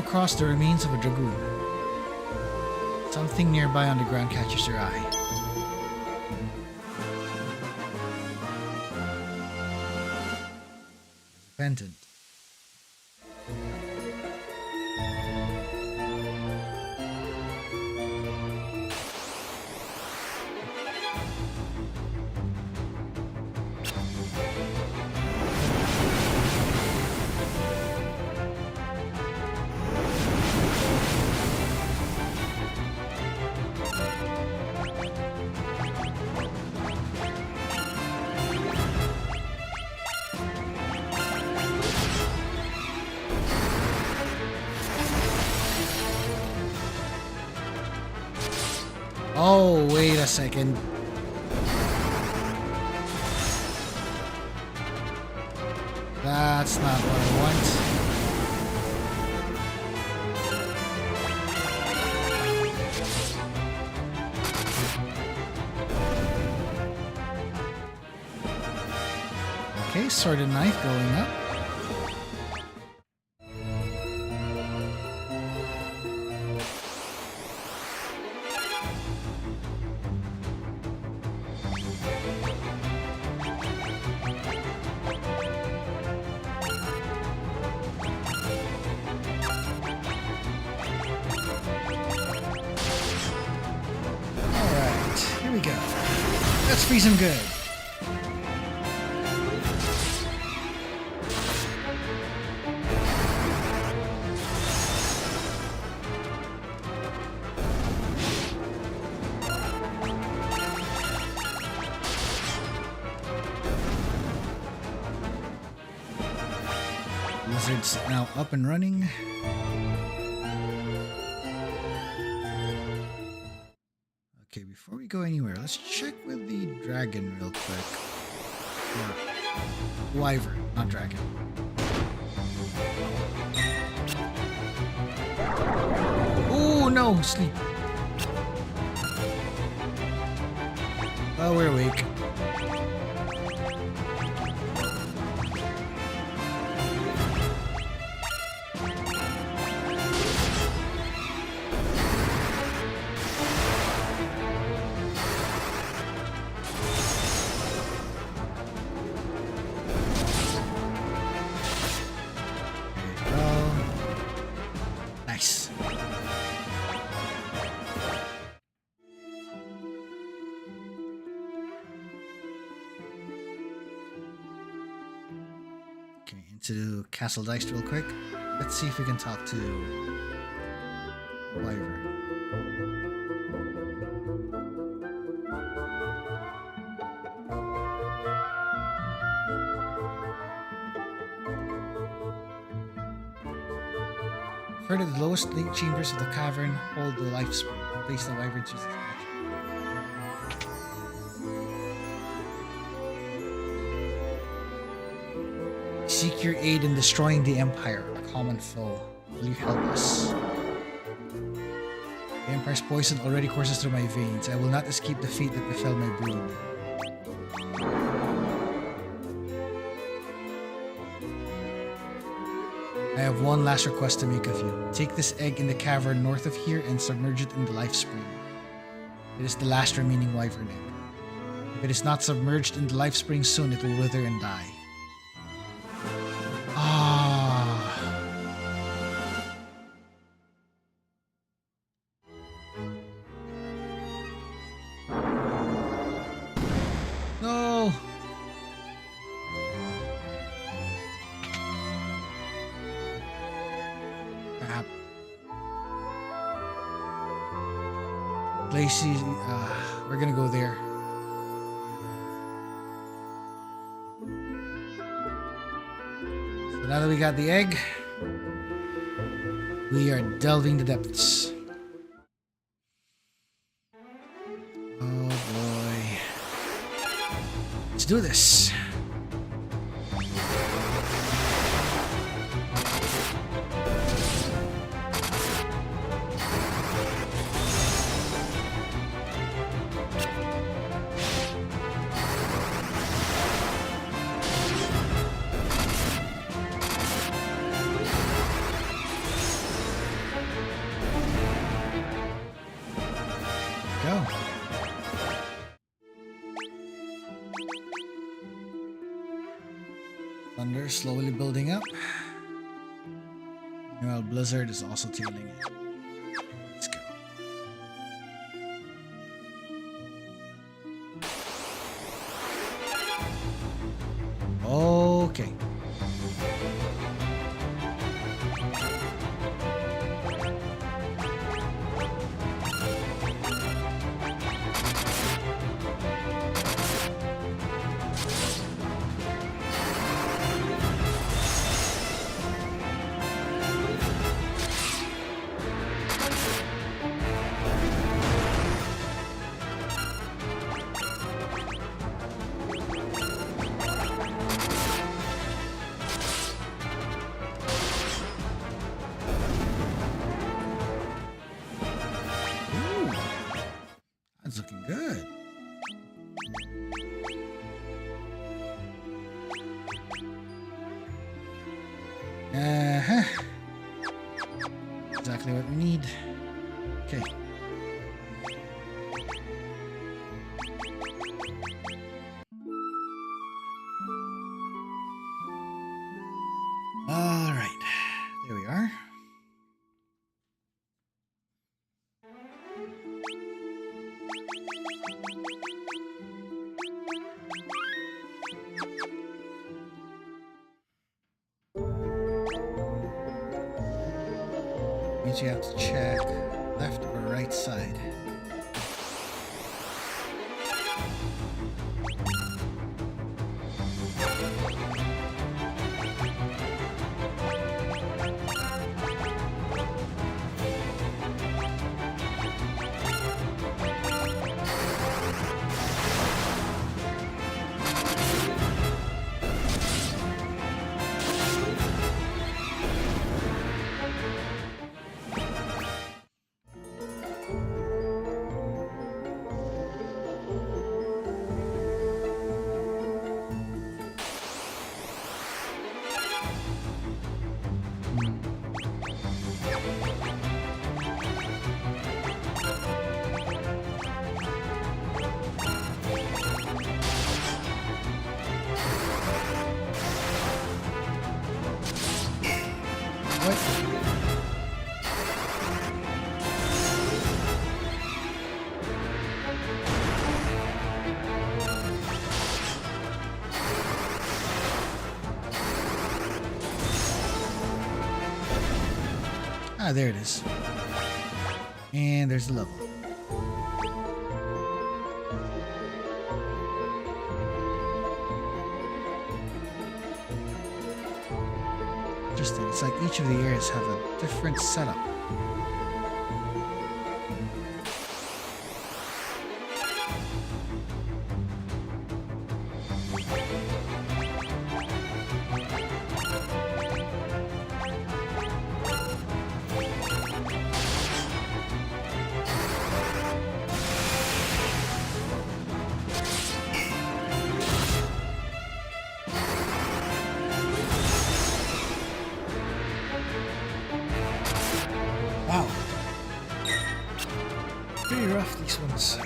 across the remains of a dragoon. Something nearby on the ground catches your eye. Pendant. Oh, wait a second. That's not what I want. Okay, sword and knife going up. Here we go. Let's freeze him good. Lizard's now up and running. Okay, before we go anywhere, let's check with the dragon real quick. Or wyvern, not dragon. Oh no, sleep. Oh, we're awake. Nice. Okay, into Castle Dice real quick. Let's see if we can talk to Wyvern. Heard that the lowest chambers of the cavern hold the life spring. Place the wyvern to its magic. Seek your aid in destroying the Empire, a common foe. Will you help us? The Empire's poison already courses through my veins. I will not escape the fate that befell my brood. I have one last request to make of you. Take this egg in the cavern north of here and submerge it in the life spring. It is the last remaining wyvern egg. If it is not submerged in the life spring soon, it will wither and die. No! Crap. Lacey, we're gonna go there. So now that we got the egg, we are delving the depths. Oh boy. Let's do this. Thunder slowly building up. Meanwhile, Blizzard is also tailing it. Let's go. Okay. That's looking good. Exactly what we need. Okay. All right. There we are. Means you have to check left or right side. Ah, there it is. And there's the level. Interesting. It's like each of the areas have a different setup. Wow. Pretty rough, these ones.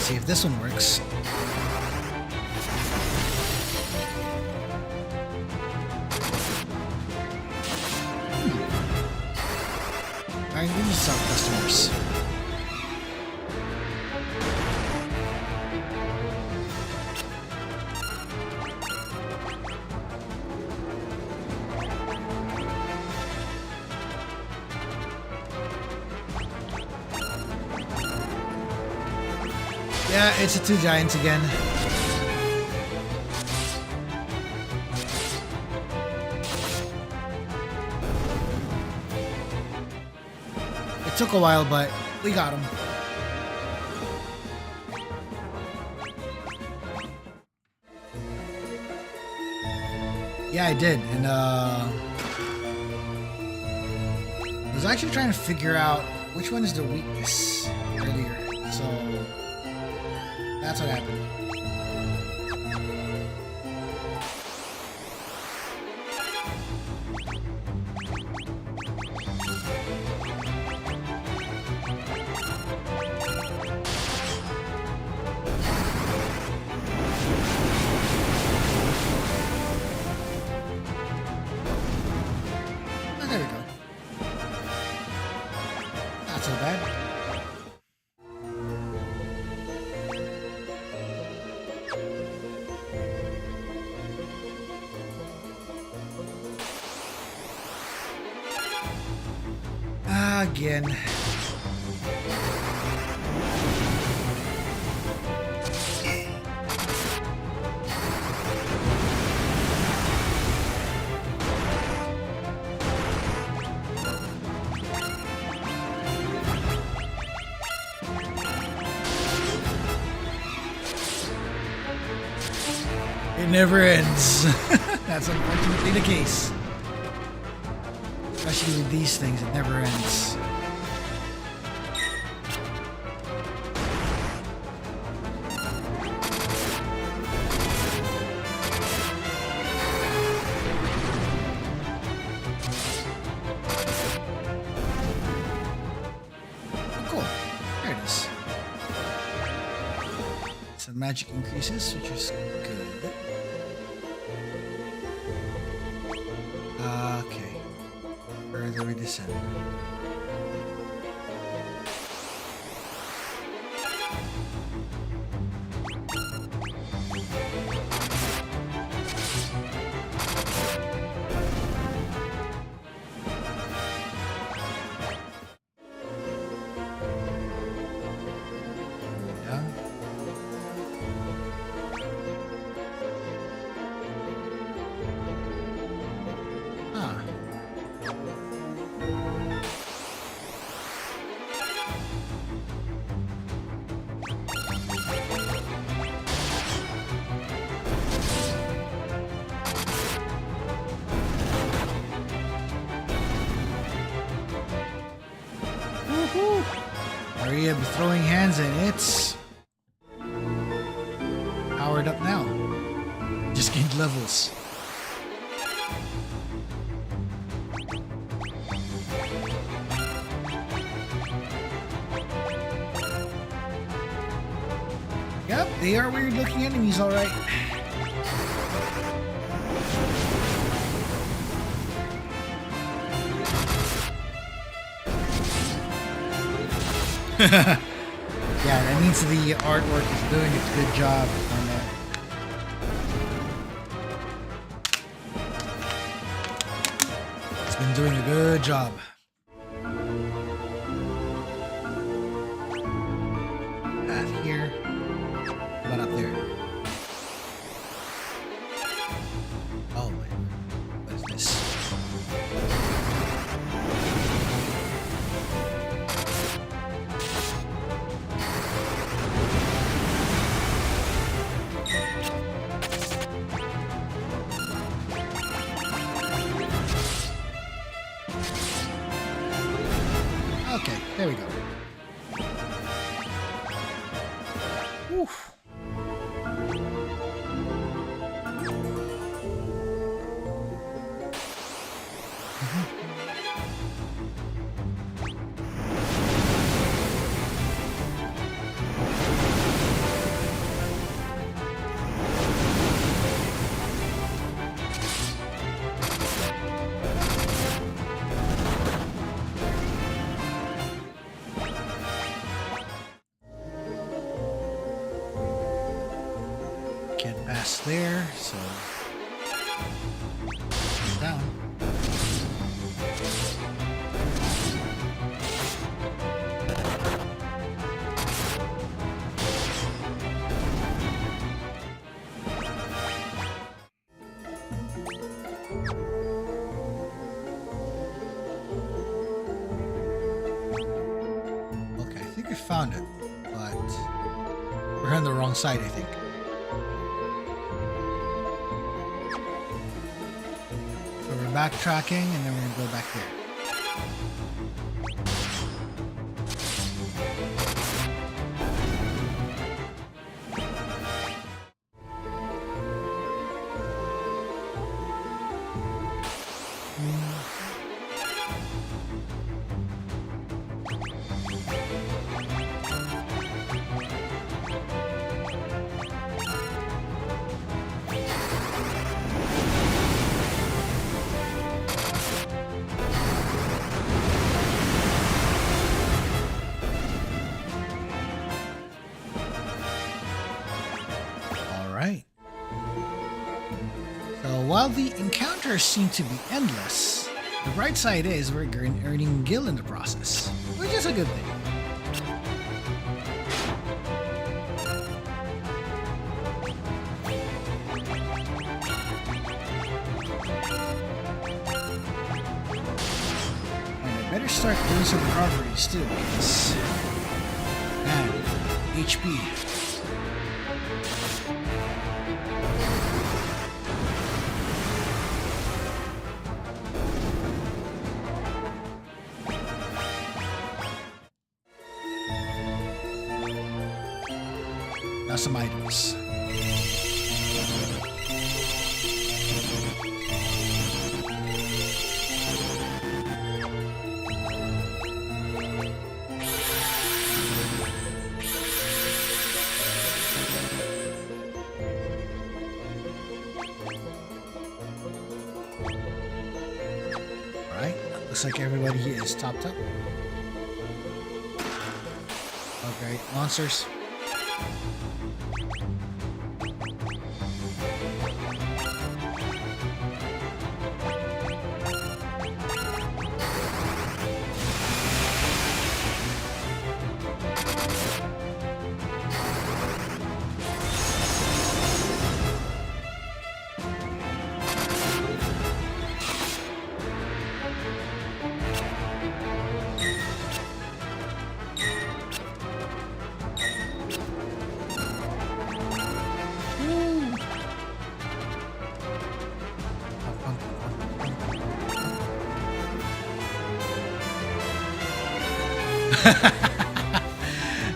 See if this one works. Alright, these are customers. Yeah, it's the 2 giants again. It took a while, but we got him. Yeah, I did, and I was actually trying to figure out which one is the weakness earlier, so that's what happened. There we go. Not so bad. Again. It never ends. That's unfortunately the case. Especially with these things, it never ends. Oh, cool. There it is. Some magic increases, which is good. Okay. Further we descend. Yeah. Ah. Woohoo! Maria be throwing hands and it's powered up now. Just gained levels. Yep, they are weird looking enemies, alright. Yeah, that means the artwork is doing its good job on that. It's been doing a good job. Path here. How about up there? Oh my. What is this? Okay, there we go. Oof. Can't pass there, so down. found it, but we're on the wrong side, I think. So we're backtracking, and then we're gonna go back there. While the encounters seem to be endless, the bright side is we're earning gil in the process, which is a good thing. And I better start doing some recoveries too, because man, HP. Some items. Alright, looks like everybody here is topped up. Okay, monsters.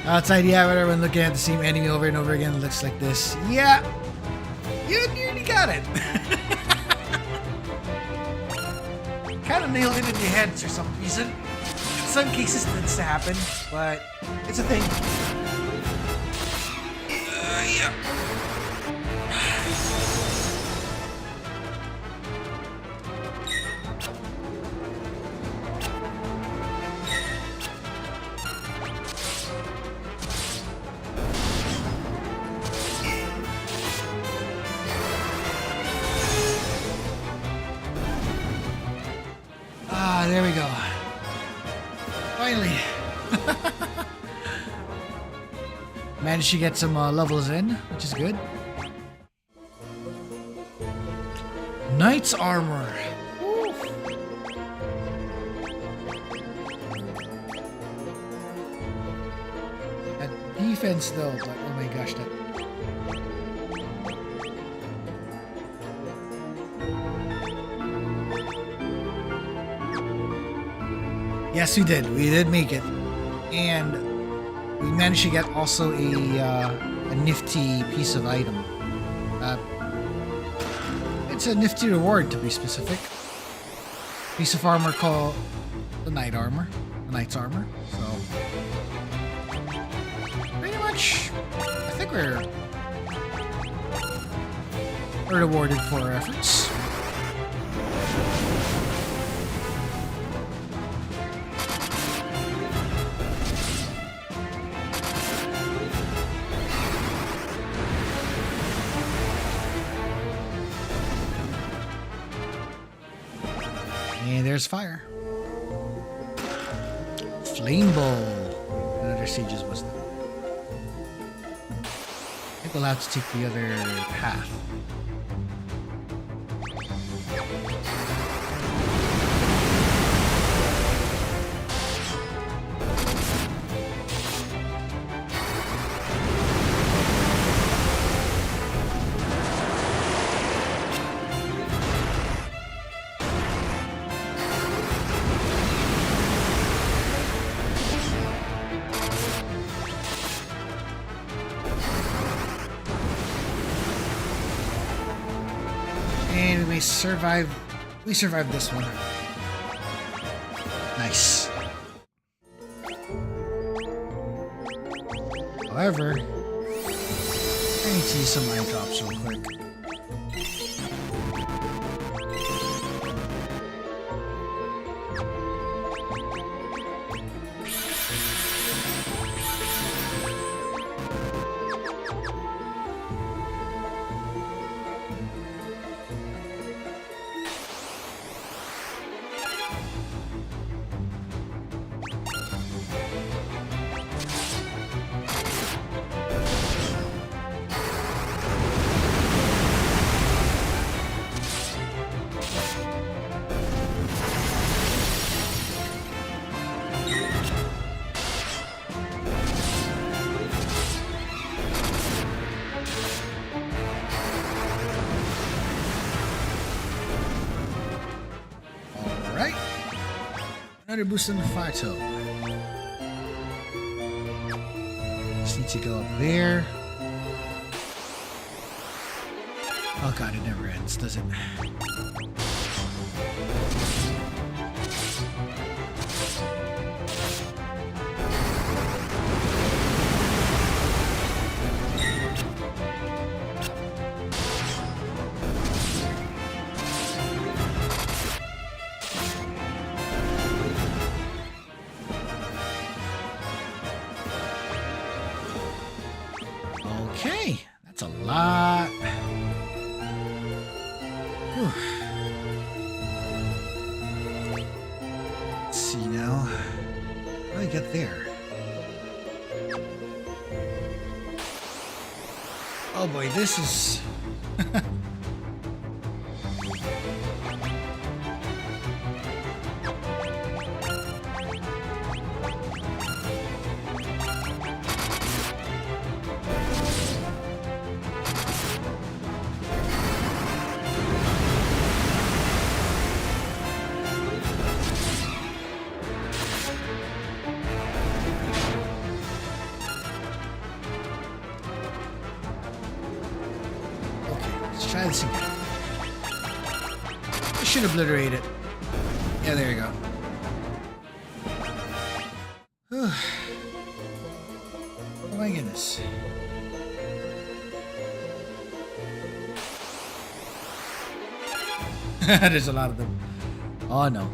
Outside, yeah, whatever. When looking at the same enemy over and over again, it looks like this. Yeah, you nearly got it. Kind of nailed it in your heads for some reason. In some cases, it tends to happen, but it's a thing. Yeah. There we go. Finally. Managed to get some levels in, which is good. Knight's armor. Woo. That defense though, but oh my gosh, that. Yes, we did. We did make it, and we managed to get also a nifty piece of item. It's a nifty reward, to be specific. Piece of armor called the Knight's armor. So pretty much, I think we're rewarded for our efforts. And there's fire. Flame bowl. Another siege's wisdom. I think we'll have to take the other path. survived. We survived this one. Nice. However, I need to use some eye drops real quick. Another boost in the fire toe. Just need to go up there. Oh god, it never ends, does it? Okay, that's a lot. Whew. Let's see now. How do I get there? Oh boy, this is... Try this again. I should obliterate it. Yeah, there you go. Oh my goodness. There's a lot of them. Oh no.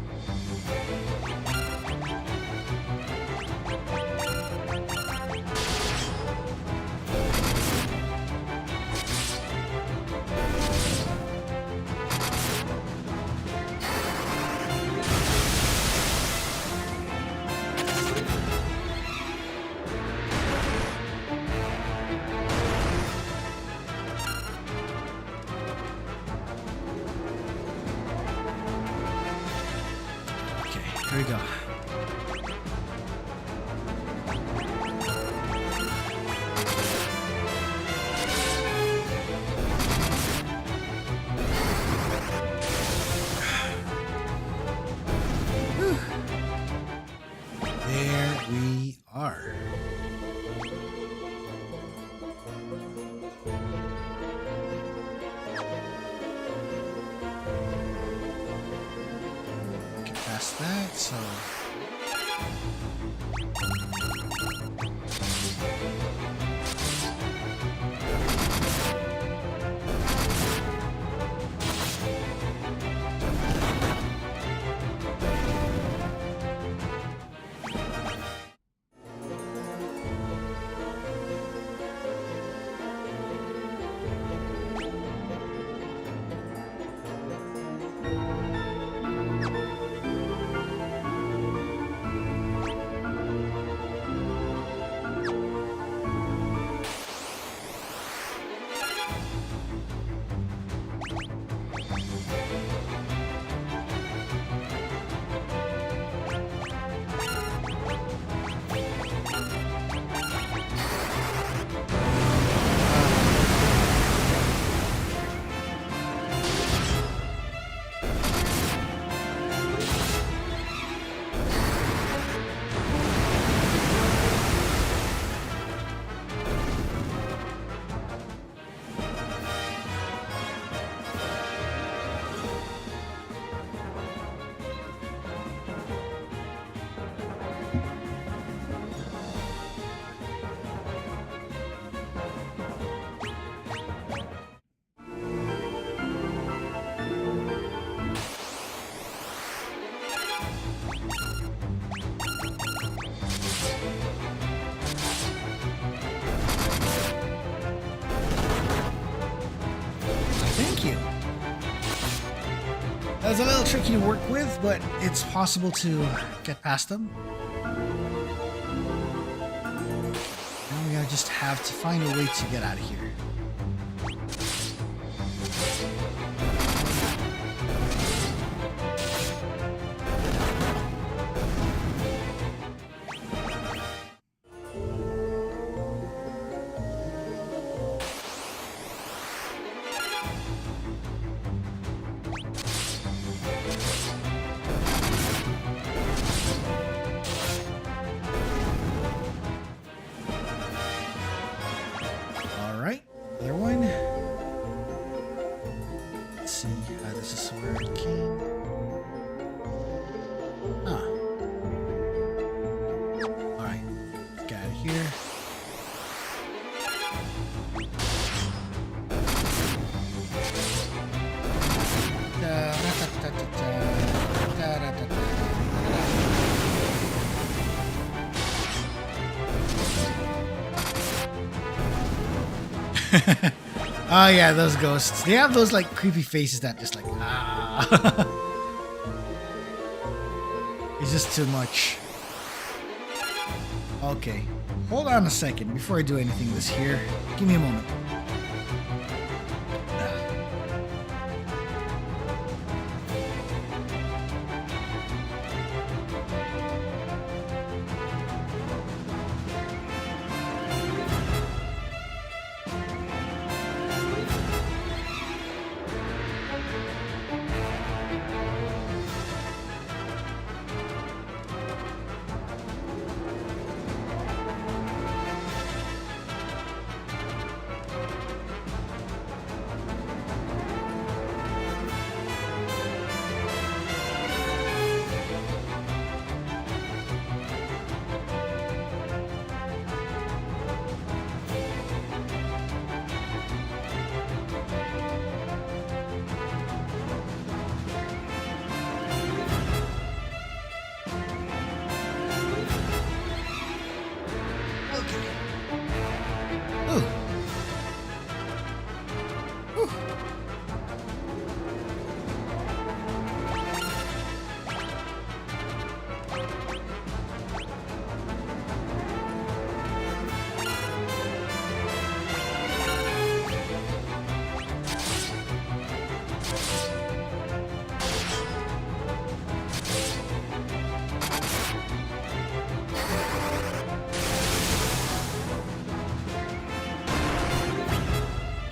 Here we go. There we are. That, so It's a little tricky to work with, but it's possible to get past them. Now we just have to find a way to get out of here. Oh yeah, those ghosts. They have those like creepy faces that just like It's just too much. Okay. Hold on a second before I do anything this here. Give me a moment.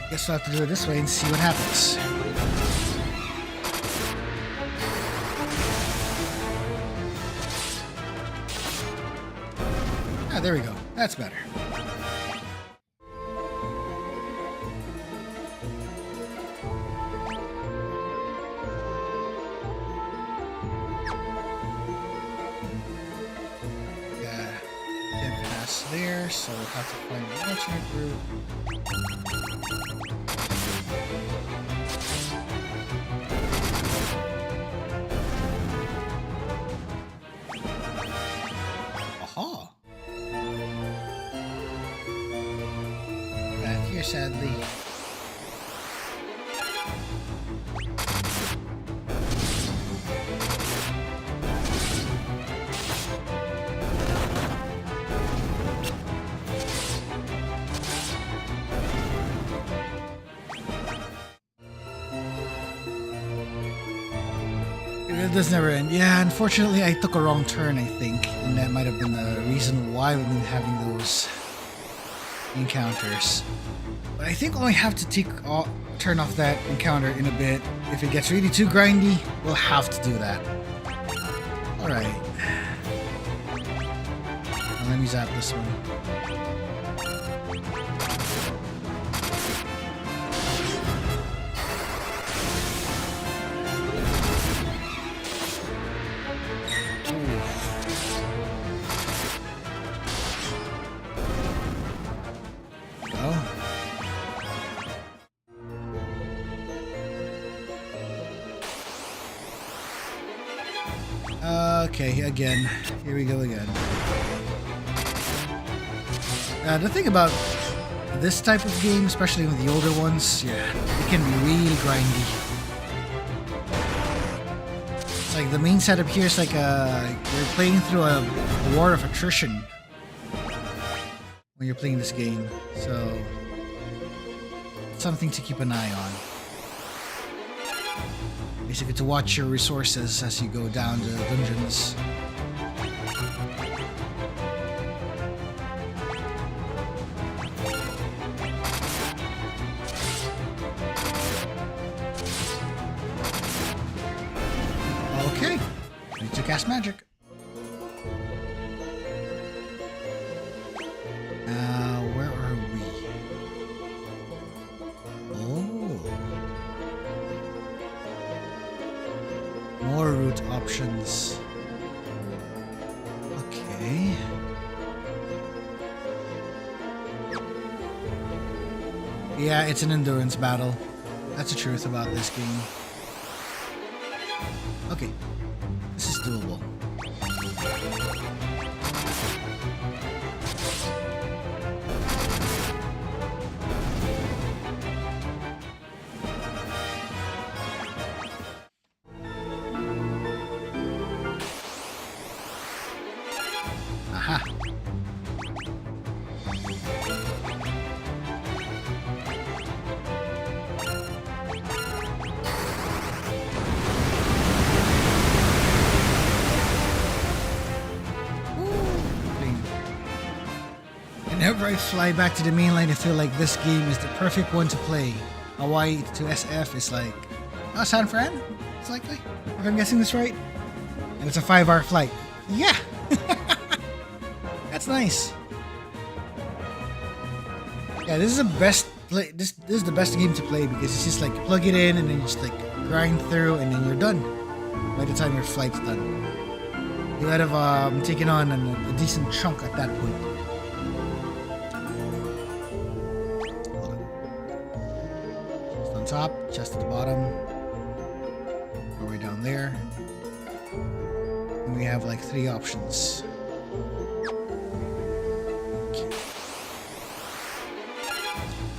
Guess I'll have to do it this way and see what happens. Ah, there we go. That's better. Yeah, didn't pass there, so we'll have to find an alternate route. Sadly. It does never end. Yeah, unfortunately I took a wrong turn, I think, and that might have been the reason why we've been having those encounters. But I think we'll only have to turn off that encounter in a bit. If it gets really too grindy, we'll have to do that. Alright. Now let me zap this one. Okay, again. Here we go again. The thing about this type of game, especially with the older ones, yeah, it can be really grindy. like the main setup here is like you're playing through a war of attrition when you're playing this game, so something to keep an eye on. Basically, to watch your resources as you go down the dungeons. Okay, need to cast magic. Where are we? Oh. More route options. Okay. Yeah, it's an endurance battle. That's the truth about this game. Okay. This is doable. Aha. Whenever I fly back to the mainland, I feel like this game is the perfect one to play. Hawaii to SF is like, oh, San Fran? It's likely, if I'm guessing this right. And it's a 5-hour flight. Yeah! That's nice. Yeah, this is the best play. This is the best game to play because it's just like you plug it in and then you just like grind through and then you're done by the time your flight's done. You would have taken on a decent chunk at that point. Chest on top, chest at the bottom, all the way down there. And we have like 3 options.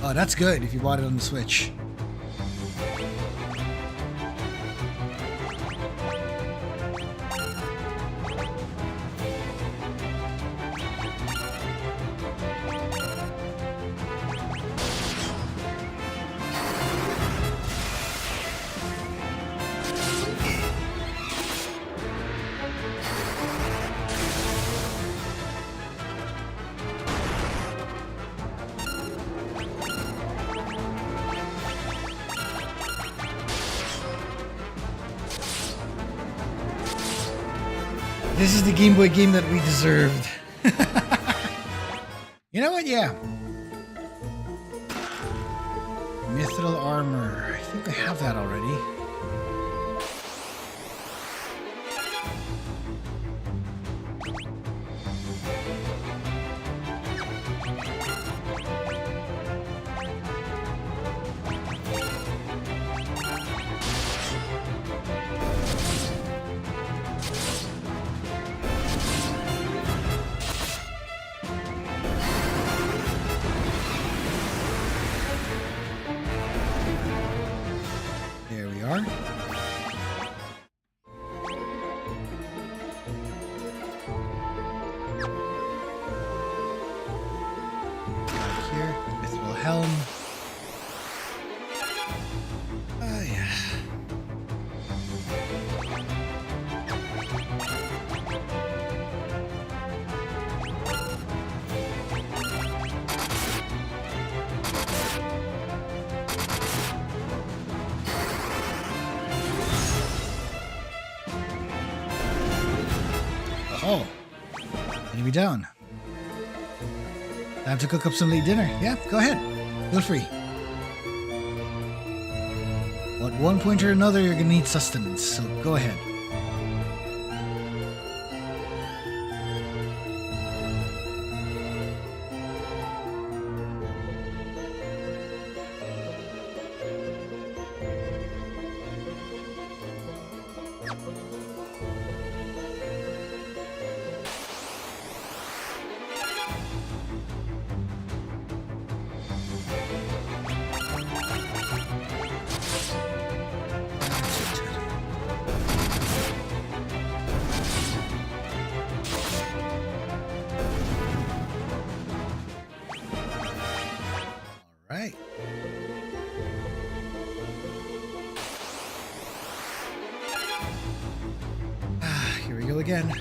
Oh, that's good if you bought it on the Switch. This is the Game Boy game that we deserved. You know what? Yeah. Mithril armor. I think I have that already. Helm. Oh yeah. Oh, enemy down. Time to cook up some late dinner. Yeah, go ahead. Feel free. At one point or another, you're gonna need sustenance, so go ahead. go again.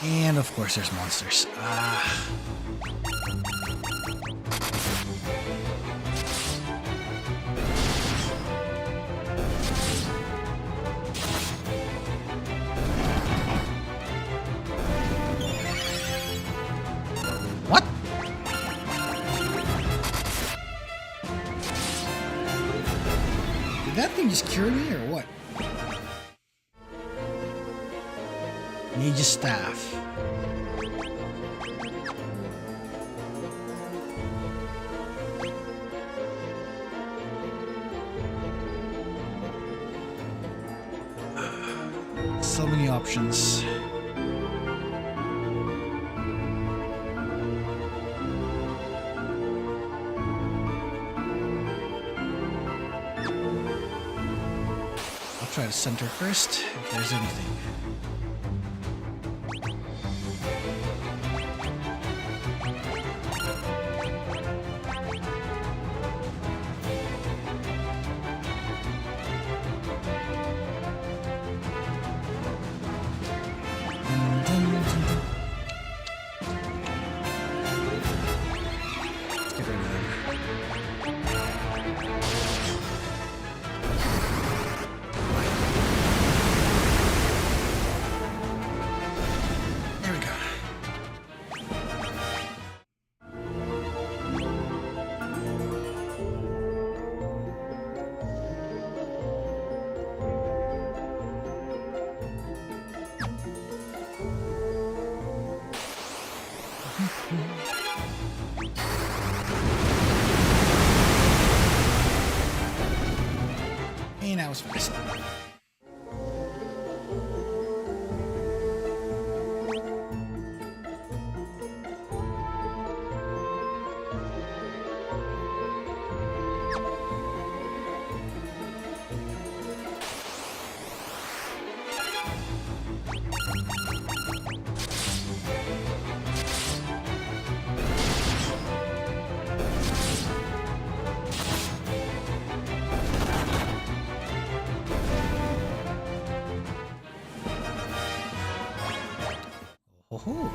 And of course there's monsters. What? Did that thing just cure me or what? Mage's staff. So many options. I'll try to center first if there's anything. And I was fast. Oh.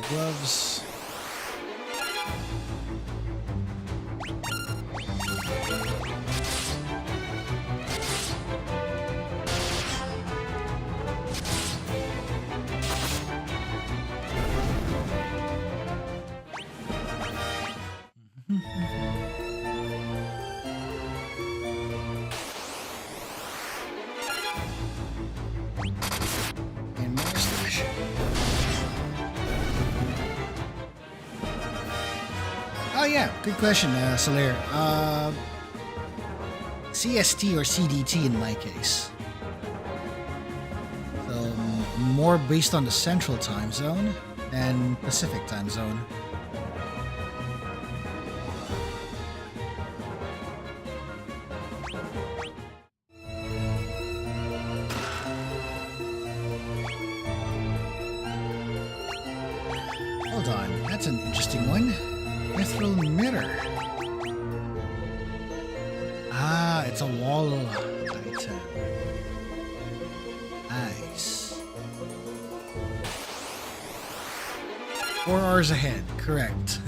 Gloves. Oh yeah, good question, Solaire. CST or CDT in my case. So more based on the Central Time Zone than Pacific Time Zone. Hold on, that's an interesting one. Mithril mirror. Ah, it's a wall item. Nice. 4 hours ahead, correct.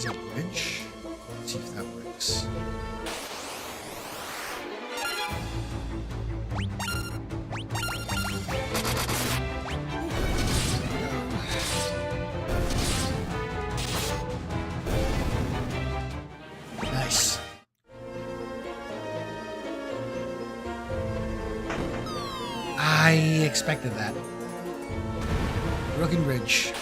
a bridge. Let's see if that works. Nice. I expected that. Broken bridge.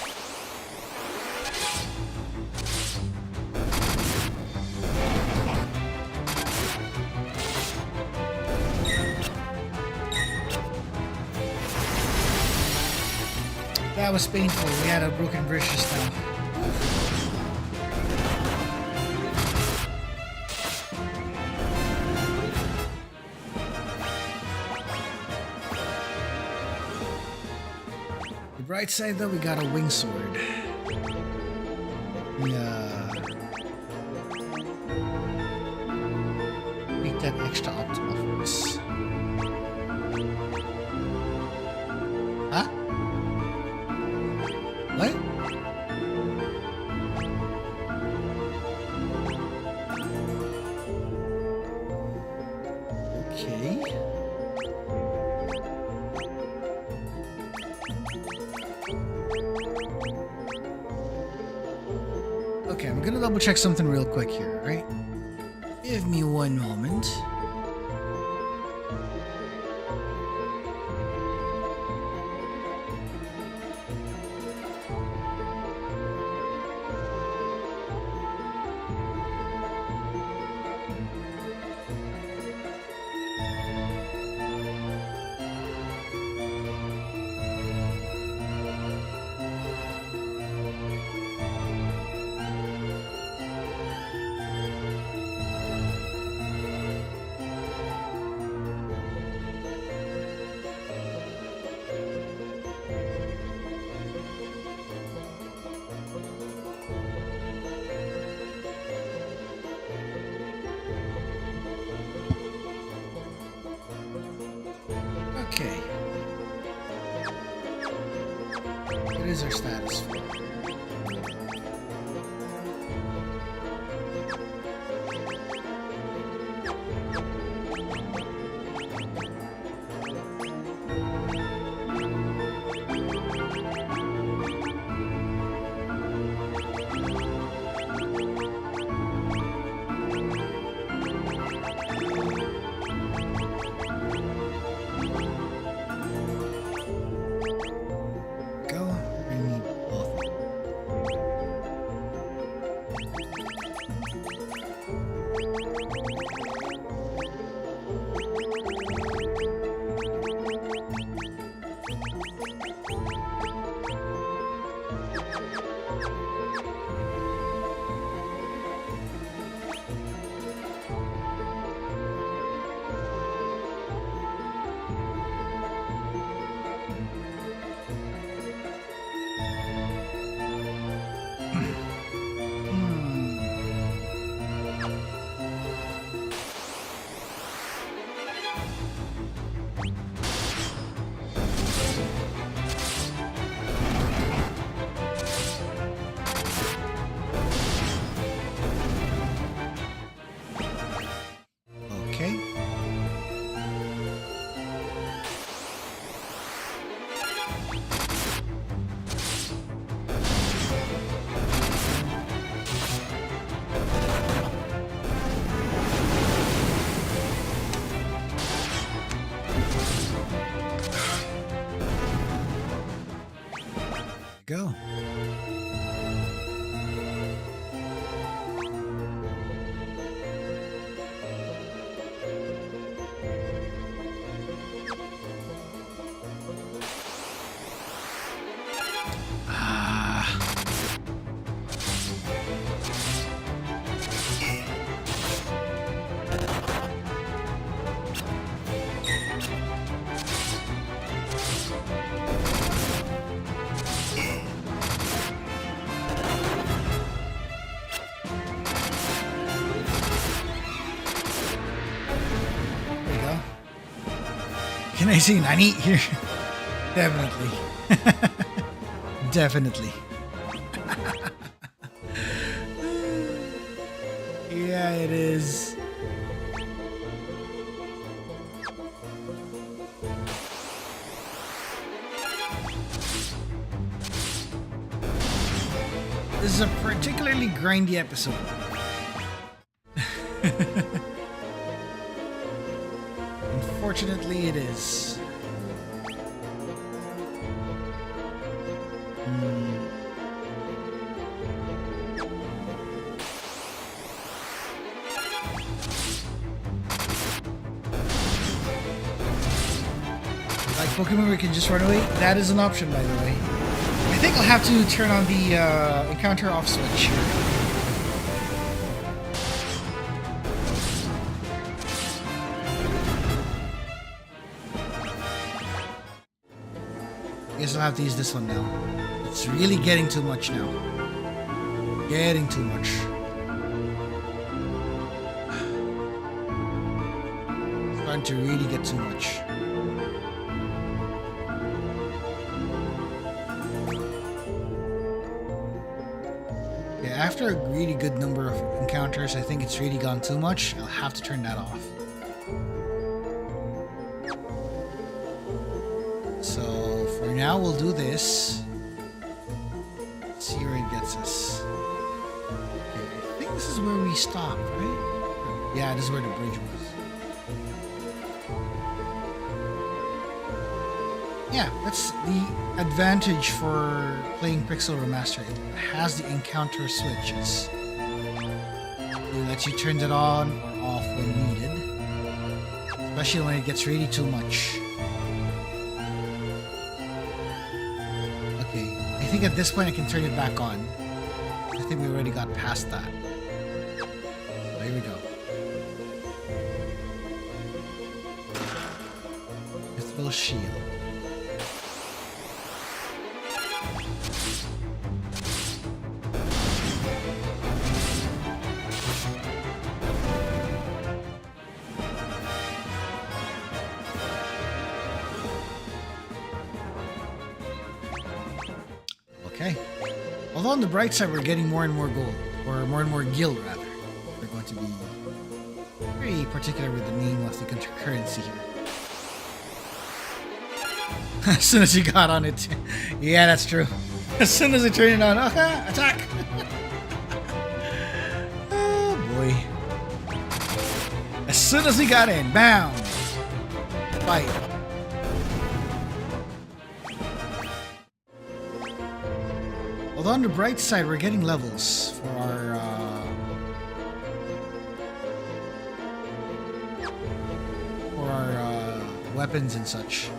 That was painful. We had a broken bridge just now. The bright side though, we got a wing sword. Yeah. Make that extra optimal for us. Huh? What? Okay. Okay, I'm gonna double check something real quick here, right? Give me one moment. Okay. What is our status for? Go. Can I see 90 here? Definitely. Definitely. Yeah, it is. This is a particularly grindy episode. Unfortunately, it is. Like Pokemon where you can just run away? That is an option, by the way. I think I'll have to turn on the encounter off switch. I guess I'll have to use this one now. It's really getting too much now. Getting too much. It's starting to really get too much. After a really good number of encounters, I think it's really gone too much. I'll have to turn that off. So for now, we'll do this. Let's see where it gets us. Okay, I think this is where we stopped, right? Yeah, this is where the bridge was. Yeah, that's the advantage for playing Pixel Remaster. It has the encounter switches. It lets you turn it on or off when needed. Especially when it gets really too much. Okay, I think at this point I can turn it back on. I think we already got past that. So here we go. Mythical Shield. Okay. Although on the bright side, we're getting more and more gold, or more and more gil, rather. We're going to be very particular with the name of the currency here. As soon as you got on it. Yeah, that's true. As soon as I turn it on, okay, attack! Oh boy. As soon as we got in, bam! Fight. Although on the bright side, we're getting levels for our weapons and such.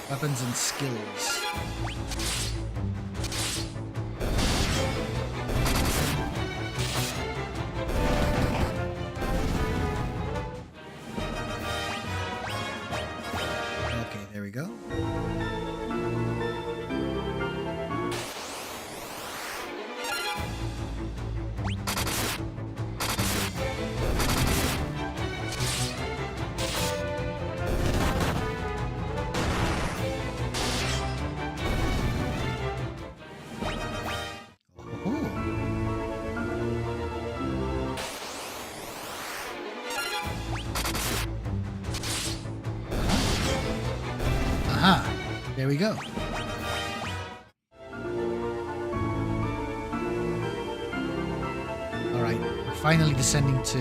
Weapons and skills. Okay, there we go. There we go. Alright, we're finally descending to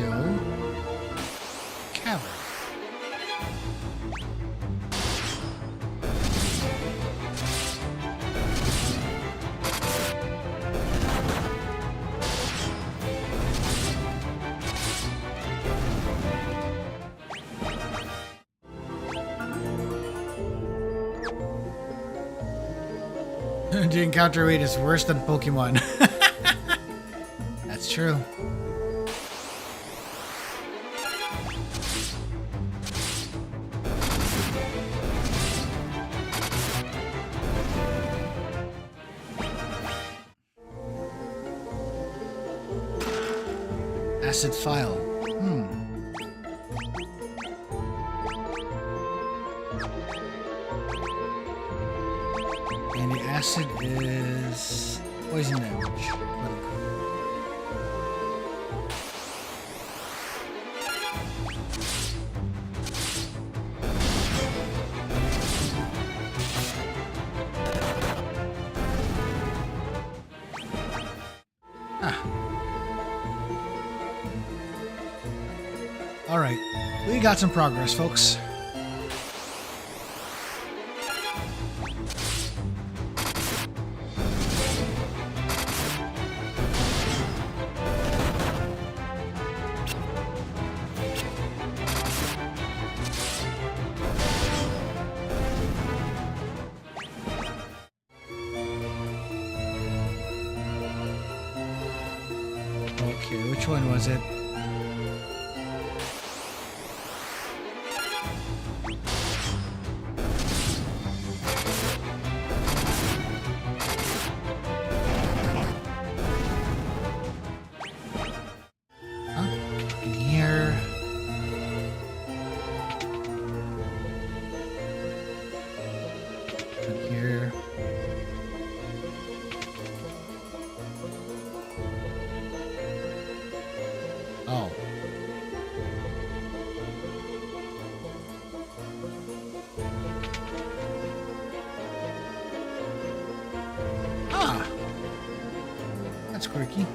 cavern. The encounter rate is worse than Pokemon. That's true. Acid file. And the acid is poison damage. Ah. Alright, we got some progress, folks. Okay, which one was it? Huh? In here. In here. Oh. Ah. That's quirky.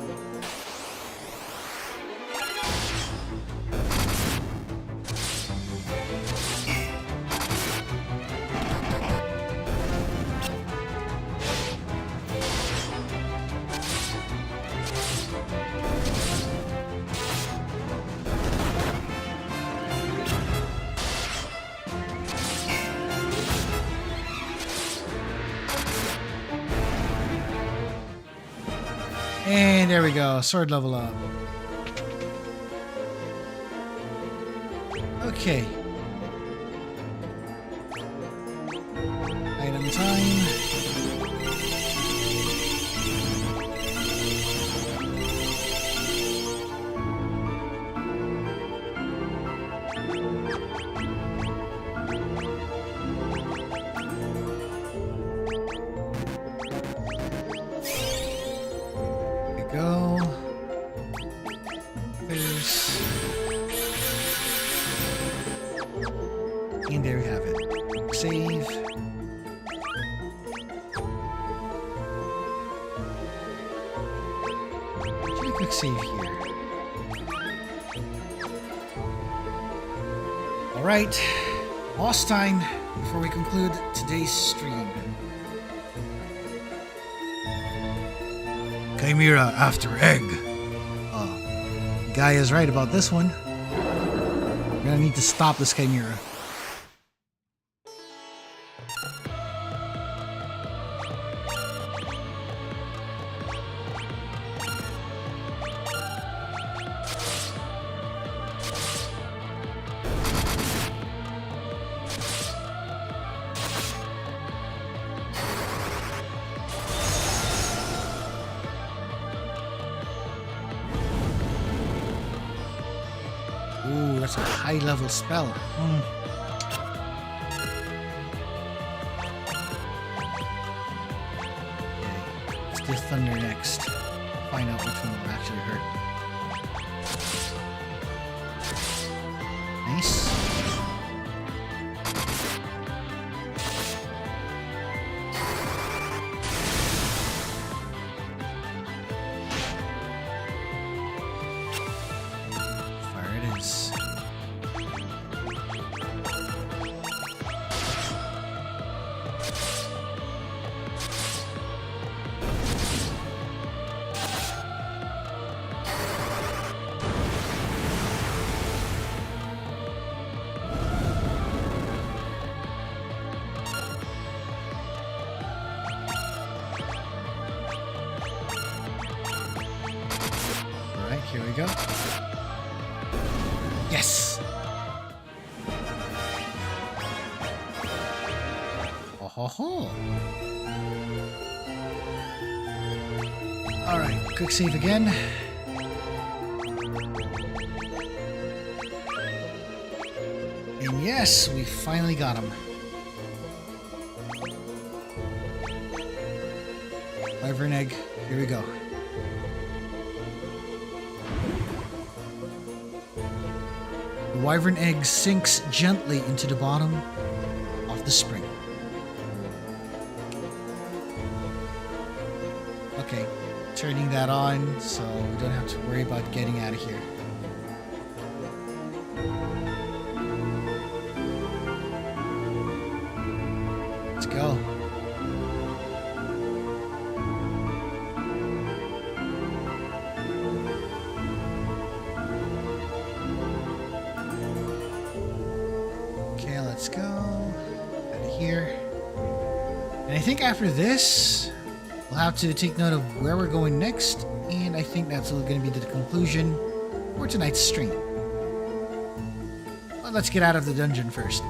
And there we go, sword level up. Okay. Item time. Go. There's. And there we have it. Save. Should we click save here? Alright. Boss time before we conclude today's stream. Chimera after egg. Guy is right about this one. We're gonna need to stop this Chimera. Ooh, that's a high level spell. Okay, let's do Thunder next. Find out which one will actually hurt. Nice. Here we go. Yes! Ho ho ho! Alright, quick save again. And yes, we finally got him. Wyvern egg, here we go. The wyvern egg sinks gently into the bottom of the spring. Okay, turning that on so we don't have to worry about getting out of here. Let's go. Okay, let's go out of here. And I think after this, we'll have to take note of where we're going next, and I think that's going to be the conclusion for tonight's stream. But let's get out of the dungeon first.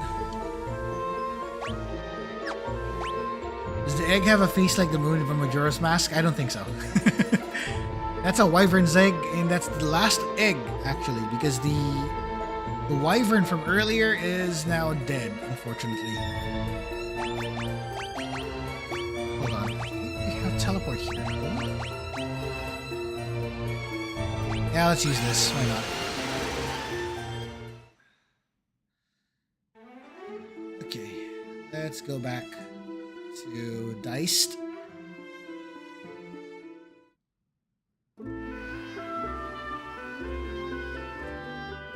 Does the egg have a face like the moon from Majora's Mask? I don't think so. That's a wyvern's egg, and that's the last egg, actually, because the wyvern from earlier is now dead, unfortunately. Hold on. We have teleport here. Yeah, let's use this. Why not? Okay. Let's go back to Diced.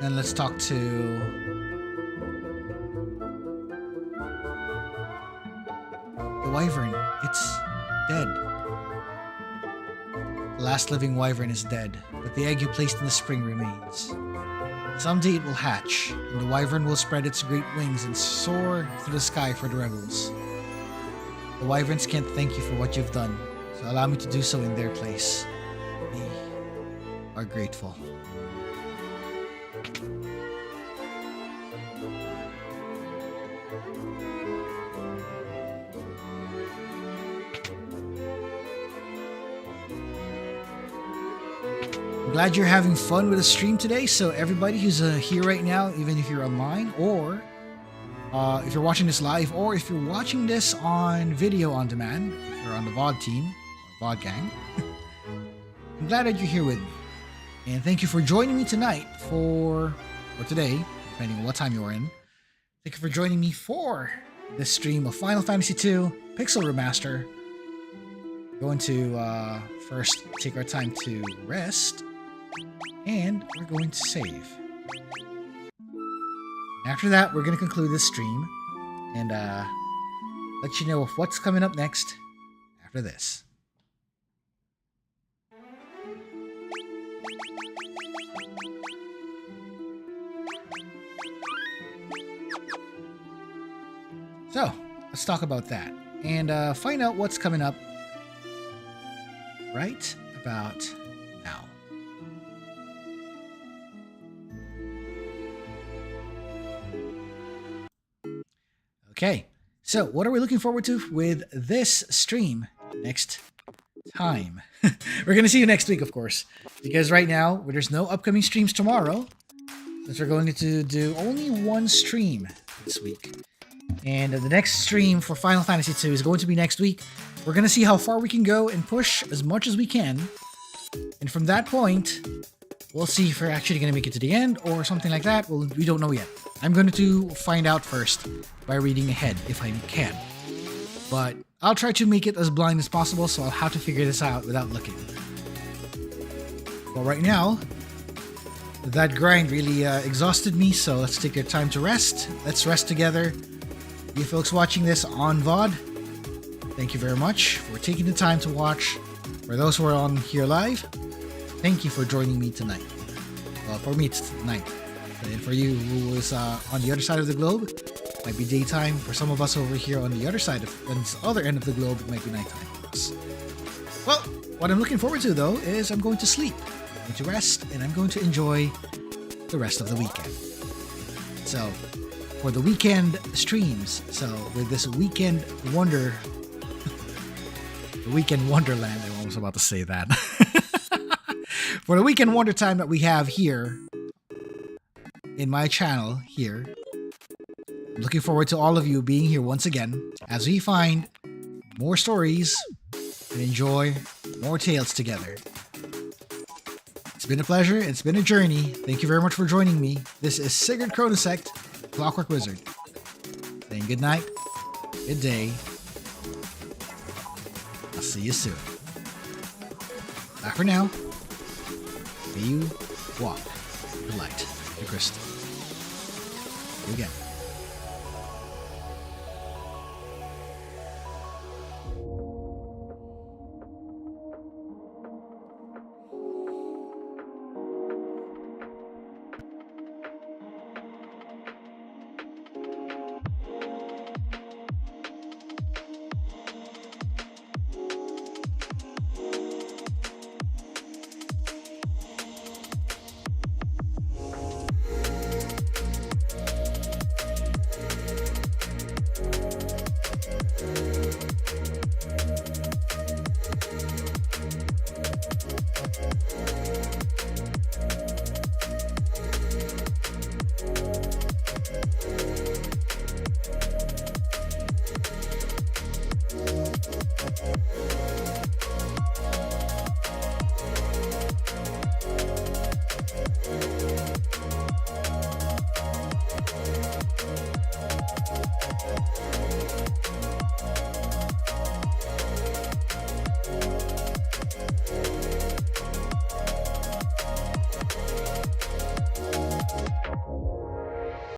And let's talk to the wyvern. It's dead. The last living wyvern is dead, but the egg you placed in the spring remains. Someday it will hatch, and the wyvern will spread its great wings and soar through the sky for the rebels. The wyverns can't thank you for what you've done, so allow me to do so in their place. We are grateful. I'm glad you're having fun with the stream today. So everybody who's here right now, even if you're online, or if you're watching this live, or if you're watching this on video on demand, if you're on the VOD team, or VOD gang, I'm glad that you're here with me. And thank you for joining me tonight or today, depending on what time you're in. Thank you for joining me for this stream of Final Fantasy II Pixel Remaster. We're going to first take our time to rest, and we're going to save. After that, we're going to conclude this stream and let you know of what's coming up next after this. So, let's talk about that and find out what's coming up right about now. Okay, so what are we looking forward to with this stream next time? We're going to see you next week, of course, because right now there's no upcoming streams tomorrow, since we're going to do only one stream this week. And the next stream for Final Fantasy II is going to be next week. We're going to see how far we can go and push as much as we can. And from that point, we'll see if we're actually going to make it to the end or something like that. Well, we don't know yet. I'm going to find out first by reading ahead if I can. But I'll try to make it as blind as possible, so I'll have to figure this out without looking. Well, right now, that grind really exhausted me, so let's take our time to rest. Let's rest together. You folks watching this on VOD, thank you very much for taking the time to watch. For those who are on here live, thank you for joining me tonight. Well, for me, it's tonight. And for you who is on the other side of the globe, it might be daytime. For some of us over here on the other side on this other end of the globe, it might be nighttime for us. Well, what I'm looking forward to, though, is I'm going to sleep. I'm going to rest, and I'm going to enjoy the rest of the weekend. So, for the weekend streams, so with this weekend wonder... the weekend wonderland, I was about to say that. For the weekend wonder time that we have here in my channel here, I'm looking forward to all of you being here once again as we find more stories and enjoy more tales together. It's been a pleasure. It's been a journey. Thank you very much for joining me. This is Sigurd Chronosecht, Clockwork Wizard, saying good night, good day. I'll see you soon. For now, may you walk the light, the crystal. See you again.